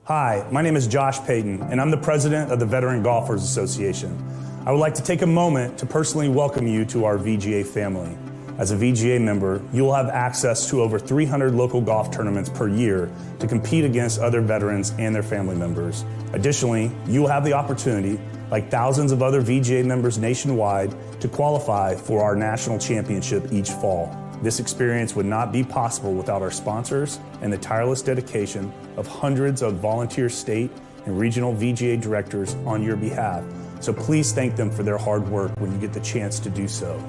Hi, my name is Josh Payton, and I'm the president of the Veteran Golfers Association. I would like to take a moment to personally welcome you to our VGA family. As a VGA member, you will have access to over 300 local golf tournaments per year to compete against other veterans and their family members. Additionally, you will have the opportunity, like thousands of other VGA members nationwide, to qualify for our national championship each fall. This experience would not be possible without our sponsors and the tireless dedication of hundreds of volunteer state and regional VGA directors on your behalf. So please thank them for their hard work when you get the chance to do so.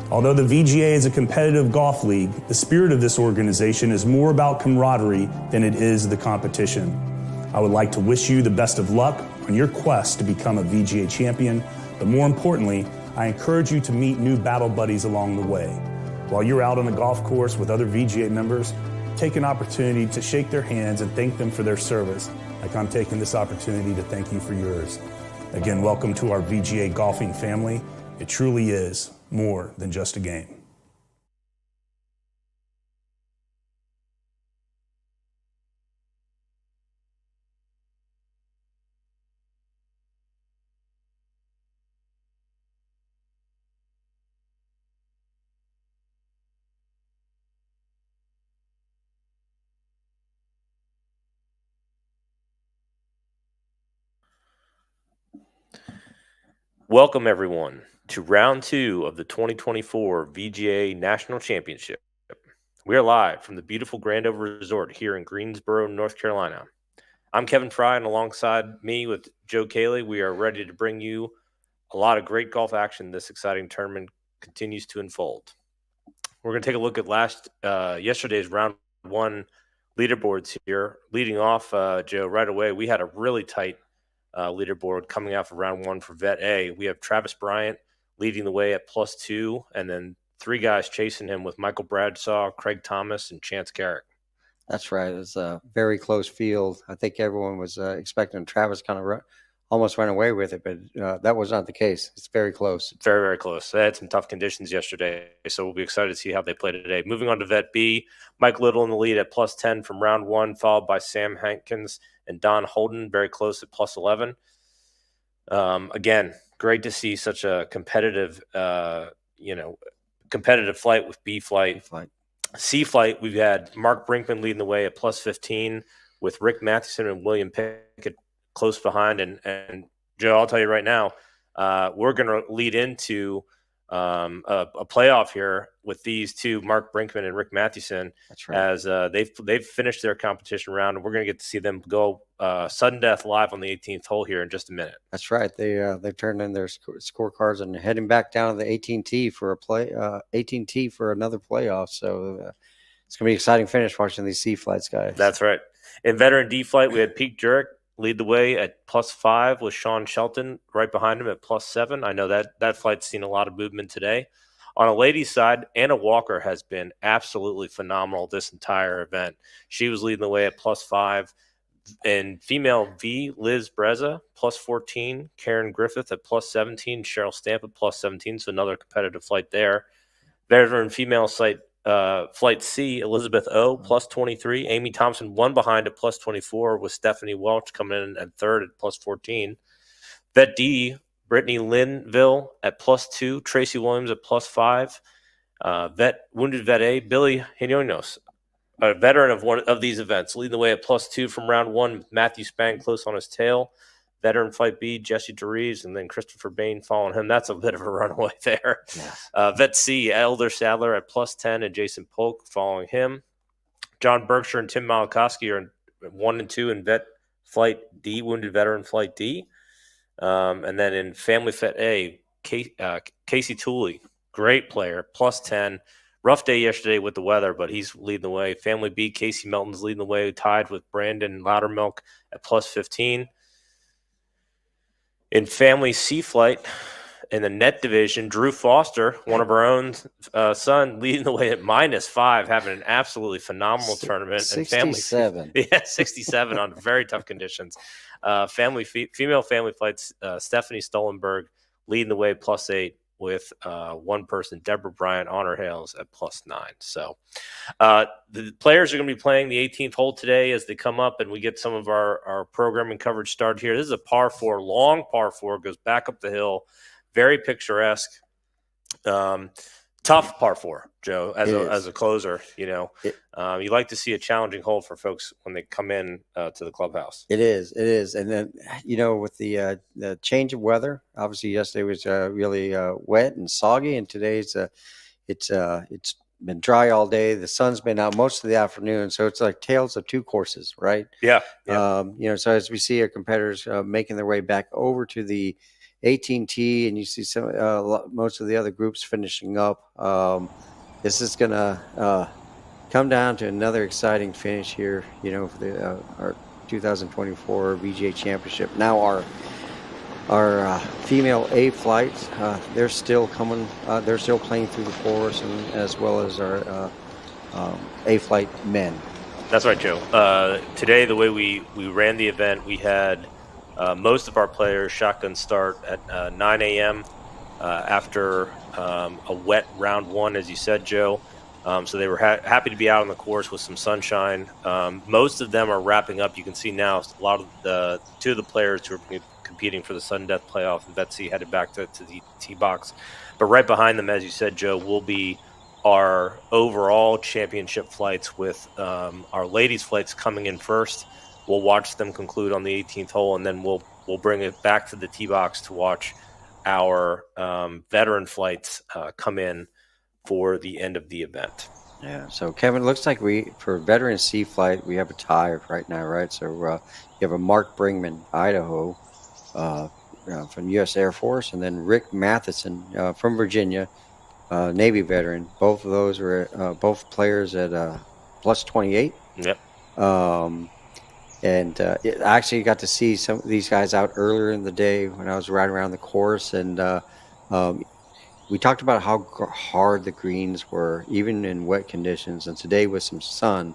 Although the VGA is a competitive golf league, the spirit of this organization is more about camaraderie than it is the competition. I would like to wish you the best of luck on your quest to become a VGA champion, but more importantly, I encourage you to meet new battle buddies along the way. While you're out on the golf course with other VGA members, take an opportunity to shake their hands and thank them for their service, like I'm taking this opportunity to thank you for yours. Again, welcome to our VGA golfing family. It truly is more than just a game. Welcome, everyone, to round 2 of the 2024 VGA National Championship. We are live from the beautiful Grand Over Resort here in Greensboro, North Carolina. I'm Kevin Fry, and alongside me with Joe Cayley, we are ready to bring you a lot of great golf action. This exciting tournament continues to unfold. We're going to take a look at yesterday's round 1 leaderboards here. Leading off, Joe, right away, we had a really tight leaderboard coming out for round 1 for Vet A. We have Travis Bryant leading the way at +2, and then 3 guys chasing him with Michael Bradshaw, Craig Thomas, and Chance Carrick. That's right. It was a very close field. I think everyone was expecting Travis kind of almost run away with it, but that was not the case. It's very close. Very, very close. They had some tough conditions yesterday, so we'll be excited to see how they play today. Moving on to Vet B, Mike Little in the lead at +10 from round 1, followed by Sam Hankins and Don Holden very close at +11. Again, great to see such a competitive, competitive flight with B flight. C flight, we've had Mark Brinkman leading the way at +15 with Rick Matheson and William Pickett close behind. And Joe, I'll tell you right now, we're going to lead into a playoff here with these two, Mark Brinkman and Rick Matheson. That's right. As they've finished their competition round, and we're going to get to see them go sudden death live on the 18th hole here in just a minute. That's right. They've turned in their scorecards and heading back down to the 18T for 18T for another playoff. So it's going to be an exciting finish watching these C flights, guys. That's right. In veteran D flight, we had Pete Jurek lead the way at +5 with Sean Shelton right behind him at +7. I know that flight's seen a lot of movement today. On a ladies' side, Anna Walker has been absolutely phenomenal this entire event. She was leading the way at +5. In female V, Liz Breza, +14. Karen Griffith at +17. Cheryl Stamp at +17, so another competitive flight there. Veteran female flight C, Elizabeth O, +23. Amy Thompson one behind at +24 with Stephanie Welch coming in at third at +14. Vet D, Brittany Linville at +2. Tracy Williams at +5. Wounded Vet A, Billy Hinonos, a veteran of one of these events, leading the way at +2 from round 1 with Matthew Spang close on his tail. Veteran flight B, Jesse DeRees, and then Christopher Bain following him. That's a bit of a runaway there. Yes. Vet C, Elder Sadler at +10 and Jason Polk following him. John Berkshire and Tim Malakowski are 1 and 2 in Vet Flight D, Wounded Veteran Flight D. And then in Family Vet A, Casey Tooley, great player, +10. Rough day yesterday with the weather, but he's leading the way. Family B, Casey Melton's leading the way, tied with Brandon Loudermilk at +15. In Family C Flight, in the net division, Drew Foster, one of our own son, leading the way at -5, having an absolutely phenomenal tournament. 67. And 67 on very tough conditions. Female family flights, Stephanie Stollenberg leading the way +8 with one person, Deborah Bryant, on her hails at +9. So the players are going to be playing the 18th hole today as they come up, and we get some of our programming coverage started here. This is a par 4, long par 4, goes back up the hill, very picturesque. Tough par 4, Joe, as a closer. You like to see a challenging hole for folks when they come in to the clubhouse. It is, and then with the change of weather, obviously yesterday was really wet and soggy, and today's it's been dry all day. The sun's been out most of the afternoon, so it's like tales of two courses, right? Yeah. So as we see our competitors making their way back over to the 18T, and you see most of the other groups finishing up. This is going to come down to another exciting finish here, for our 2024 VGA Championship. Now our female A flights, they're still coming. They're still playing through the course, and as well as our A flight men. That's right, Joe. Today, the way we ran the event, we had most of our players shotgun start at 9 a.m. After a wet round 1, as you said, Joe. So they were happy to be out on the course with some sunshine. Most of them are wrapping up. You can see now a lot of two of the players who are competing for the sudden death playoff, and Betsy headed back to the tee box. But right behind them, as you said, Joe, will be our overall championship flights with our ladies' flights coming in first. We'll watch them conclude on the 18th hole, and then we'll bring it back to the tee box to watch our veteran flights come in for the end of the event. Yeah. So Kevin, it looks like for veteran C flight, we have a tie right now, right? So you have a Mark Bringman, Idaho, from U.S. Air Force, and then Rick Matheson from Virginia, Navy veteran. Both of those were both players at +28. Yep. And I actually got to see some of these guys out earlier in the day when I was riding around the course, and we talked about how hard the greens were, even in wet conditions. And today with some sun,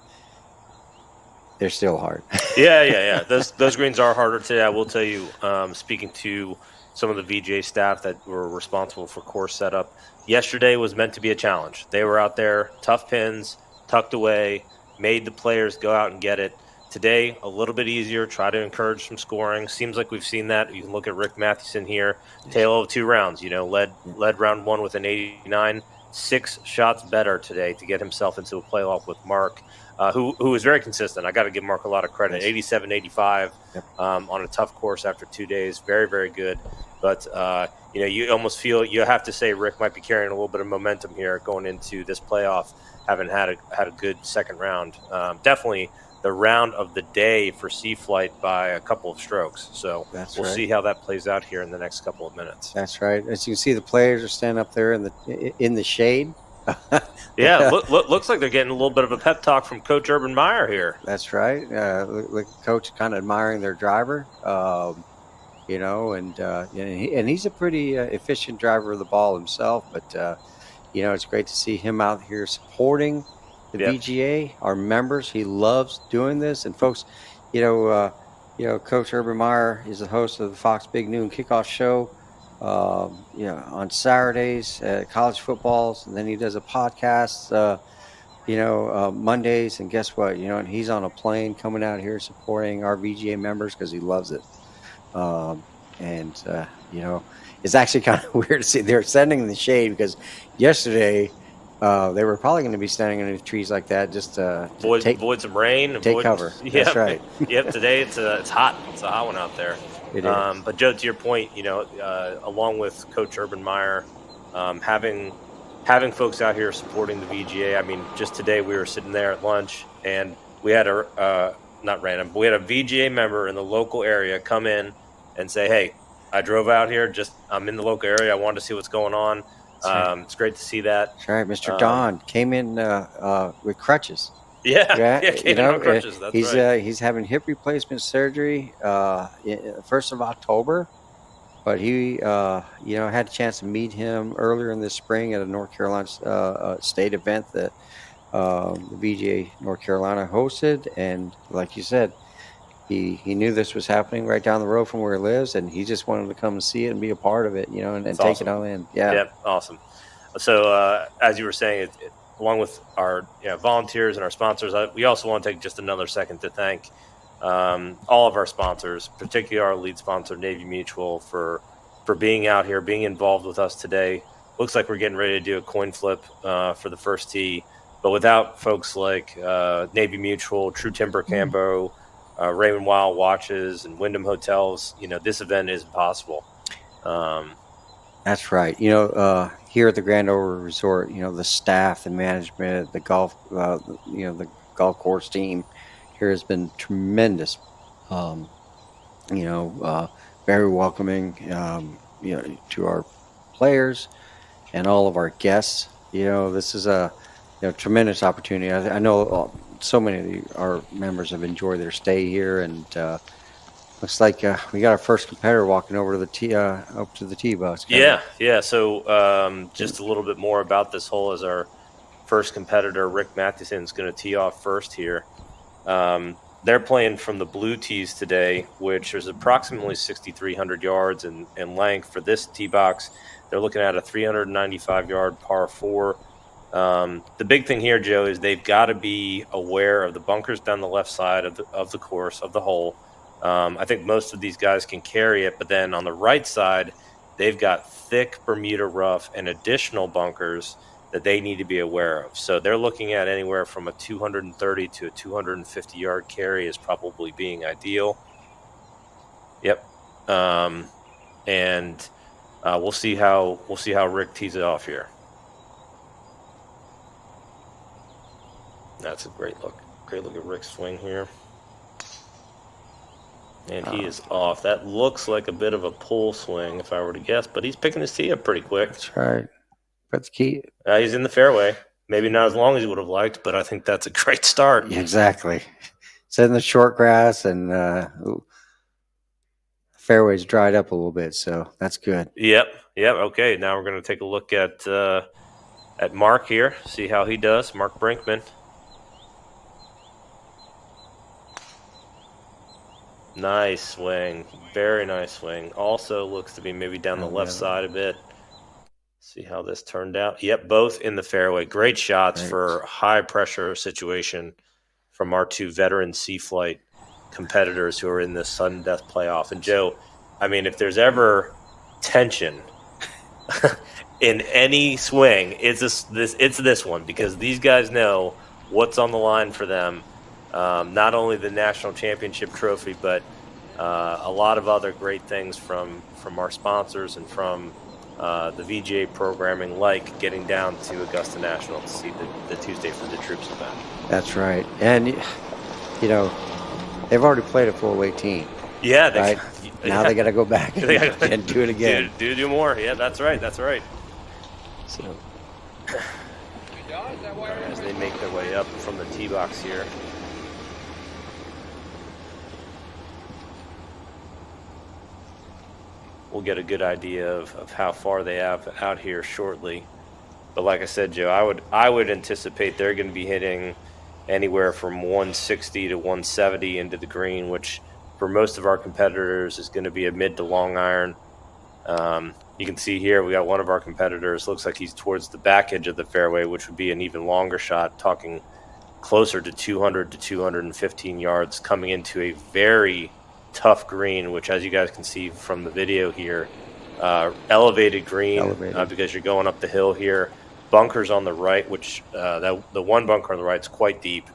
they're still hard. Yeah. Those greens are harder today. I will tell you, speaking to some of the VGA staff that were responsible for course setup, yesterday was meant to be a challenge. They were out there, tough pins, tucked away, made the players go out and get it. Today, a little bit easier, try to encourage some scoring. Seems like we've seen that. You can look at Rick Matheson here, tale of 2 rounds, led round 1 with an 89, 6 shots better today to get himself into a playoff with Mark, who was very consistent. I got to give Mark a lot of credit. 87, 85 on a tough course after 2 days. Very, very good. But, you almost feel you have to say Rick might be carrying a little bit of momentum here going into this playoff, having had a good second round. Definitely the round of the day for C flight by a couple of strokes. So we'll see how that plays out here in the next couple of minutes. That's right. As you can see, the players are standing up there in the shade. Yeah, looks like they're getting a little bit of a pep talk from Coach Urban Meyer here. That's right. Look, Coach kind of admiring their driver, and he's a pretty efficient driver of the ball himself. But it's great to see him out here supporting the VGA, our members. He loves doing this. And folks, Coach Urban Meyer is the host of the Fox Big Noon Kickoff Show, on Saturdays at college footballs, and then he does a podcast, Mondays. And guess what? And he's on a plane coming out here supporting our VGA members because he loves it. It's actually kind of weird to see they're standing in the shade because yesterday they were probably going to be standing under trees like that just to avoid some rain, take cover. Yeah, that's right. Yep. Today it's hot. It's a hot one out there. It is. But Joe, to your point, along with Coach Urban Meyer, having folks out here supporting the VGA. I mean, just today we were sitting there at lunch and we had not random, but we had a VGA member in the local area come in and say, "Hey, I drove out here. I'm in the local area. I wanted to see what's going on." Right. It's great to see that. That's right. Mr. Don came in with crutches. Yeah, came in on crutches. That's right. He's having hip replacement surgery 1st of October, but he had a chance to meet him earlier in the spring at a North Carolina state event that the VGA North Carolina hosted, and like you said, he knew this was happening right down the road from where he lives, and he just wanted to come and see it and be a part of it, you know, and take awesome. it all in. Yeah. Yep, awesome. So as you were saying, along with our volunteers and our sponsors, we also want to take just another second to thank all of our sponsors, particularly our lead sponsor, Navy Mutual, for being out here, being involved with us today. Looks like we're getting ready to do a coin flip for the first tee, but without folks like Navy Mutual, True Timber Cambo, Raymond Wild Watches, and Wyndham Hotels, this event is impossible. That's right. Here at the Grand Over Resort, the staff, the management, the golf, the golf course team here has been tremendous. Very welcoming, to our players and all of our guests. This is a tremendous opportunity. I know so many of our members have enjoyed their stay here, and looks like we got our first competitor walking over to the tee box. Yeah. So just a little bit more about this hole. As our first competitor, Rick Matheson, is going to tee off first here. They're playing from the blue tees today, which is approximately 6,300 yards in length for this tee box. They're looking at a 395-yard par 4. The big thing here, Joe, is they've got to be aware of the bunkers down the left side of the course, of the hole. I think most of these guys can carry it, but then on the right side, they've got thick Bermuda rough and additional bunkers that they need to be aware of. So they're looking at anywhere from a 230 to a 250-yard carry is probably being ideal. Yep. And we'll see how Rick tees it off here. That's a great look. Great look at Rick's swing here. And he is off. That looks like a bit of a pull swing, if I were to guess, but he's picking his tee up pretty quick. That's right. But the key. He's in the fairway. Maybe not as long as he would have liked, but I think that's a great start. Exactly. It's in the short grass, and fairway's dried up a little bit, so that's good. Yep. Okay, now we're going to take a look at Mark here, see how he does. Mark Brinkman. Nice swing. Very nice swing. Also looks to be maybe down the left side a bit. See how this turned out. Yep, both in the fairway. Great shots for a high-pressure situation from our two veteran Sea Flight competitors who are in this sudden death playoff. And, Joe, I mean, if there's ever tension in any swing, it's this one, because these guys know what's on the line for them. Not only the national championship trophy, but a lot of other great things from our sponsors and from the VGA programming, like getting down to Augusta National to see the Tuesday for the Troops event. That's right. And, they've already played a full 18. Yeah. Right? Now they got to go back and do it again. Do more. Yeah, that's right. So, as they make their way up from the tee box here. We'll get a good idea of how far they have out here shortly. But like I said, Joe, I would anticipate they're going to be hitting anywhere from 160 to 170 into the green, which for most of our competitors is going to be a mid to long iron. You can see here we got one of our competitors. Looks like he's towards the back edge of the fairway, which would be an even longer shot, talking closer to 200 to 215 yards, coming into a very tough green, which, as you guys can see from the video here, elevated green. Because you're going up the hill here. Bunkers on the right, which the one bunker on the right is quite deep,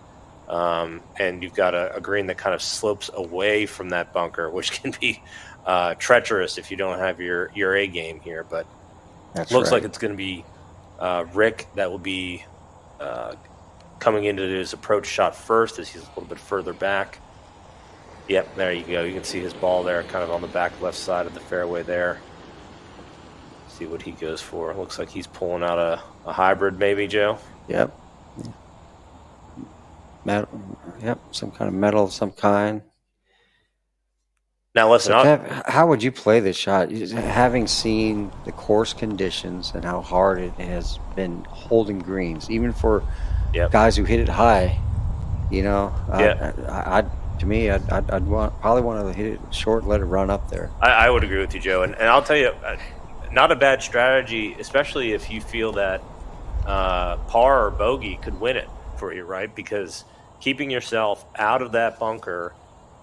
and you've got a green that kind of slopes away from that bunker, which can be treacherous if you don't have your A game here. But looks like it's going to be Rick that will be coming into his approach shot first, as he's a little bit further back. Yep, there you go. You can see his ball there, kind of on the back left side of the fairway there. See what he goes for. Looks like he's pulling out a hybrid, maybe, Joe. Yep. Metal. Yep, some kind of metal of some kind. Now, listen. How would you play this shot? Having seen the course conditions and how hard it has been holding greens, even for guys who hit it high, I'd to me, probably want to hit it short, let it run up there. I would agree with you, Joe. And I'll tell you, not a bad strategy, especially if you feel that par or bogey could win it for you, right? Because keeping yourself out of that bunker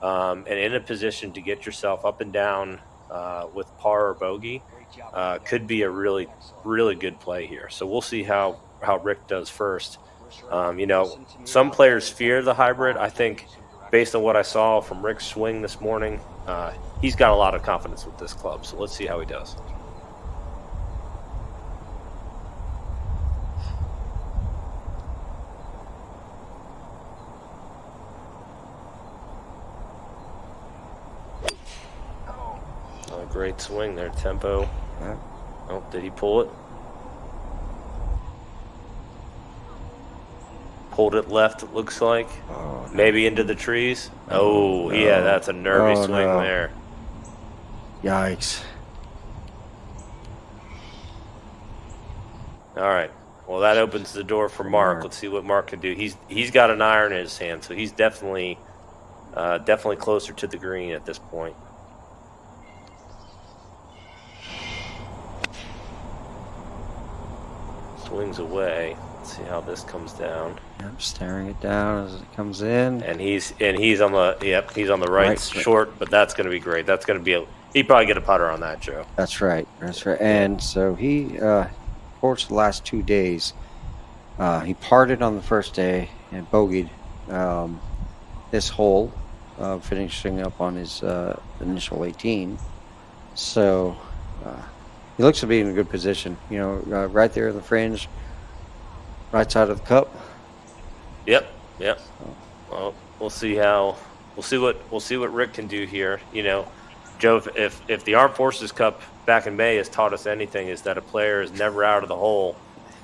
and in a position to get yourself up and down with par or bogey could be a really, really good play here. So we'll see how Rick does first. Some players fear the hybrid. I think based on what I saw from Rick's swing this morning, he's got a lot of confidence with this club. So let's see how he does. Great swing there, tempo. Yeah. Oh, did he pull it? Pulled it left, it looks like. Oh, no. Maybe into the trees. Oh, yeah, that's a nervy swing there. Yikes. All right. Well, that opens the door for Mark. Let's see what Mark can do. He's got an iron in his hand, so he's definitely closer to the green at this point. Swings away. Let's see how this comes down. I'm staring it down as it comes in. And he's on the right short, but that's going to be great. That's going to be he'd probably get a putter on that, Joe. That's right. And so he, course, the last 2 days, he parted on the first day and bogeyed this hole, finishing up on his initial 18. So he looks to be in a good position. Right there in the fringe, right side of the cup. Yep. Well, we'll see what Rick can do here. Joe, if the Armed Forces Cup back in May has taught us anything, is that a player is never out of the hole,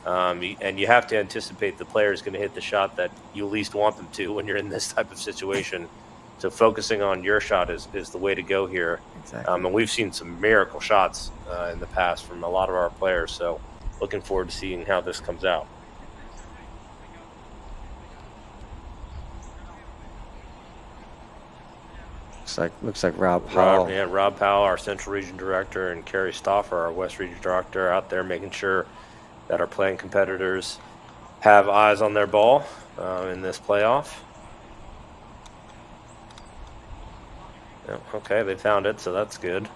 and you have to anticipate the player is going to hit the shot that you least want them to when you're in this type of situation. So focusing on your shot is the way to go here. Exactly. And we've seen some miracle shots in the past from a lot of our players. So looking forward to seeing how this comes out. Looks like Rob Powell. Rob Powell, our Central Region Director, and Kerry Stauffer, our West Region Director, out there making sure that our playing competitors have eyes on their ball in this playoff. Yeah, okay, they found it, so that's good.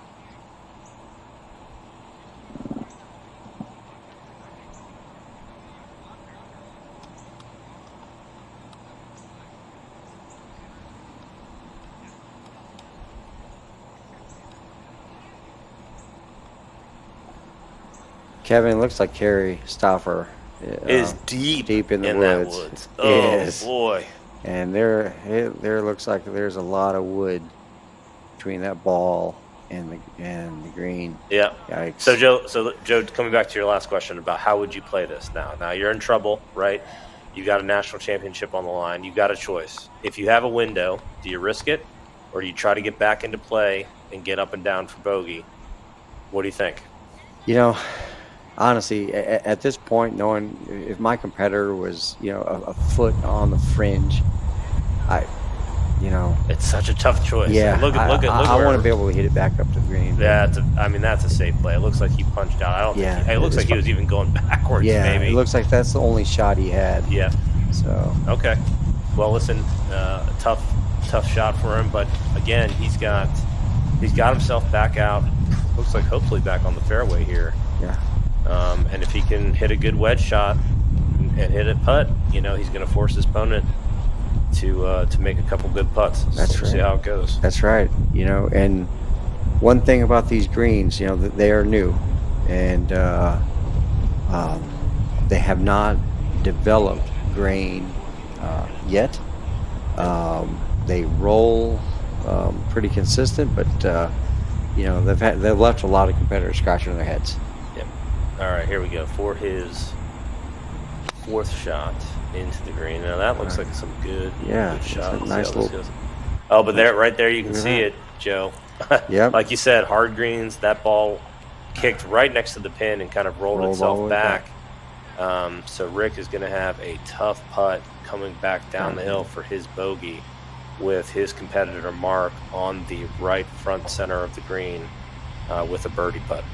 Kevin, looks like Kerry Stauffer is deep in the woods. That woods. Oh, boy. And there looks like there's a lot of wood between that ball and the green. Yeah. Yikes. So Joe, coming back to your last question about how would you play this now? Now you're in trouble, right? You got a national championship on the line. You got a choice. If you have a window, do you risk it, or do you try to get back into play and get up and down for bogey? What do you think? Honestly, at this point, knowing if my competitor was, a foot on the fringe, it's such a tough choice. Yeah, look at I want to be able to hit it back up to the green. Yeah, that's a safe play. It looks like he punched out. I don't think it looks like he was even going backwards. Yeah, maybe. It looks like that's the only shot he had. Yeah. So okay. Well, listen, tough shot for him, but again, he's got himself back out. Looks like hopefully back on the fairway here. Yeah. And if he can hit a good wedge shot and hit a putt, he's going to force his opponent to make a couple good putts. That's so right. See how it goes. That's right. And one thing about these greens, they are new, and they have not developed grain yet. They roll pretty consistent, but they've left a lot of competitors scratching their heads. Yep. All right, here we go for his fourth shot into the green. Now that looks like some good shot. Nice little. Oh, but right there you can see it, Joe. Yep. Like you said, hard greens. That ball kicked right next to the pin and kind of rolled itself back. So Rick is going to have a tough putt coming back down the hill for his bogey. with his competitor Mark on the right front center of the green with a birdie putt.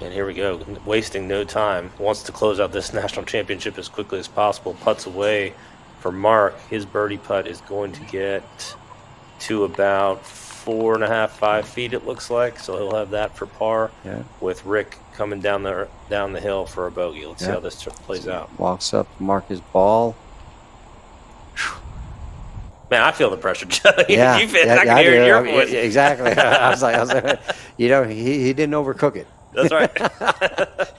And here we go, wasting no time. Wants to close out this national championship as quickly as possible. Putts away for Mark. His birdie putt is going to get to about 4.5, 5 feet, it looks like. So he'll have that for par. Yeah. With Rick coming down the hill for a bogey. Let's see how this plays out. Walks up, mark his ball. Man, I feel the pressure, Joe. Yeah, I can hear your voice. Exactly. I was like, you know, he didn't overcook it. That's right.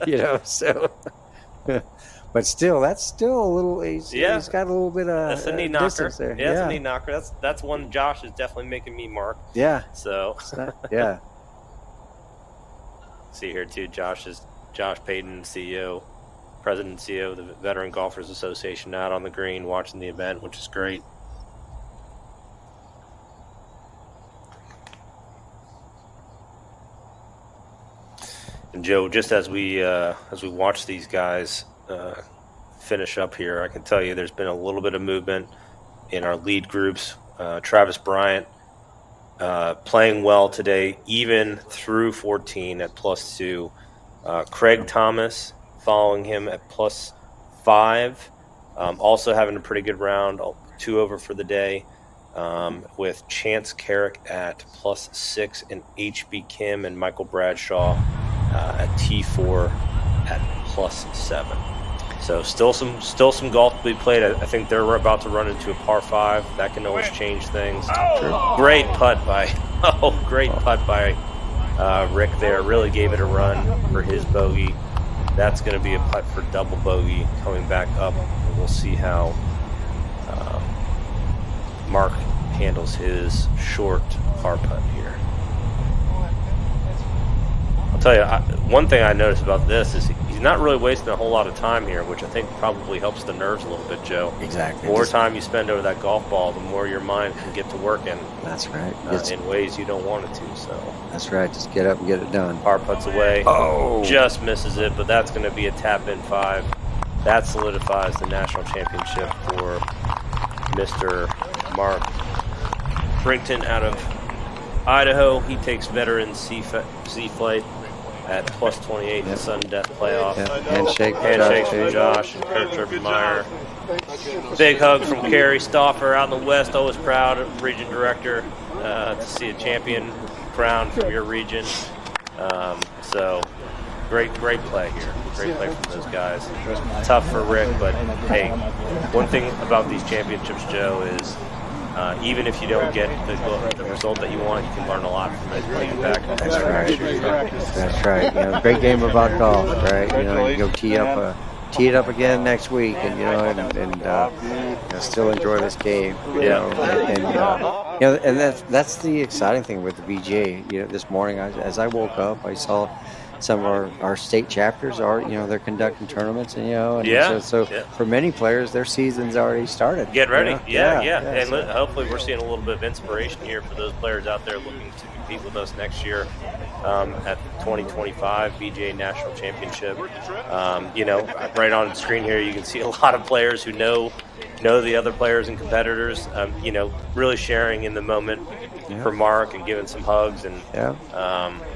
You know, so. But still, that's still a little. He's got a little bit of. That's a knee knocker. There. Yeah, it's a knee knocker. That's one Josh is definitely making me mark. Yeah. So. Yeah. See here too, Josh Payton, CEO, President and CEO of the Veteran Golfers Association, out on the green watching the event, which is great. And Joe, just as we watch these guys finish up here, I can tell you there's been a little bit of movement in our lead groups. Travis Bryant playing well today, even through 14 at +2. Craig Thomas following him at +5. Also having a pretty good round, 2 over for the day. With Chance Carrick at +6 and HB Kim and Michael Bradshaw at T4 at +7. So still some golf to be played. I think they're about to run into a par 5. That can always change things. Great putt by Rick there. Really gave it a run for his bogey. That's going to be a putt for double bogey coming back up. And we'll see how Mark handles his short par putt here. I'll tell you, one thing I noticed about this is he's not really wasting a whole lot of time here, which I think probably helps the nerves a little bit, Joe. Exactly. The more time you spend over that golf ball, the more your mind can get to working. That's right. In ways you don't want it to. So. That's right. Just get up and get it done. Par putts away. Oh. Just misses it, but that's going to be a tap-in 5. That solidifies the national championship for Mr. Mark Brington out of Idaho. He takes veteran Z-Flight at +28 in the sudden death playoff. Yeah. Handshake from Josh and Kurt Turbenmeyer. Big hug from Kerry Stauffer out in the west. Always proud of region director to see a champion crowned from your region. So great play here. Great play from those guys. Tough for Rick, but hey, one thing about these championships, Joe, is even if you don't get the result that you want, you can learn a lot from it. Playing back. That's right. That's right. You know, great game about golf, right? You know, you go tee it up again next week, and still enjoy this game. You know, and that's the exciting thing with the VGA. You know, this morning as I woke up, I saw some of our state chapters are, they're conducting tournaments, and so for many players, their season's already started. Get ready, yeah. And hopefully, we're seeing a little bit of inspiration here for those players out there looking to compete with us next year at the 2025 VGA National Championship. Right on the screen here, you can see a lot of players who know the other players and competitors. Really sharing in the moment for Mark and giving some hugs, and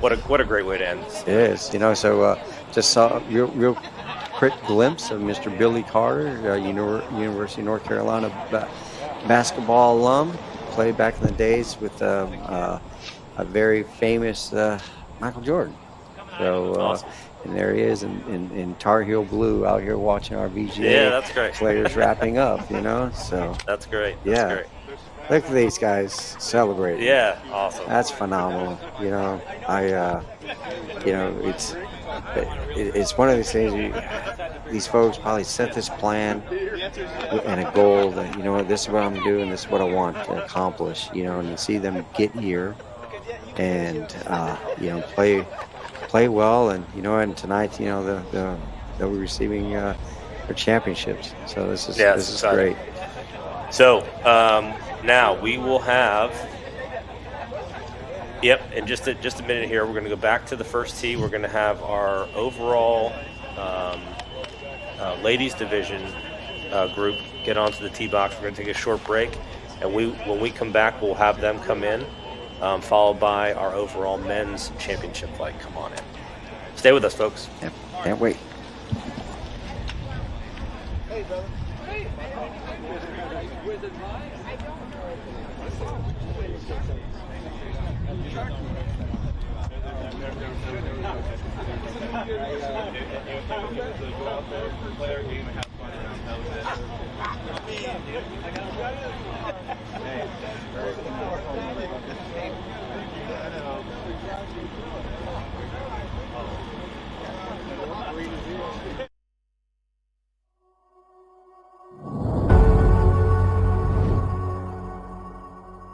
what a great way to end this. It is, so just saw a real quick glimpse of Mr. Billy Carter, University of North Carolina basketball alum, played back in the days with a very famous Michael Jordan. So awesome. And there he is in Tar Heel blue out here watching our VGA that's great. players wrapping up, so. That's great. That's great. Look at these guys celebrating. Yeah, awesome. That's phenomenal. It's one of these things. These folks probably set this plan and a goal that this is what I'm doing, this is what I want to accomplish. And you see them get here and play well, and tonight they'll be receiving their championships. So this is great. So now we will have Yep, and just a minute here, we're going to go back to the first tee. We're going to have our overall ladies division group get onto the tee box. We're going to take a short break, and when we come back, we'll have them come in, followed by our overall men's championship flight. Come on in. Stay with us, folks. Yep. Can't wait. Hey, brother. Hey.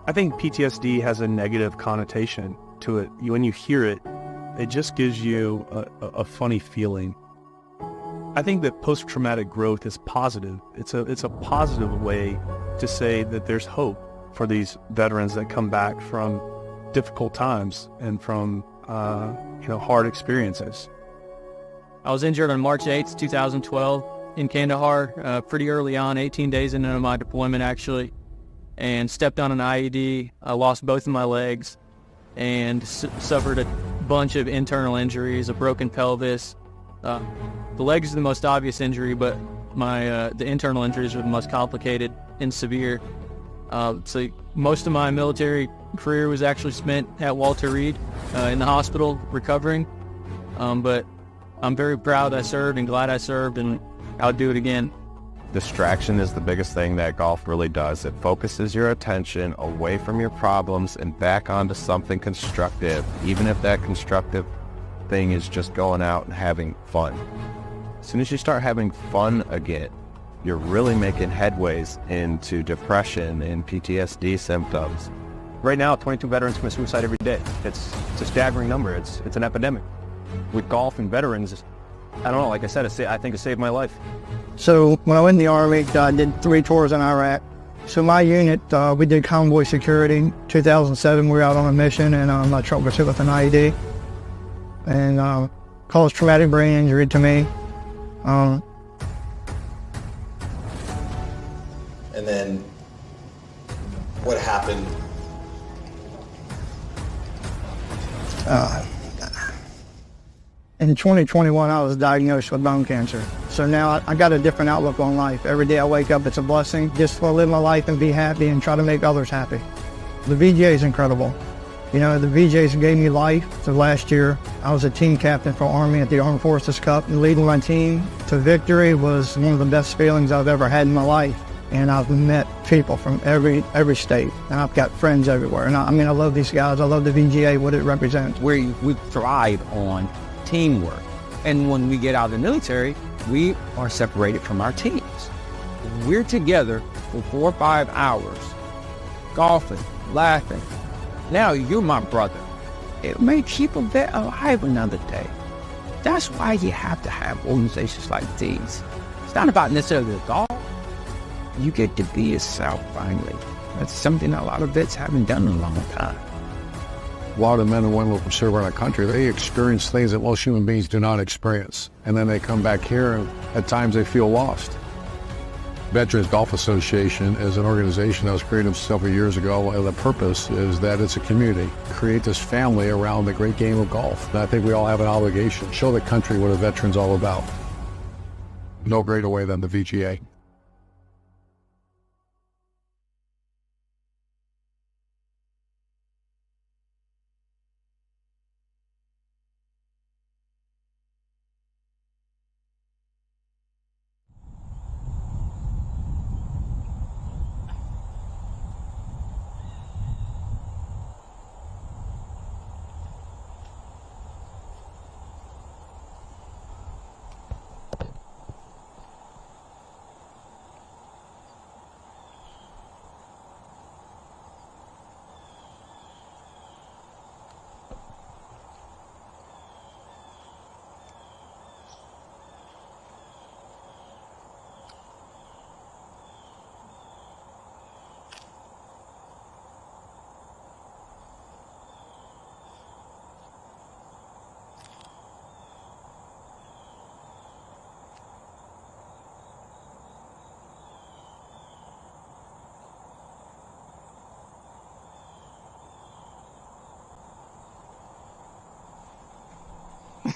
I think PTSD has a negative connotation to it. When you hear it, it just gives you a funny feeling. I think that post-traumatic growth is positive. It's a positive way to say that there's hope for these veterans that come back from difficult times and from hard experiences. I was injured on March 8th, 2012 in Kandahar, pretty early on, 18 days into my deployment actually, and stepped on an IED. I lost both of my legs and suffered a bunch of internal injuries, a broken pelvis. The legs are the most obvious injury, but the internal injuries were the most complicated and severe. So most of my military career was actually spent at Walter Reed in the hospital recovering. But I'm very proud I served and glad I served, and I'll do it again. Distraction is the biggest thing that golf really does. It focuses your attention away from your problems and back onto something constructive, even if that constructive thing is just going out and having fun. As soon as you start having fun again, you're really making headways into depression and PTSD symptoms. Right now, 22 veterans commit suicide every day. It's a staggering number. It's an epidemic. With golf and veterans, I don't know, like I said, I think it saved my life. So when I went in the Army, I did 3 tours in Iraq. So my unit, we did convoy security. 2007, we were out on a mission, and my truck was hit with an IED and caused traumatic brain injury to me. And then what happened? In 2021, I was diagnosed with bone cancer. So now I got a different outlook on life. Every day I wake up, it's a blessing just to live my life and be happy and try to make others happy. The VGA is incredible. You know, the VGAs gave me life. So last year, I was a team captain for Army at the Armed Forces Cup, and leading my team to victory was one of the best feelings I've ever had in my life. And I've met people from every state, and I've got friends everywhere. And I love these guys. I love the VGA, what it represents. We thrive on teamwork. And when we get out of the military, we are separated from our teams. We're together for 4 or 5 hours, golfing, laughing. Now you're my brother. It may keep a vet alive another day. That's why you have to have organizations like these. It's not about necessarily the golf. You get to be yourself finally. That's something a lot of vets haven't done in a long time. A lot of men and women who serve around the country, they experience things that most human beings do not experience. And then they come back here and at times they feel lost. Veterans Golf Association is an organization that was created several years ago, and the purpose is that it's a community. Create this family around the great game of golf. And I think we all have an obligation to show the country what a veteran's all about. No greater way than the VGA.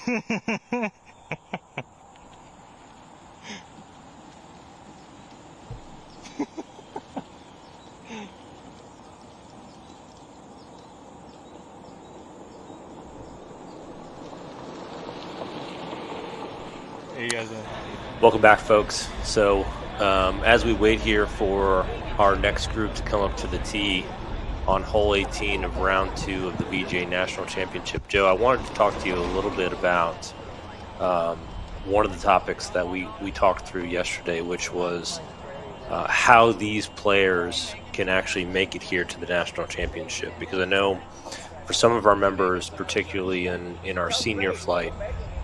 Welcome back, folks. So as we wait here for our next group to come up to the tee on hole 18 of round 2 of the VGA National Championship, Joe, I wanted to talk to you a little bit about one of the topics that we talked through yesterday, which was how these players can actually make it here to the National Championship. Because I know for some of our members, particularly in our senior flight,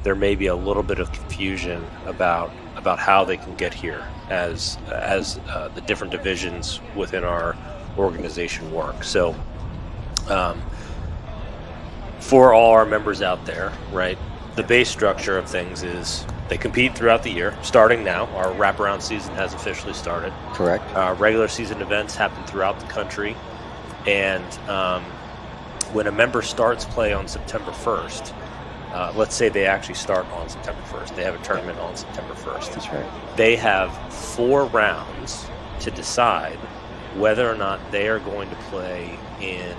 there may be a little bit of confusion about how they can get here as the different divisions within our organization work. So for all our members out there, right, the base structure of things is they compete throughout the year, starting now. Our wraparound season has officially started. Correct. Regular season events happen throughout the country. And when a member starts play on September 1st, let's say they actually start on September 1st. They have a tournament on September 1st. That's right. They have 4 rounds to decide whether or not they are going to play in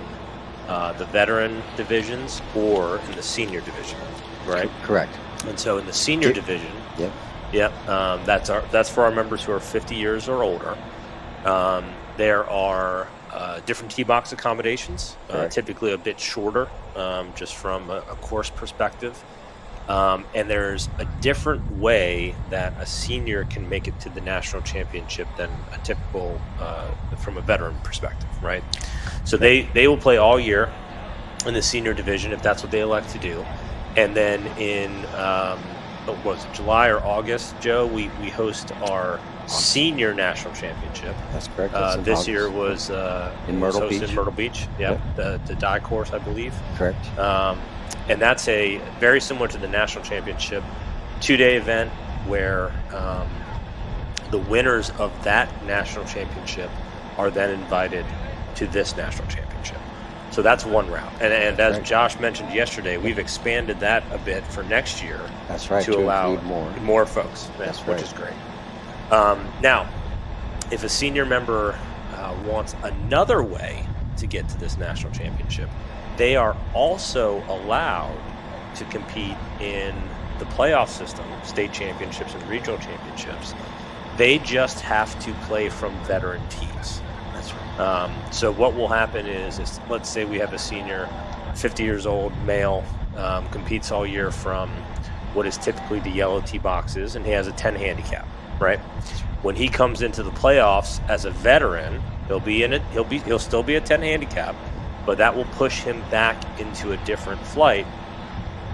the veteran divisions or in the senior division, right? Correct. And so in the senior division, yep, that's for our members who are 50 years or older. There are different tee box accommodations, typically a bit shorter, just from a course perspective. And there's a different way that a senior can make it to the national championship than a typical, from a veteran perspective, right? So they will play all year in the senior division if that's what they elect to do. And then in July or August, Joe, we host our senior national championship. That's correct. That's this year was in Myrtle Beach. In Myrtle Beach, the die course, I believe. Correct. And that's a very similar to the national championship, 2-day event where the winners of that national championship are then invited to this national championship. So that's one route. And as Josh mentioned yesterday, we've expanded that a bit for next year. That's right. To allow more folks, which is great. Now, if a senior member wants another way to get to this national championship, they are also allowed to compete in the playoff system, state championships and regional championships. They just have to play from veteran teams. That's right. So what will happen is let's say we have a senior, 50 years old, male, competes all year from what is typically the yellow tee boxes, and he has a 10 handicap, right? When he comes into the playoffs as a veteran, he'll still be a 10 handicap, but that will push him back into a different flight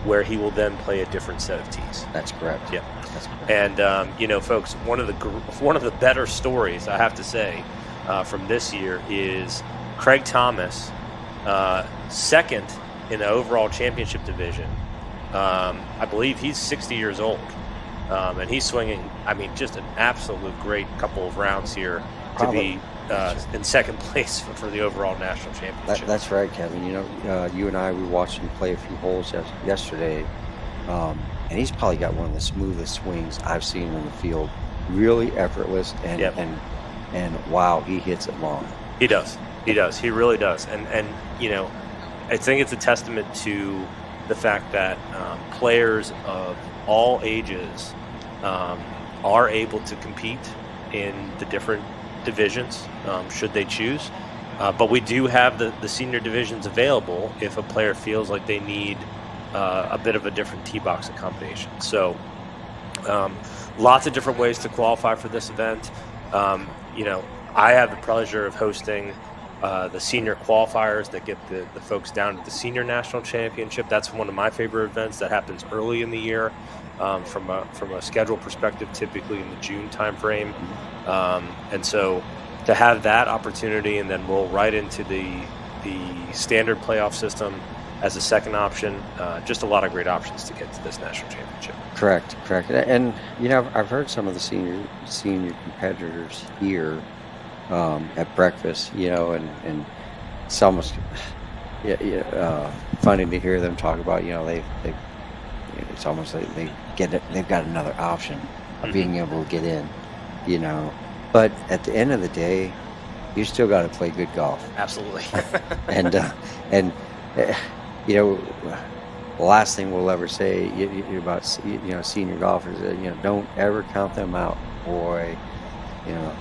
where he will then play a different set of tees. That's correct. Yeah. That's correct. And folks, one of the better stories I have to say from this year is Craig Thomas, second in the overall championship division. I believe he's 60 years old, and he's swinging. I mean, just an absolute great couple of rounds here to be in second place for the overall national championship. That's right, Kevin. You and I, we watched him play a few holes yesterday, and he's probably got one of the smoothest swings I've seen in the field. Really effortless, and wow, he hits it long. He does. He really does. And I think it's a testament to the fact that players of all ages are able to compete in the different divisions, should they choose. But we do have the senior divisions available if a player feels like they need a bit of a different tee box accommodation. So lots of different ways to qualify for this event. I have the pleasure of hosting the senior qualifiers that get the folks down to the senior national championship. That's one of my favorite events that happens early in the year, from a schedule perspective, typically in the June timeframe. And so to have that opportunity and then roll right into the standard playoff system as a second option, just a lot of great options to get to this national championship. Correct. And I've heard some of the senior competitors here at breakfast, and it's almost funny to hear them talk about, they almost like they've got another option of being able to get in, you know. But at the end of the day, you still got to play good golf. Absolutely. And you know, the last thing we'll ever say about senior golfers, don't ever count them out, boy. You know,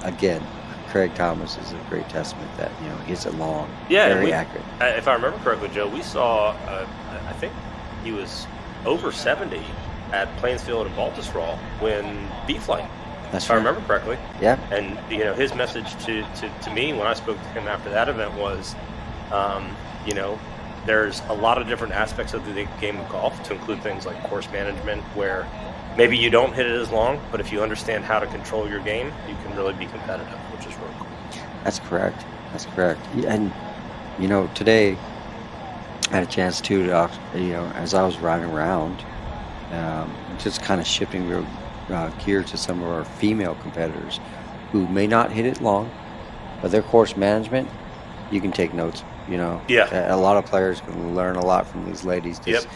again, Craig Thomas is a great testament that hits it long, very accurate. If I remember correctly, Joe, we saw I think he was over 70 at Plainsfield and Baltusrol when B-Flight. That's if right. I remember correctly. Yeah. And his message to me when I spoke to him after that event was, there's a lot of different aspects of the game of golf, to include things like course management, where maybe you don't hit it as long, but if you understand how to control your game, you can really be competitive, which is really cool. That's correct. And today I had a chance to as I was riding around, just kind of shifting gear to some of our female competitors who may not hit it long, but their course management, you can take notes. A lot of players can learn a lot from these ladies. Just,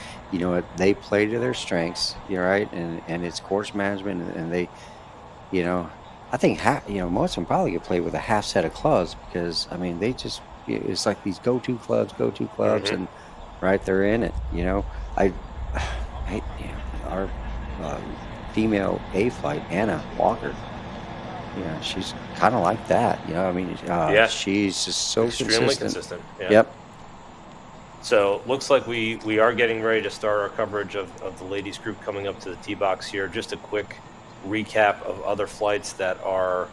they play to their strengths, right? And it's course management, and they, I think most of them probably could play with a half set of clubs, because they just, it's like these go-to clubs, and right, they're in it. Our female A flight, Anna Walker. She's kind of like that. She's just so extremely consistent. Yeah. Yep. So looks like we are getting ready to start our coverage of the ladies group coming up to the tee box here. Just a quick recap of other flights that are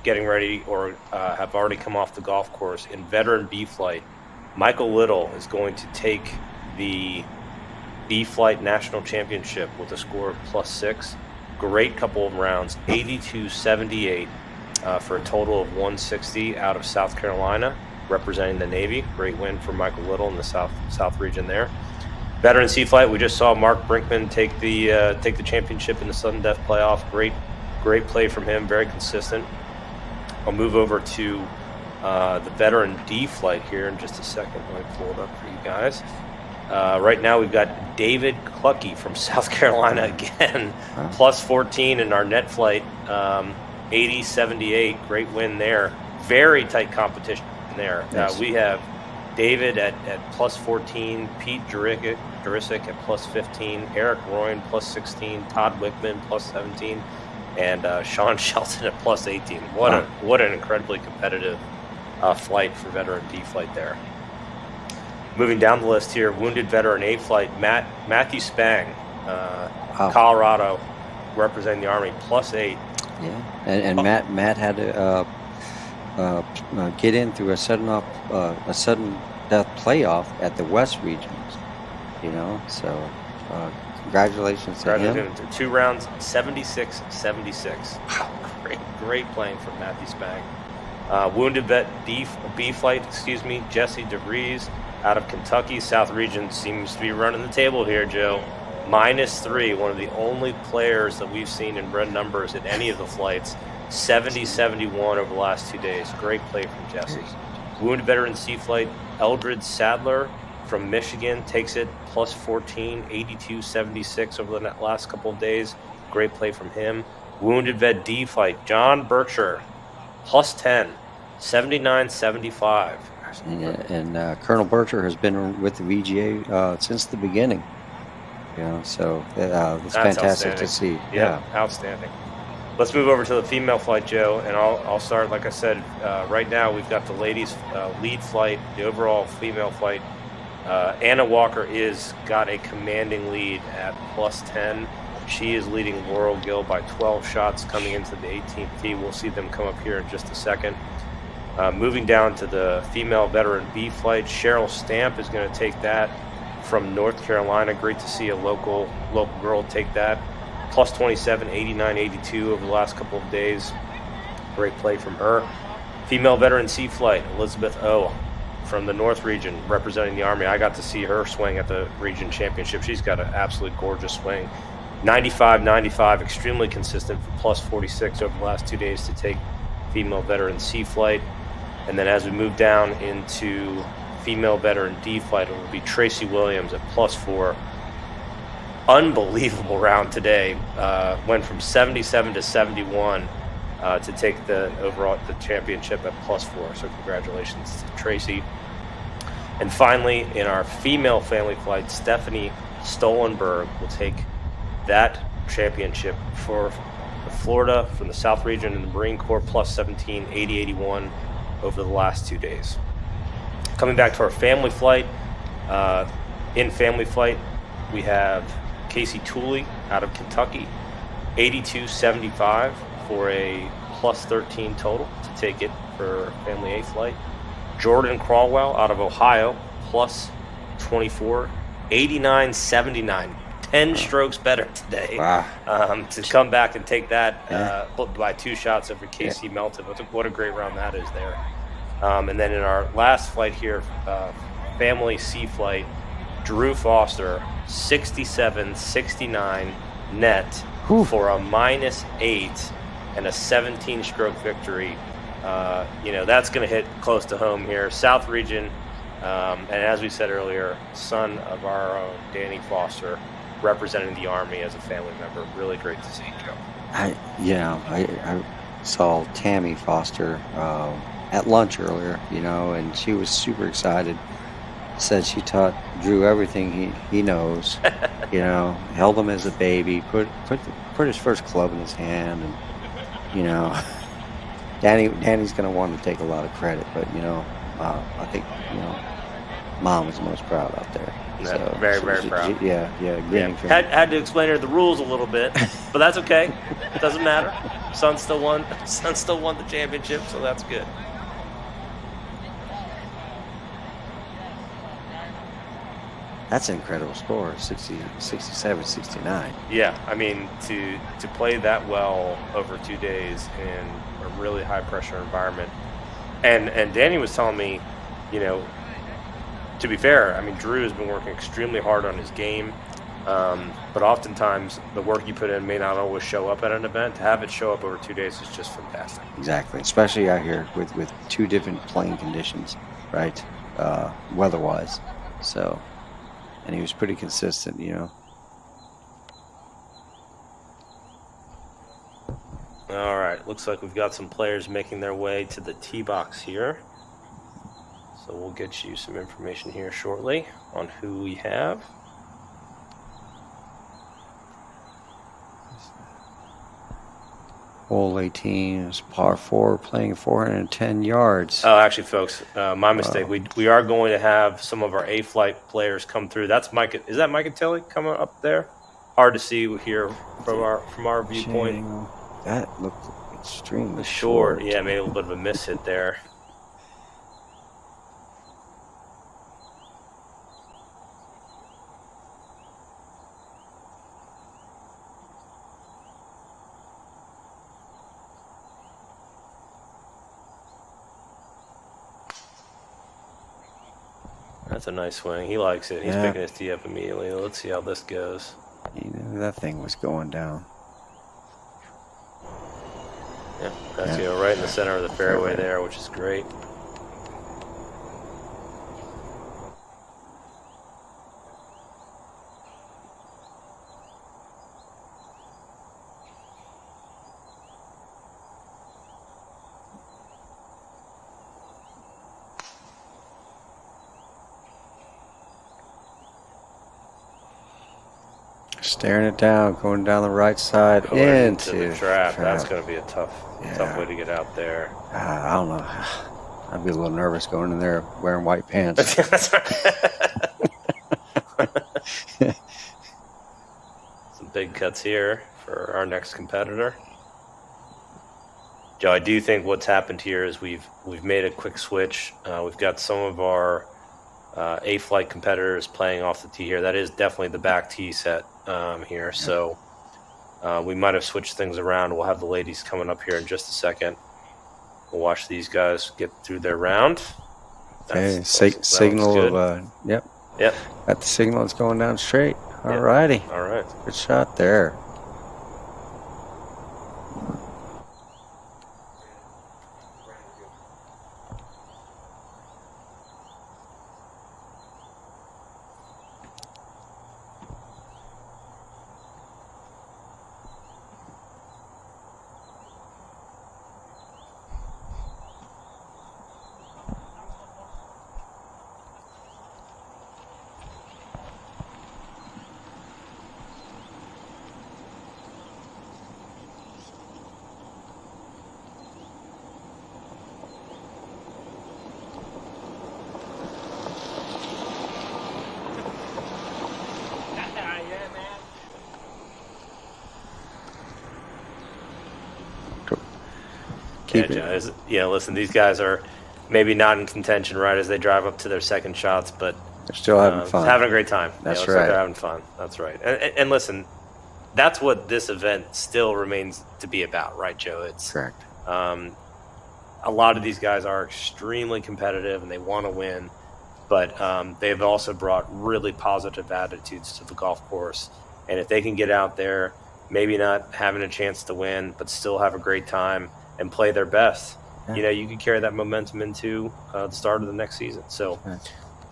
getting ready or have already come off the golf course. In veteran B flight, Michael Little is going to take the B flight national championship with a score of +6. Great couple of rounds, 82-78 for a total of 160 out of South Carolina, representing the Navy. Great win for Michael Little in the South region there. Veteran C flight, we just saw Mark Brinkman take the championship in the sudden death playoff. Great play from him, very consistent. I'll move over to the veteran D flight here in just a second. Let me pull it up for you guys. Right now we've got David Clucky from South Carolina again, +14 in our net flight, 80-78, great win there. Very tight competition there. Yes. We have David at +14, Pete Jurisic at +15, Eric Royan +16, Todd Wickman +17, and Sean Shelton at +18. What an incredibly competitive flight for veteran D flight there. Moving down the list here, wounded veteran A flight, Matthew Spang, Colorado, representing the Army, +8. Yeah, and Matt had to get in through a sudden death playoff at the West regions. So congratulations to him. 2 rounds, 76-76. Great playing from Matthew Spang. Wounded vet B flight, Jesse DeVries, out of Kentucky. South region seems to be running the table here, Joe. -3, one of the only players that we've seen in red numbers in any of the flights. 70-71 over the last 2 days. Great play from Jesse. Wounded veteran C flight, Eldred Sadler from Michigan, takes it +14, 82-76 over the last couple of days. Great play from him. Wounded vet D flight, John Berkshire, +10, 79-75. And Colonel Berkshire has been with the VGA since the beginning. So it's fantastic to see. Yeah, outstanding. Let's move over to the female flight, Joe, and I'll start. Like I said, right now we've got the ladies' lead flight, the overall female flight. Anna Walker got a commanding lead at +10. She is leading Laurel Gill by 12 shots coming into the 18th tee. We'll see them come up here in just a second. Moving down to the female veteran B flight, Cheryl Stamp is going to take that from North Carolina. Great to see a local girl take that. +27, 89-82 over the last couple of days. Great play from her. Female veteran C flight, Elizabeth O from the North region, representing the Army. I got to see her swing at the region championship. She's got an absolutely gorgeous swing. 95-95, extremely consistent for +46 over the last 2 days to take female veteran C flight. And then as we move down into female veteran D flight, it will be Tracy Williams at +4. unbelievable round today. Went from 77 to 71 to take the championship at +4. So congratulations to Tracy. And finally, in our female family flight, Stephanie Stolenberg will take that championship for Florida from the South region in the Marine Corps +17, 80-81 over the last 2 days. Coming back to our family flight, in family flight, we have Casey Tooley out of Kentucky, 82-75 for a +13 total to take it for family A flight. Jordan Crawwell out of Ohio, +24, 89-79. 10 strokes better today. Wow. To come back and take that by 2 shots over Casey Melton. What a great round that is there. And then in our last flight here, family C flight, Drew Foster, 67-69 net for a -8 and a 17-stroke victory. That's going to hit close to home here. South region, and as we said earlier, son of our own, Danny Foster, representing the Army as a family member. Really great to see, Joe. I saw Tammy Foster at lunch earlier, and she was super excited. Said she taught Drew everything he knows, held him as a baby, put his first club in his hand, and Danny's going to want to take a lot of credit, but I think Mom is the most proud out there. So, very proud. Grinning. Had to explain her the rules a little bit, but that's okay. Doesn't matter. Son still won the championship, so that's good. That's an incredible score, 67, 69. Yeah, I mean, to play that well over 2 days in a really high-pressure environment. And Danny was telling me, to be fair, I mean, Drew has been working extremely hard on his game, but oftentimes the work you put in may not always show up at an event. To have it show up over 2 days is just fantastic. Exactly, especially out here with 2 different playing conditions, right, weather-wise. So... And he was pretty consistent, All right, looks like we've got some players making their way to the tee box here. So we'll get you some information here shortly on who we have. Hole 18 is par 4, playing 410 yards. Oh, actually, folks, my mistake. We are going to have some of our A-flight players come through. That's Mike. Is that Mike and Tilly coming up there? Hard to see here from our viewpoint. That looked extremely short. Yeah, made a little bit of a miss hit there. That's a nice swing. He likes it. He's picking his tee up immediately. Let's see how this goes. That thing was going down. Yeah, that's right in the center of the fairway there, which is great. Staring it down, going down the right side into the trap. That's going to be a tough way to get out there. I don't know. I'd be a little nervous going in there wearing white pants. Some big cuts here for our next competitor. Joe, I do think what's happened here is we've made a quick switch. We've got some of our A-flight competitors playing off the tee here. That is definitely the back tee set here. So we might have switched things around. We'll have the ladies coming up here in just a second. We'll watch these guys get through their round. Signal of yep. Got the signal. It's going down straight. All righty. All right. Good shot there. Keep it. Joe, listen, these guys are maybe not in contention right as they drive up to their second shots, but they're still having fun. Having a great time. That's looks right. like they're having fun. That's right. And listen, that's what this event still remains to be about, right, Joe? It's correct. A lot of these guys are extremely competitive and they want to win, but they've also brought really positive attitudes to the golf course. And if they can get out there, maybe not having a chance to win, but still have a great time and play their best, you can carry that momentum into the start of the next season. So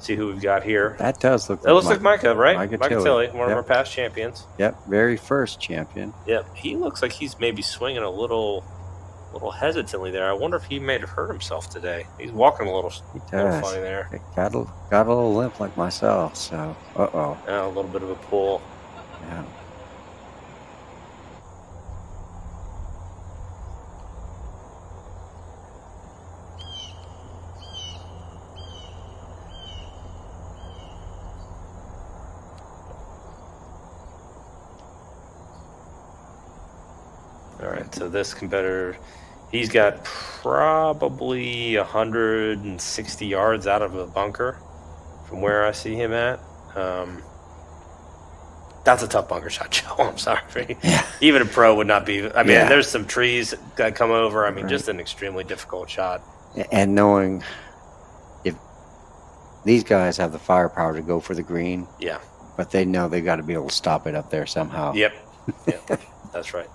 see who we've got here. That does look That looks like Micah, right? Micah Tilley, one of our past champions. Yep, very first champion. Yep, he looks like he's maybe swinging a little hesitantly there. I wonder if he may have hurt himself today. He's walking a little funny there. It got a little limp like myself, so Yeah, a little bit of a pull. Yeah. All right, so this competitor, he's got probably 160 yards out of the bunker from where I see him at. That's a tough bunker shot, Joe. I'm sorry. Yeah. Even a pro would not be. I mean, there's some trees that come over. I mean, just an extremely difficult shot. And knowing if these guys have the firepower to go for the green, but they know they got to be able to stop it up there somehow. Yep. That's right.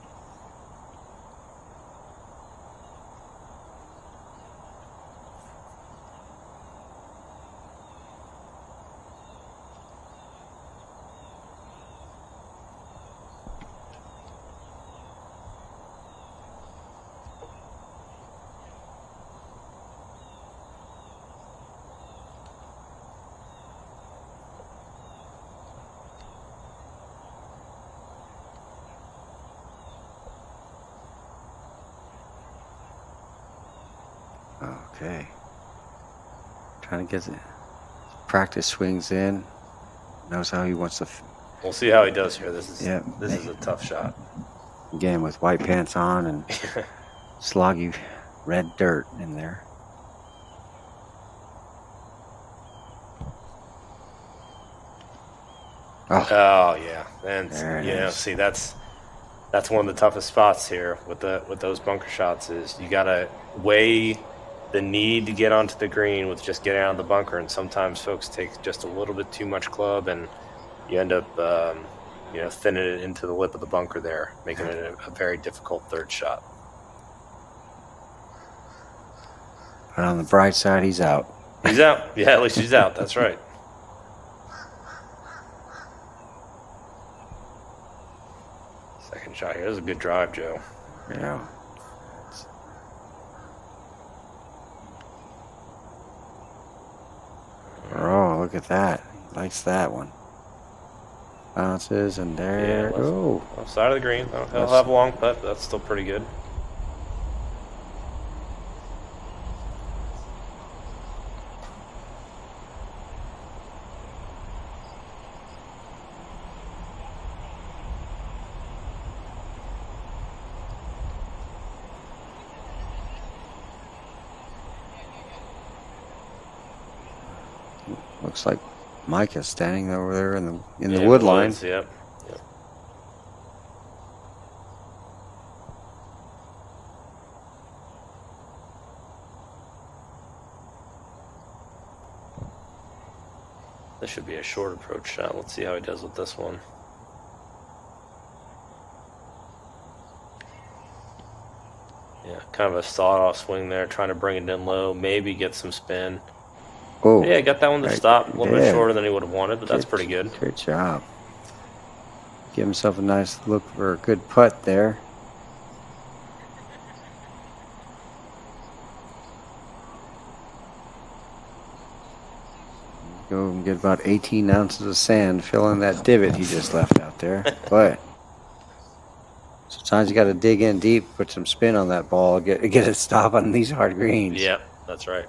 Okay. Trying to get the practice swings in. Knows how he wants to. We'll see how he does here. This is a tough shot. Again, with white pants on and sloggy red dirt in there. Oh yeah, and see that's one of the toughest spots here with those bunker shots is you gotta weigh the need to get onto the green with just getting out of the bunker, and sometimes folks take just a little bit too much club, and you end up thinning it into the lip of the bunker there, making it a very difficult third shot. But on the bright side, he's out. He's out. Yeah, at least he's out. That's right. Second shot here. That was a good drive, Joe. Yeah. Oh, look at that. He likes that one. Bounces, and there. Left side of the green. He'll have a long putt, but that's still pretty good. Looks like Mike is standing over there in the wood line. Yep. This should be a short approach shot. Let's see how he does with this one. Yeah, kind of a sawed-off swing there, trying to bring it in low, maybe get some spin. Oh, yeah, got that one to stop. A little bit shorter than he would have wanted, but that's pretty good. Good job. Give himself a nice look for a good putt there. Go and get about 18 ounces of sand, fill in that divot he just left out there. But sometimes you got to dig in deep, put some spin on that ball, get it stop on these hard greens. Yep, that's right.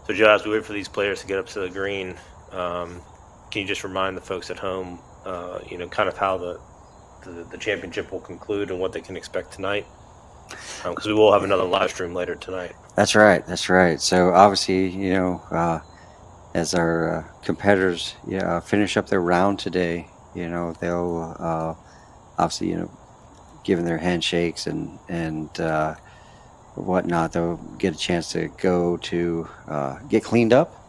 So, Joe, as we wait for these players to get up to the green, Can you just remind the folks at home, kind of how the championship will conclude and what they can expect tonight? Because we will have another live stream later tonight. That's right. That's right. So obviously, as our competitors finish up their round today, they'll obviously, given their handshakes and whatnot, they'll get a chance to go to get cleaned up.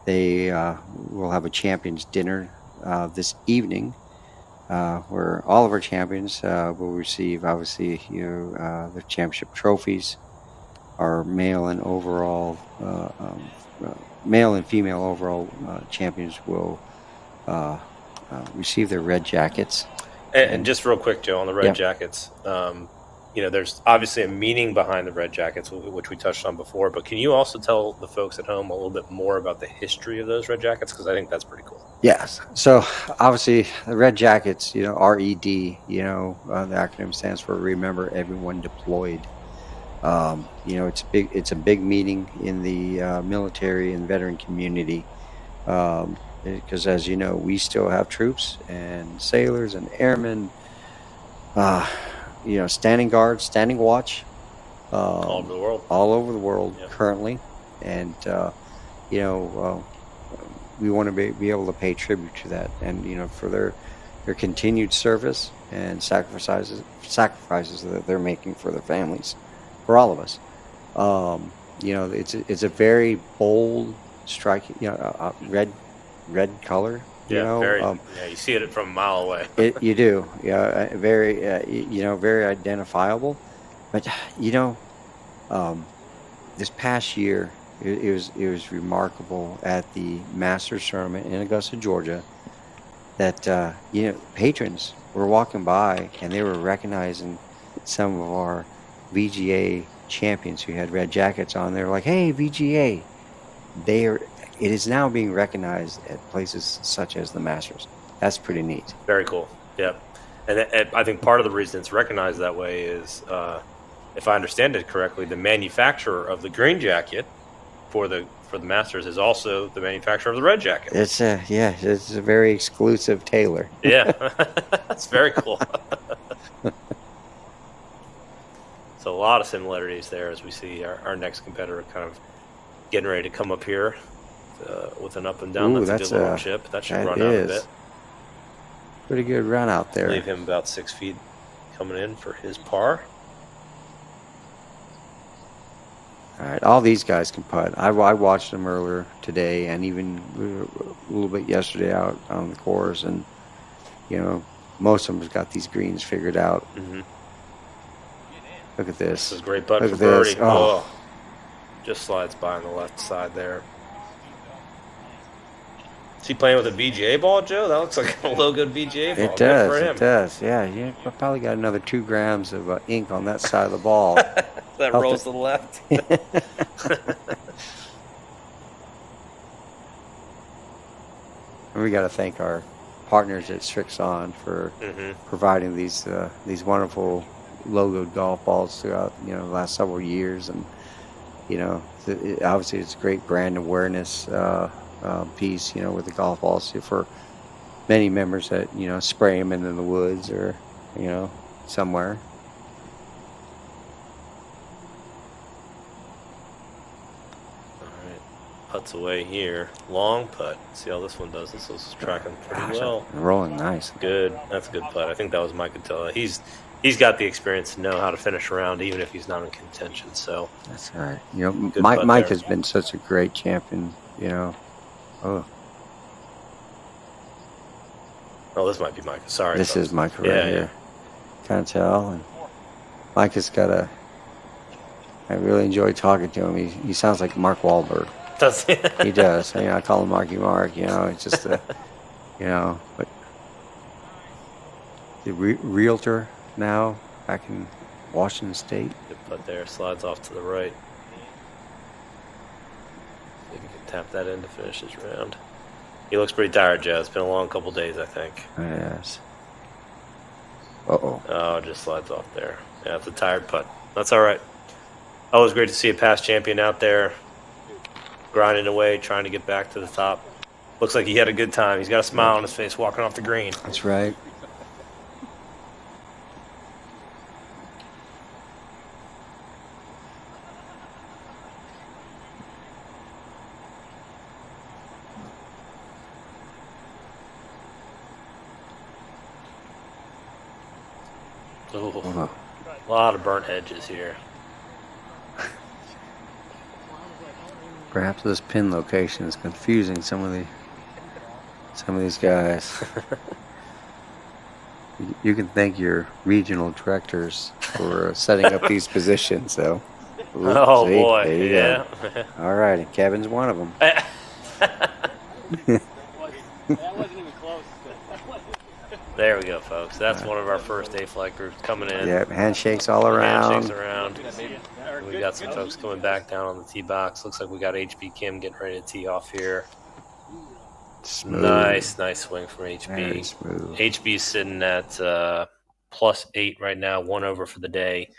They will have a champions dinner this evening, where all of our champions will receive, obviously, the championship trophies. Our male and female overall champions will receive their red jackets. And just real quick, Joe, on the red jackets, there's obviously a meaning behind the red jackets, which we touched on before. But can you also tell the folks at home a little bit more about the history of those red jackets? Because I think that's pretty cool. Yes. So obviously the red jackets, RED, the acronym stands for Remember Everyone Deployed. It's a big meeting in the military and veteran community, because as you know, we still have troops and sailors and airmen, standing guard, standing watch, all over the world currently, and we want to be able to pay tribute to that, and for their continued service and sacrifices that they're making for their families, for all of us. It's a very bold, striking, red color. You see it from a mile away. You do, very, very identifiable. But this past year, it was remarkable at the Masters tournament in Augusta, Georgia, that patrons were walking by and they were recognizing some of our VGA champions who had red jackets on. They were like, "Hey, VGA!" It is now being recognized at places such as the Masters. That's pretty neat. Very cool. Yep. And I think part of the reason it's recognized that way is, if I understand it correctly, the manufacturer of the green jacket for the Masters is also the manufacturer of the red jacket. It's a very exclusive tailor. Yeah, that's very cool. So a lot of similarities there as we see our next competitor kind of getting ready to come up here with an up and down. Ooh, that's a good little chip. That should run out a bit. Pretty good run out there. Leave him about 6 feet coming in for his par. All right, all these guys can putt. I watched them earlier today and even a little bit yesterday out on the course, and most of them have got these greens figured out. Mm-hmm. Look at this. This is a great putt for birdie. Just slides by on the left side there. Is he playing with a VGA ball, Joe? That looks like a low good VGA ball. It does. It does. Yeah, you probably got another 2 grams of ink on that side of the ball. That rolls to the left. And we got to thank our partners at Strixon for providing these wonderful logoed golf balls throughout the last several years, and obviously it's a great brand awareness piece with the golf balls for many members that spray them in the woods or somewhere. Putts away here. Long putt. See how this one does. This is tracking pretty well. Rolling nice. Good. That's a good putt. I think that was Mike Attila. He's got the experience to know how to finish around even if he's not in contention. So that's all right. Mike has been such a great champion. Oh, this might be Mike. Sorry. This is Mike right here. Can't tell. And Mike has got I really enjoy talking to him. He sounds like Mark Wahlberg. Does he? He does. I call him Marky Mark. It's just but the realtor now back in Washington State. Good putt there. Slides off to the right. See if he can tap that in to finish his round. He looks pretty tired, Joe. It's been a long couple days, I think. Yes. Oh, just slides off there. Yeah, it's a tired putt. That's all right. Always great to see a past champion out there grinding away, trying to get back to the top. Looks like he had a good time. He's got a smile on his face walking off the green. That's right. Ooh, a lot of burnt hedges here. Perhaps this pin location is confusing some of these guys. You can thank your regional directors for setting up these positions. So, Oh, see, boy. there you Yeah. go. All right, and Kevin's one of them. There we go, folks. That's one of our first A flight groups coming in. Yep, handshakes all around. Handshakes around. We got some folks coming back down on the tee box. Looks like we got HB Kim getting ready to tee off here. Smooth. Nice swing from Very HB. smooth. HB's sitting at +8 right now, 1 over for the day.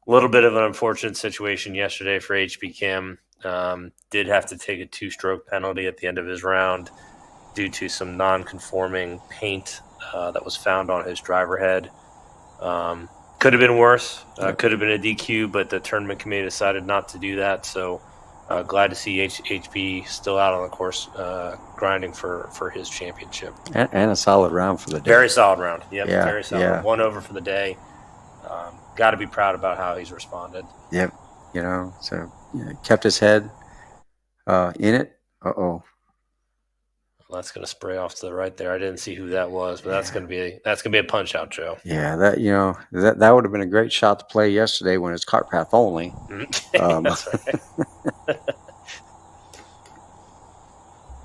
A little bit of an unfortunate situation yesterday for HB Kim. Did have to take a 2-stroke penalty at the end of his round due to some non-conforming paint that was found on his driver head. Could have been worse. Could have been a DQ, but the tournament committee decided not to do that. So glad to see HB still out on the course grinding for his championship. And a solid round for the day. Very solid round. Yep, Yeah, very solid. yeah. 1 over for the day. Got to be proud about how he's responded. Yep. So kept his head in it. Uh-oh. Well, that's going to spray off to the right there. I didn't see who that was, but that's going to be a punch out, Joe. Yeah, that would have been a great shot to play yesterday when it's cart path only. That's right.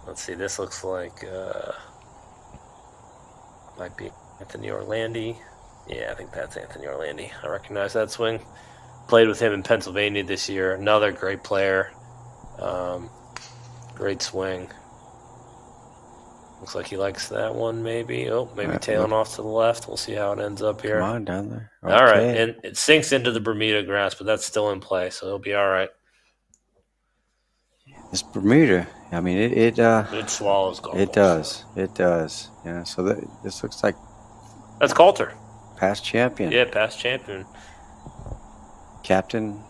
Let's see. This looks like might be Anthony Orlandi. Yeah, I think that's Anthony Orlandi. I recognize that swing. Played with him in Pennsylvania this year. Another great player. Great swing. Looks like he likes that one, maybe. Oh, maybe tailing off to the left. We'll see how it ends up here. Come on down there. Okay. All right. And it sinks into the Bermuda grass, but that's still in play, so he'll be all right. This Bermuda, I mean, it swallows golf. It does. It does. Yeah. So this looks like That's Coulter. past champion. Yeah, past champion. Captain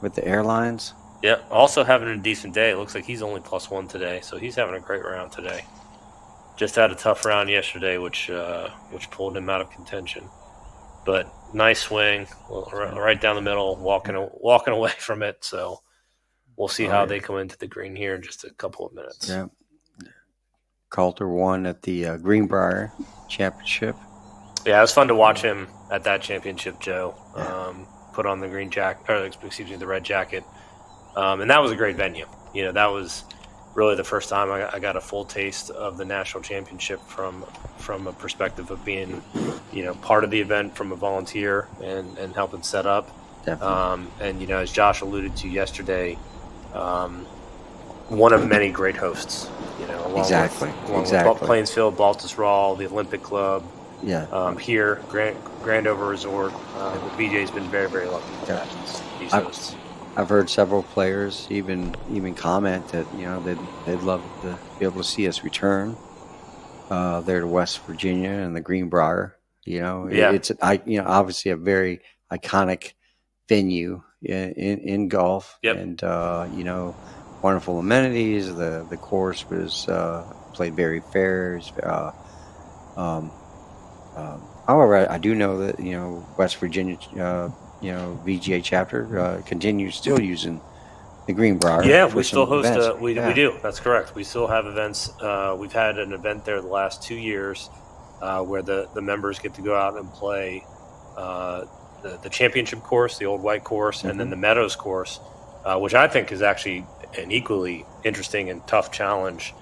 with the airlines. Yeah, also having a decent day. It looks like he's only +1 today, so he's having a great round today. Just had a tough round yesterday, which pulled him out of contention. But nice swing, right down the middle, walking away from it. So we'll see how they come into the green here in just a couple of minutes. Yeah. Coulter won at the Greenbrier Championship. Yeah, it was fun to watch him at that championship, Joe. Put on the the red jacket. And that was a great venue. That was really the first time I got a full taste of the national championship from a perspective of being, part of the event from a volunteer and helping set up. Definitely. And, as Josh alluded to yesterday, one of many great hosts, along Exactly. with Plainsfield, Baltusrol, the Olympic Club, Yeah. here, Grandover Resort. The BJ's been very, very lucky to have these hosts. I've heard several players even comment that they'd love to be able to see us return there to West Virginia and the Greenbrier. It's obviously a very iconic venue in golf. Yep. And wonderful amenities. The course was played very fair. However, I do know that West Virginia VGA chapter continues still using the Greenbrier. Yeah, for we still some host. events. We do. That's correct. We still have events. We've had an event there the last 2 years where the members get to go out and play the championship course, the Old White course, and then the Meadows course, which I think is actually an equally interesting and tough challenge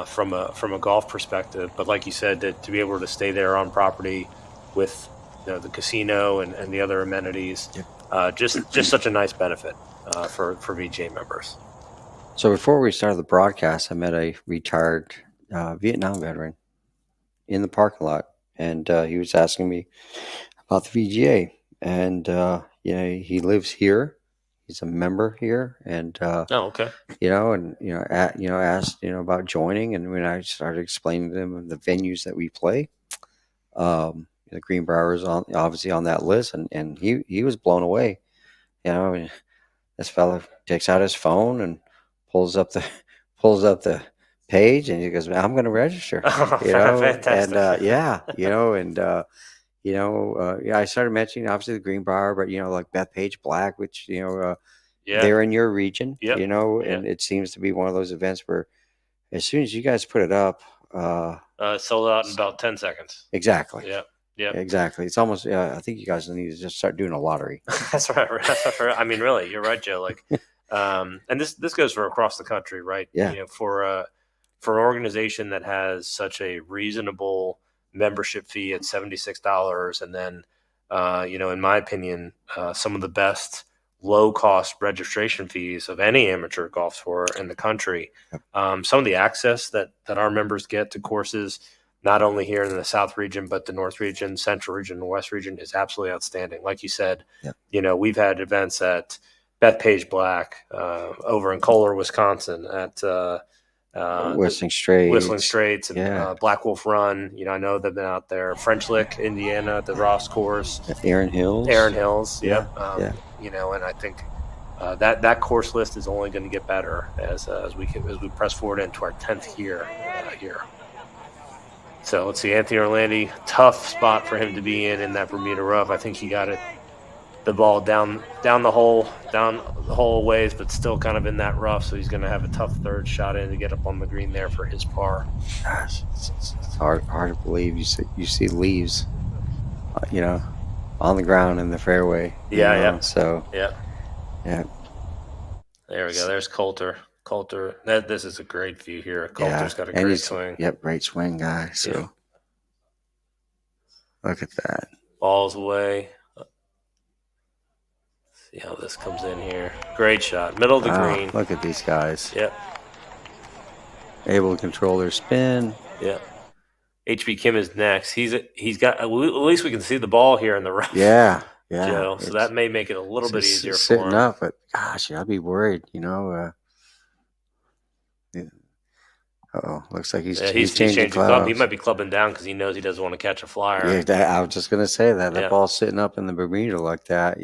from a golf perspective. But like you said, to be able to stay there on property with the casino and the other amenities, just such a nice benefit for VGA members. So before we started the broadcast, I met a retired Vietnam veteran in the parking lot, and he was asking me about the VGA. And he lives here. he's a member here, and Oh, okay. asked about joining, and when I started explaining to him the venues that we play, the Greenbrier is obviously on that list, and he was blown away. And this fella takes out his phone and pulls up the page, and he goes, "I'm going to register." Fantastic. I started mentioning obviously the Greenbrier, but like Bethpage Black, which Yeah. they're in your region, Yep. and it seems to be one of those events where as soon as you guys put it up, Sold out in about 10 seconds. exactly. Yeah. Yeah. Exactly. It's almost, I think you guys need to just start doing a lottery. That's right. I mean, really, you're right, Joe. Like, and this goes for across the country, right? Yeah. For an organization that has such a reasonable membership fee at $76, and then, in my opinion, some of the best low-cost registration fees of any amateur golf tour in the country. Some of the access that our members get to courses, not only here in the South region, but the North region, Central region, and West region, is absolutely outstanding. Like you said, we've had events at Bethpage Black, over in Kohler, Wisconsin, at Whistling Straits, and Black Wolf Run. I know they've been out there. French Lick, Indiana, at the Ross course. Aaron Hills. Yep. And I think that course list is only going to get better as we press forward into our 10th year here. So let's see, Anthony Orlandi, tough spot for him to be in that Bermuda rough. I think he got the ball down the hole ways, but still kind of in that rough. So he's going to have a tough third shot in to get up on the green there for his par. Gosh, it's hard to believe you see leaves, on the ground in the fairway. Yeah. So yeah. There we go. There's Coulter. This is a great view here. Coulter's got a great swing. Yep, great swing, guy. So look at that. Ball's away. See how this comes in here. Great shot. Middle of the green. Look at these guys. Yep. Able to control their spin. Yep. HB Kim is next. He's got, at least we can see the ball here in the rough. Yeah. Joe. So that may make it a little bit easier for sitting him. up, but gosh, I'd be worried, looks like he's changing clubs. He might be clubbing down because he knows he doesn't want to catch a flyer. Yeah, I was just gonna say that. That ball's sitting up in the Bermuda like that,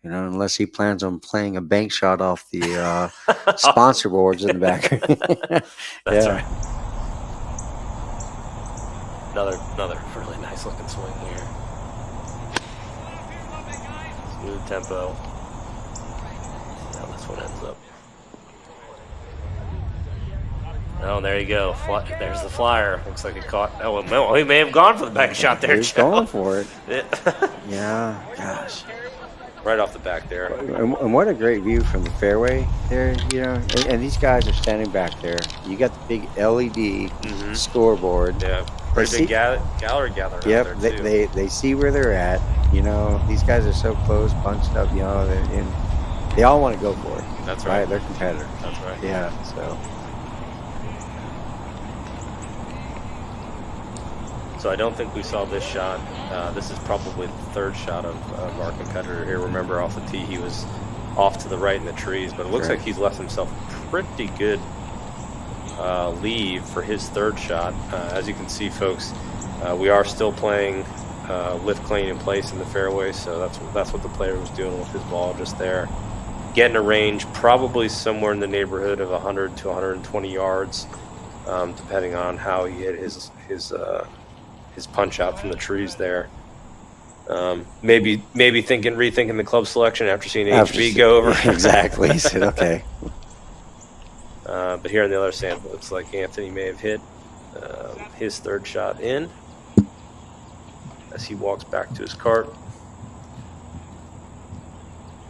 unless he plans on playing a bank shot off the sponsor boards in the back. That's right. Another really nice looking swing here. Smooth tempo. Now this one ends up. Oh, there you go. There's the flyer. Looks like it caught. Oh, well, he may have gone for the back shot there. He's going for it. Yeah. Yeah, gosh. Right off the back there. And what a great view from the fairway there, And these guys are standing back there. You got the big LED scoreboard. Yeah. Pretty big gallery gathering. Yep. Out there too. They see where they're at. These guys are so close, bunched up. And they all want to go for it. That's right. They're competitors. That's right. Yeah. So I don't think we saw this shot. This is probably the third shot of our competitor here. Remember, off the tee, he was off to the right in the trees, but it looks like he's left himself pretty good leave for his third shot. As you can see, folks, we are still playing lift clean in place in the fairway, so that's what the player was doing with his ball just there. Getting a range probably somewhere in the neighborhood of 100 to 120 yards, depending on how he hit his punch out from the trees there. Maybe rethinking the club selection after seeing HB go over. Exactly. He said, okay. But here on the other side, it looks like Anthony may have hit his third shot in as he walks back to his cart.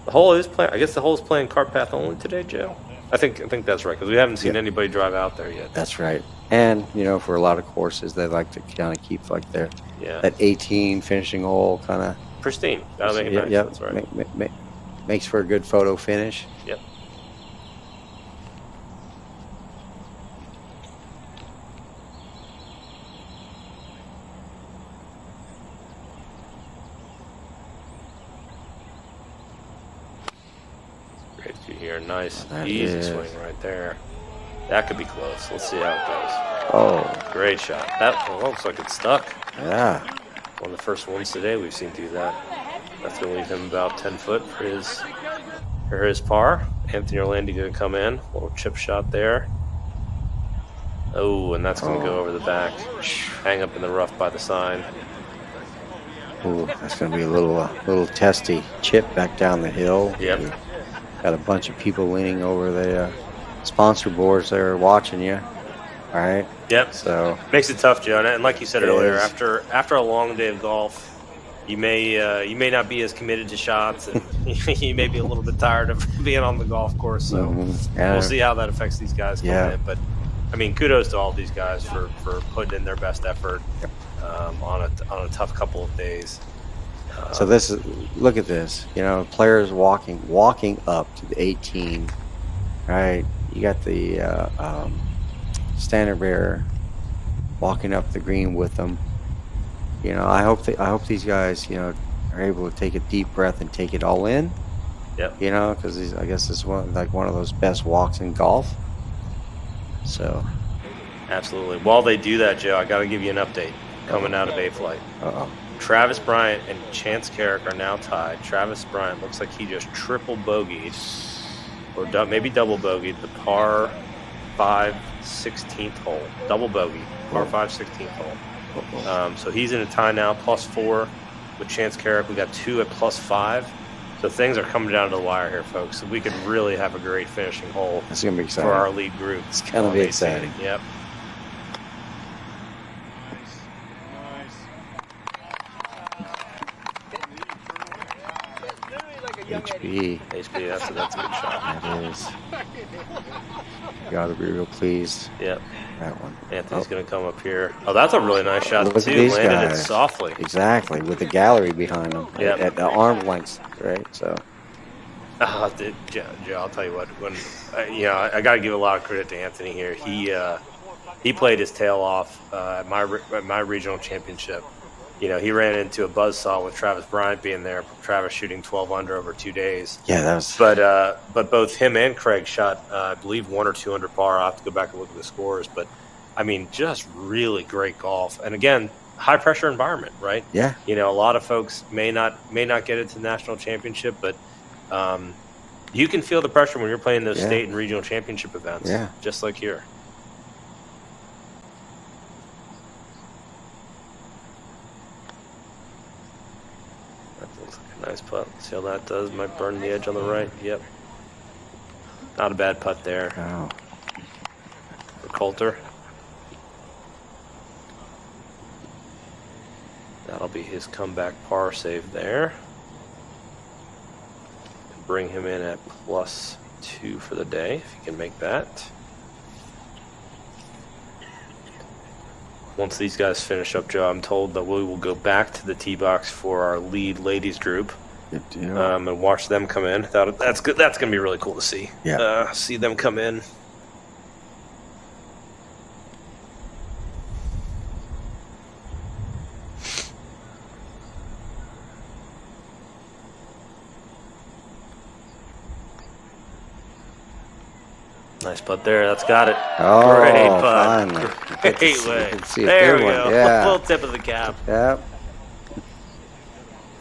The hole is playing. I guess the hole is playing cart path only today, Joe. I think that's right, because we haven't seen anybody drive out there yet. That's right. And for a lot of courses, they like to kind of keep like that 18 finishing hole kind of pristine. Yep. That's right. Makes for a good photo finish. Yep. Great view here. Nice, That easy is. swing right there. That could be close. Let's see how it goes. Oh, Great shot. That looks like it's stuck. yeah. One of the first ones today we've seen do that. That's going to leave him about 10 foot for his par. Anthony Orlandi going to come in. Little chip shot there. Oh, and that's going to go over the back. Hang up in the rough by the sign. Ooh, that's going to be a little testy chip back down the hill. Yep. Got a bunch of people leaning over the sponsor boards there watching you. All right. Yep. So makes it tough, Joe. And like you said It earlier, is. after a long day of golf, you may not be as committed to shots, and you may be a little bit tired of being on the golf course. So yeah. we'll see how that affects these guys coming Yeah. in. But I mean, kudos to all these guys for putting in their best effort on a tough couple of days. So look at this. You know, players walking up to the 18. Right. You got the standard bearer walking up the green with them. You know, I hope these guys, you know, are able to take a deep breath and take it all in. Yep. You know, because I guess it's one of those best walks in golf. So. Absolutely. While they do that, Joe, I got to give you an update coming out of A-Flight. Uh-oh. Travis Bryant and Chance Carrick are now tied. Travis Bryant looks like he just triple bogeyed, or maybe double bogeyed, the par 5 16th hole. Double bogey, par 5 16th hole. So he's in a tie now, +4 with Chance Carrick. We got 2 at +5. So things are coming down to the wire here, folks. So we could really have a great finishing hole It's going to be exciting. for our lead group. It's going to be exciting. Yep. HB. that's a good shot. That is. Got to be real pleased. Yep. That one. Anthony's going to come up here. Oh, that's a really nice shot, Look at too. these Landed it guys. softly. Exactly, with the gallery behind them Yep. at the arm length, right? So. Joe, I'll tell you what. When I got to give a lot of credit to Anthony here. He played his tail off at my regional championship. You know, he ran into a buzzsaw with Travis Bryant being there. Travis shooting 12 under over 2 days. Yeah, that was. But both him and Craig shot, I believe, 1 or 2 under par. I'll have to go back and look at the scores. But I mean, just really great golf. And again, high pressure environment, right? Yeah. You know, a lot of folks may not get into the national championship, but you can feel the pressure when you're playing those state and regional championship events. Yeah. Just like here. That looks like a nice putt. See how that does? Might burn the edge on the right. Yep. Not a bad putt there Oh. for Coulter. That'll be his comeback par save there. Bring him in at +2 for the day, if he can make that. Once these guys finish up, Joe, I'm told that we will go back to the tee box for our lead ladies group. Good deal. And watch them come in. That's good. That's going to be really cool to see. Yeah. See them come in. Nice putt there. That's got it. Oh, Great putt. finally. Great You way. can see a There good we one. go. Yeah. Little tip of the cap. Yep. I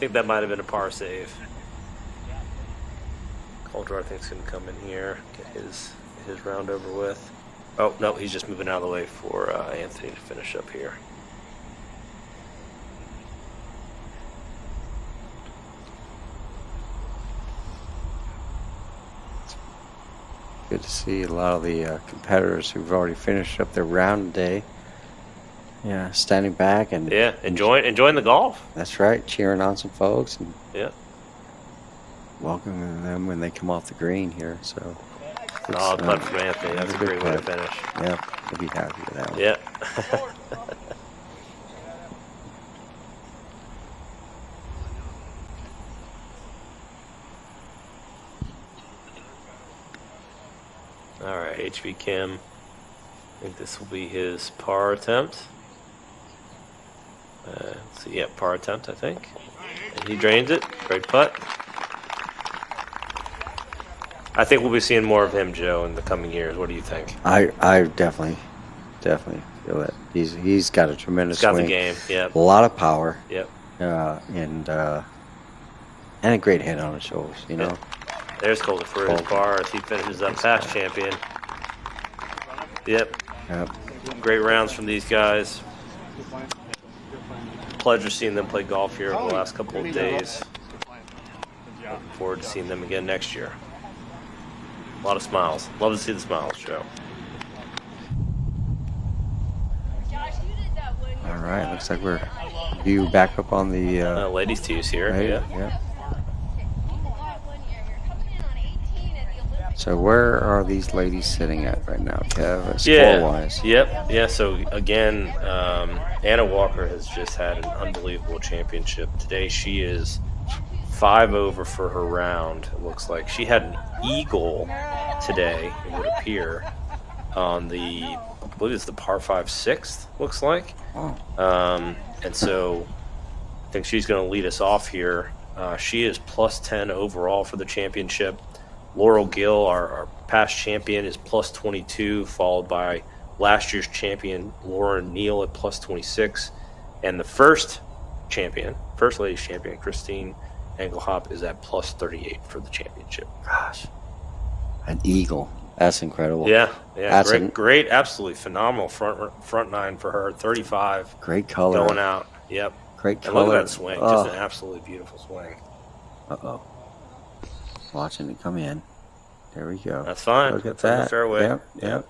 think that might have been a par save. Coulter, I think, is going to come in here, get his round over with. Oh, no, he's just moving out of the way for Anthony to finish up here. Good to see a lot of the competitors who've already finished up their round today. Yeah, standing back and Yeah, enjoying the golf. that's right, cheering on some folks and Yeah. welcoming them when they come off the green here. So, Solid putt from Anthony. That's a good great way to putt. finish. Yeah, we'll be happy with that one. Yeah. All right, HB Kim. I think this will be his par attempt. Let's see, yeah, par attempt, I think. And he drains it. Great putt. I think we'll be seeing more of him, Joe, in the coming years. What do you think? I definitely feel that he's got a tremendous He's got swing. the game. Yep. A lot of power. Yep. And a great head on his shoulders. You know. There's Colton for his bar as he finishes up past champion. Yep. Great rounds from these guys. Pleasure seeing them play golf here over the last couple of days. Looking forward to seeing them again next year. A lot of smiles. Love to see the smiles, Joe. All right, looks like we're back up on the ladies' tees here. Right, yeah. So where are these ladies sitting at right now, Kev, score-wise? Yeah. So again, Anna Walker has just had an unbelievable championship. Today she is 5 over for her round. It looks like she had an eagle today, it would appear, on the, I believe it's the par 5 6th, looks like. And so I think she's going to lead us off here. She is plus 10 overall for the championship. Laurel Gill, our past champion, is plus 22, followed by last year's champion, Lauren Neal, at plus 26. And the first ladies champion, Christine Engelhop, is at plus 38 for the championship. Gosh, an eagle. That's incredible. Yeah. That's great, absolutely phenomenal front nine for her. 35. Great color. Going out. Yep. Great color. And look at that swing. Just an absolutely beautiful swing. Uh-oh. Watching it come in. There we go. That's fine. Look at It's in that. the fairway. Yep.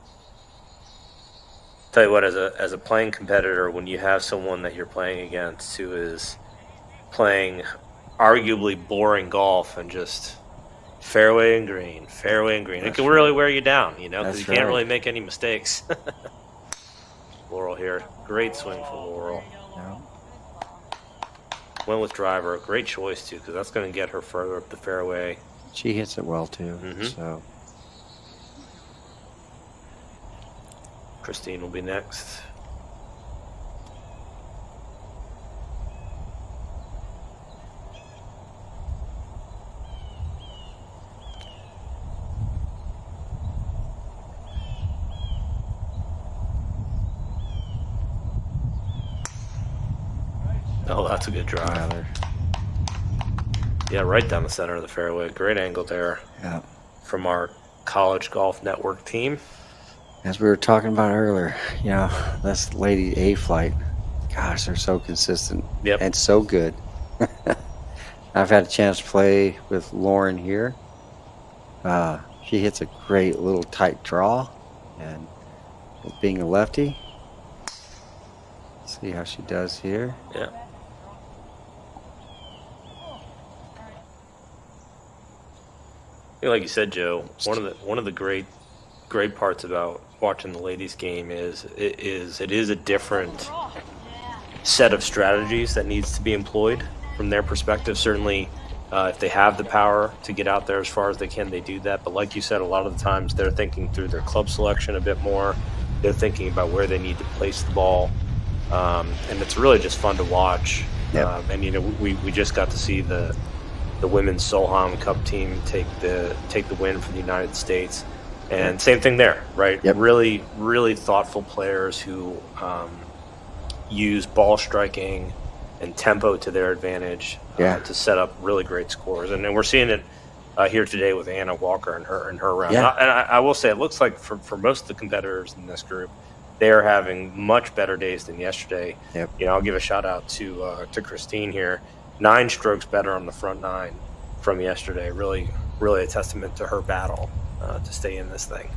Tell you what, as a playing competitor, when you have someone that you're playing against who is playing arguably boring golf and just fairway and green, it can really wear you down, because you can't really make any mistakes. Laurel here. Great swing for Laurel. Yeah. Went with driver. Great choice, too, because that's going to get her further up the fairway. She hits it well, too. So Christine will be next. Oh, that's a good drive. Yeah, right down the center of the fairway. Great angle there. Yeah. From our College Golf Network team. As we were talking about earlier, this lady A flight, gosh, they're so consistent and so good. I've had a chance to play with Lauren here. She hits a great little tight draw, and being a lefty, see how she does here. Yeah. Like you said, Joe, one of the great parts about watching the ladies' game is it is a different set of strategies that needs to be employed from their perspective. Certainly, if they have the power to get out there as far as they can, they do that. But like you said, a lot of the times they're thinking through their club selection a bit more. They're thinking about where they need to place the ball, and it's really just fun to watch. Yep. And we just got to see the women's Solheim Cup team take the win for the United States. And same thing there, right? Yep. Really, really thoughtful players who use ball striking and tempo to their advantage to set up really great scores. And we're seeing it here today with Anna Walker and her round. Yeah. And I will say, it looks like for most of the competitors in this group, they are having much better days than yesterday. Yep. I'll give a shout out to Christine here. 9 strokes better on the front 9 from yesterday. Really, really a testament to her battle to stay in this thing.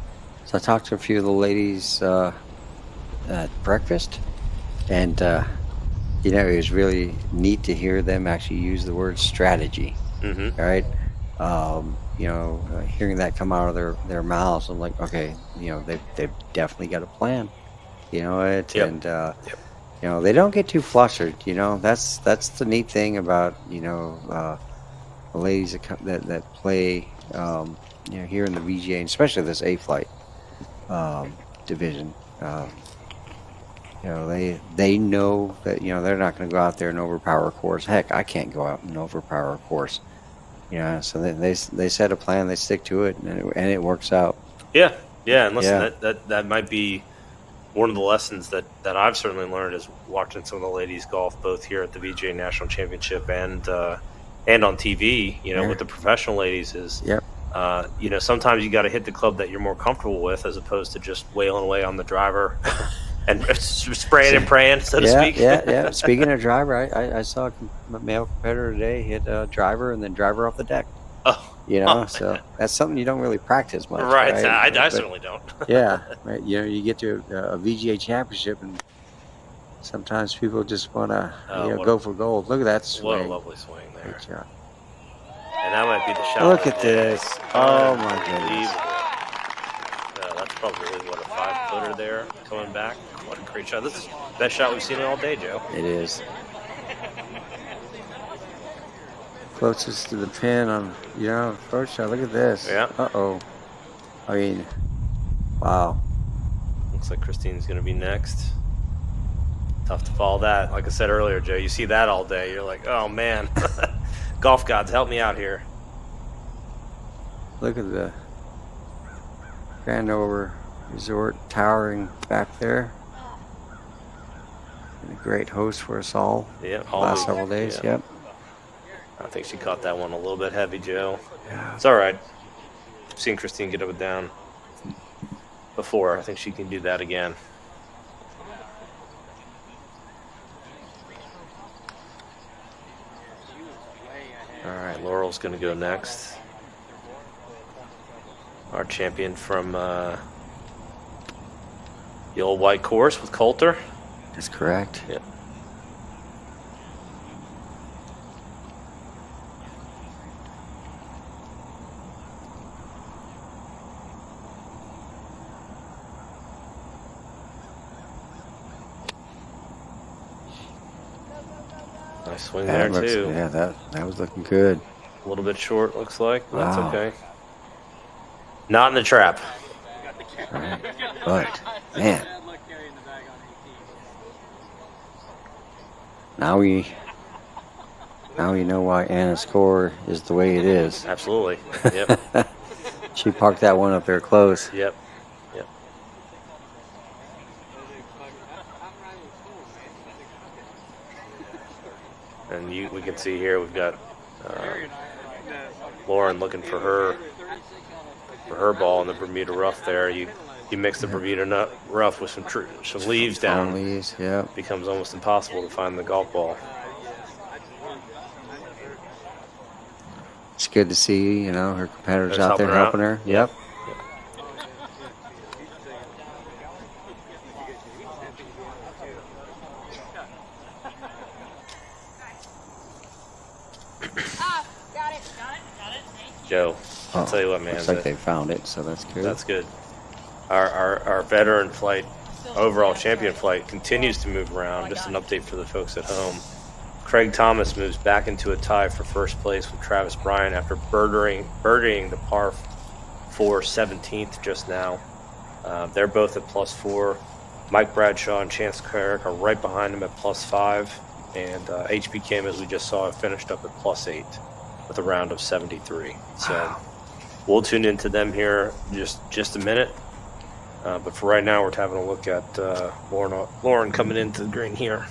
So I talked to a few of the ladies at breakfast, and it was really neat to hear them actually use the word strategy. Mm-hmm. All right. Hearing that come out of their mouths, I'm like, okay, they've definitely got a plan. Yep. And they don't get too flustered. That's the neat thing about the ladies that play here in the VGA, and especially this A flight division. They know that they're not going to go out there and overpower a course. Heck, I can't go out and overpower a course. Yeah, so they set a plan, they stick to it, and it works out. Yeah, and listen, Yeah. that might be one of the lessons that I've certainly learned is watching some of the ladies golf, both here at the VGA National Championship and on TV. You know, with the professional ladies, is you know, sometimes you got to hit the club that you're more comfortable with, as opposed to just wailing away on the driver and spraying and praying, so to speak. Yeah. Speaking of driver, I saw a male competitor today hit a driver and then driver off the deck. Oh, you know, so that's something you don't really practice much. Right. I But certainly don't. yeah, right. You know, you get to a VGA championship, and sometimes people just want to go for gold. Look at that swing. What a lovely swing there. Great job. And that might be the shot. Look at this. Oh my goodness. That's probably what, a 5-footer there coming back. What a great shot. This is the best shot we've seen all day, Joe. It is. Closest to the pin on, first shot. Look at this. Yeah. Uh-oh. I mean, wow. Looks like Christine's going to be next. Tough to follow that. Like I said earlier, Joe, you see that all day. You're like, oh, man. Golf gods, help me out here. Look at the Grandover Resort towering back there. And a great host for us all. Yeah, last several days. Yeah. Yep. I think she caught that one a little bit heavy, Joe. Yeah. It's all right. I've seen Christine get up and down before. I think she can do that again. All right, Laurel's going to go next. Our champion from the old white course with Coulter. That's correct. Yep. Nice swing there, too. Yeah, that was looking good. A little bit short, looks like. But Wow. that's okay. Not in the trap. Right. But, man. Now we know why Anna's score is the way it is. Absolutely. Yep. She parked that one up there close. Yep. And we can see here we've got Lauren looking for her ball in the Bermuda rough there. You mix the Bermuda rough with some leaves down. Leaves, yeah. It becomes almost impossible to find the golf ball. It's good to see, her competitors They're out there helping her. Yep. Joe, I'll tell you what, man. Looks like they found it, so that's good. That's good. Our veteran flight, overall champion flight, continues to move around. Just an update for the folks at home. Craig Thomas moves back into a tie for first place with Travis Bryan after birdieing the par 4 17th just now. They're both at +4. Mike Bradshaw and Chance Carrick are right behind him at +5. And HP Kim, as we just saw, finished up at +8 with a round of 73. So we'll tune into them here just a minute. But for right now, we're having a look at Lauren coming into the green here.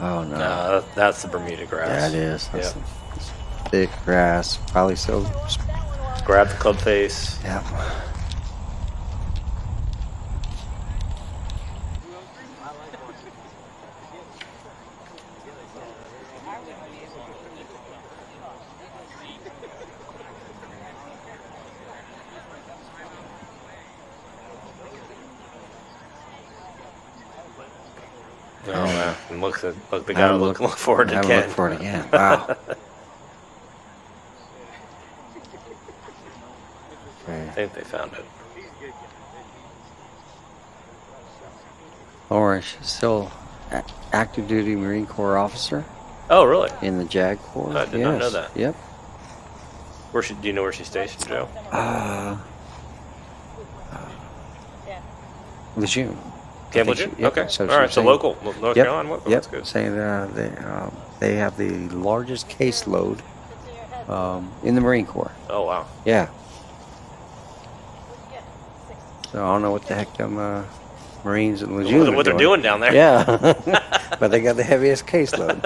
Oh, no. That's the Bermuda grass. Yeah, it is. That's Yep. thick grass. Probably so. Grab the club face. Yeah. Oh, man. And look, the guy look forward to Look Ken. for it again. Wow. I think they found it. Lauren, she's still active duty Marine Corps officer Oh, really? in the JAG Corps. I did not know that. Yep. Do you know where she's stationed, Joe? Lejeune. Campbell think June? she- yep, Okay. so All she right, was so saying- local, North Yep, Carolina. Well, Yep. that's good. Saying they have the largest caseload in the Marine Corps. Oh, wow. Yeah. So I don't know what the heck them Marines and Lejeune What they're doing down there. Yeah. But they got the heaviest caseload.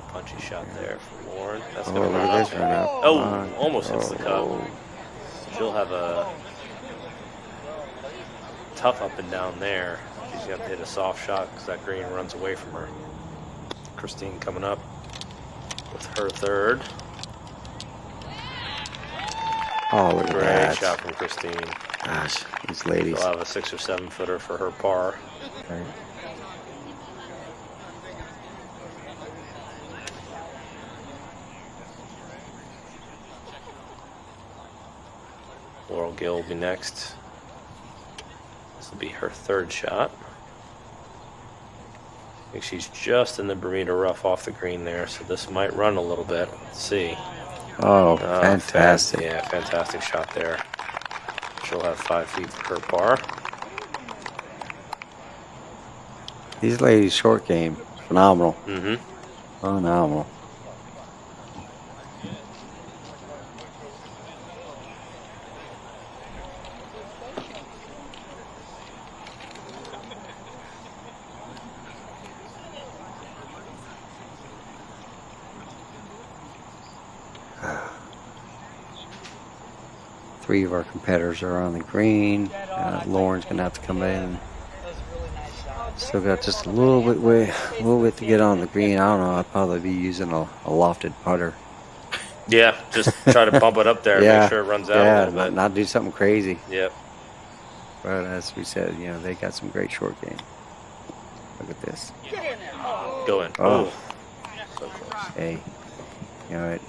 Punchy shot there from Lauren. That's Oh, going to look run at up. this run up. Oh, Come on. almost hits the cup. She'll have a tough up and down there. She's going to hit a soft shot because that green runs away from her. Christine coming up with her third. Oh, look at Great that. shot from Christine. Gosh, these ladies. She'll have a 6 or 7 footer for her par. Right. Laurel Gill will be next. This will be her third shot. I think she's just in the Bermuda rough off the green there, so this might run a little bit. Let's see. Oh, fantastic. Yeah, fantastic shot there. She'll have 5 feet for her par. These ladies' short game, phenomenal. Mm-hmm. Phenomenal. Three of our competitors are on the green. Lauren's gonna have to come in. Still got just a little bit to get on the green. I don't know. I'd probably be using a lofted putter. Yeah, just try to bump it up there, make sure it runs out a little bit. Not do something crazy. Yep. But as we said, they got some great short game. Look at this. Go in. Oh. So close. Hey, it.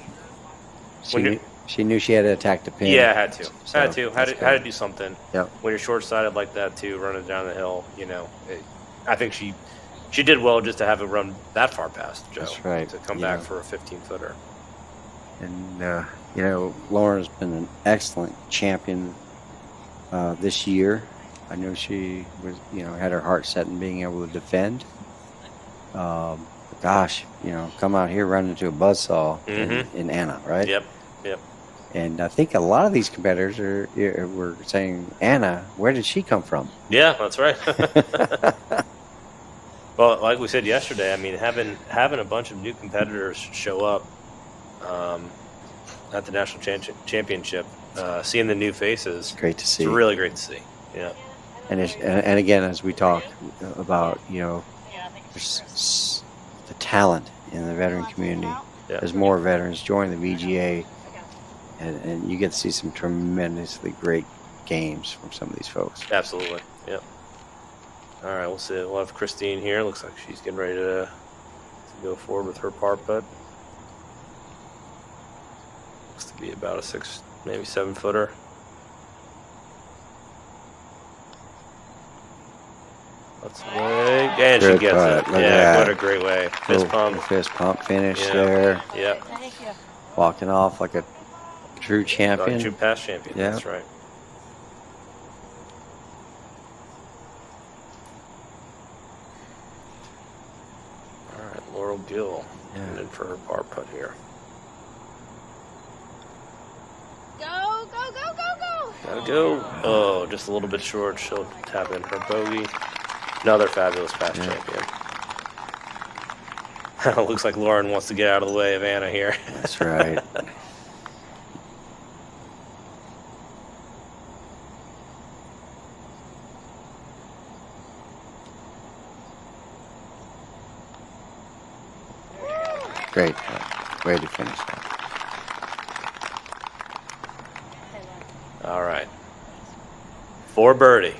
When you're- She knew she had to attack the pin. Yeah, had to. So, Had to that's had to good. do something. Yep. When you're short-sided like that, too, running down the hill, I think she did well just to have it run that far past Joe. That's right. To come back for a 15-footer. And, Lauren's been an excellent champion this year. I know she was, had her heart set in being able to defend. Gosh, come out here running into a buzzsaw in Anna, right? Yep. And I think a lot of these competitors were saying, Anna, where did she come from? Yeah, that's right. Well, like we said yesterday, I mean, having a bunch of new competitors show up at the national championship, seeing the new faces, Great to see. It's really great to see. Yeah. And again, as we talk about, there's the talent in the veteran community. Yeah. As more veterans join the VGA, and you get to see some tremendously great games from some of these folks. Absolutely. Yep. All right, we'll see. We'll have Christine here. Looks like she's getting ready to go forward with her par putt. Looks to be about a 6, maybe 7 footer. That's the way, and Good she gets putt. it. Look at Yeah, that. what a great way. Fist pump. Fist pump finish Yeah. there. Yep. Walking off like a true champion. True past champion. Yeah. That's right. All right, Laurel Gill. Yeah. And in for her par putt here. Go, go, go, go, go. Gotta go. Oh, just a little bit short. She'll tap in her bogey. Another fabulous past champion. Looks like Lauren wants to get out of the way of Anna here. That's right. Great. Way to finish that. All right. For birdie.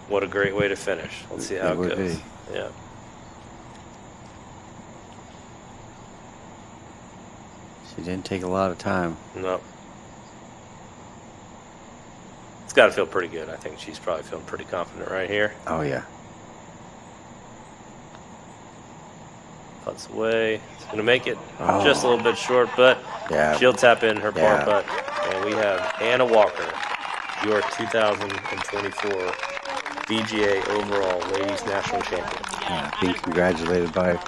What a great way to finish. Let's see how it would goes. be. Yeah. She didn't take a lot of time. No. It's got to feel pretty good. I think she's probably feeling pretty confident right here. Oh, yeah. Putts away. It's going to make it just a little bit short, but she'll tap in her par putt. And we have Anna Walker, your 2024 VGA overall ladies national champion. Yeah, being congratulated by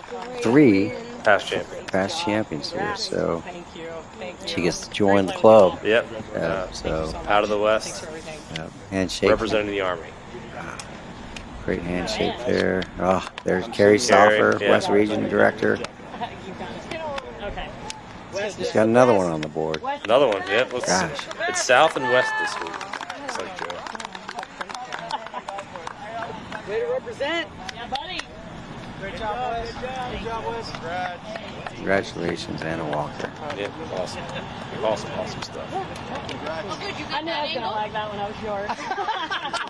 3 past champions here. So she gets to join the club. Yep. So out of the West. Handshake. Representing the Army. Great handshake there. Oh, there's Carrie Stauffer, West Region Director. She's got another one on the board. Another one, yep. Gosh. It's South and West this week. Looks like Joe. Way to represent. Yeah, buddy. Great job, Wes. Good job, Wes. Congratulations, Anna Walker. Yep, awesome stuff. I knew I was going to like that when I was yours.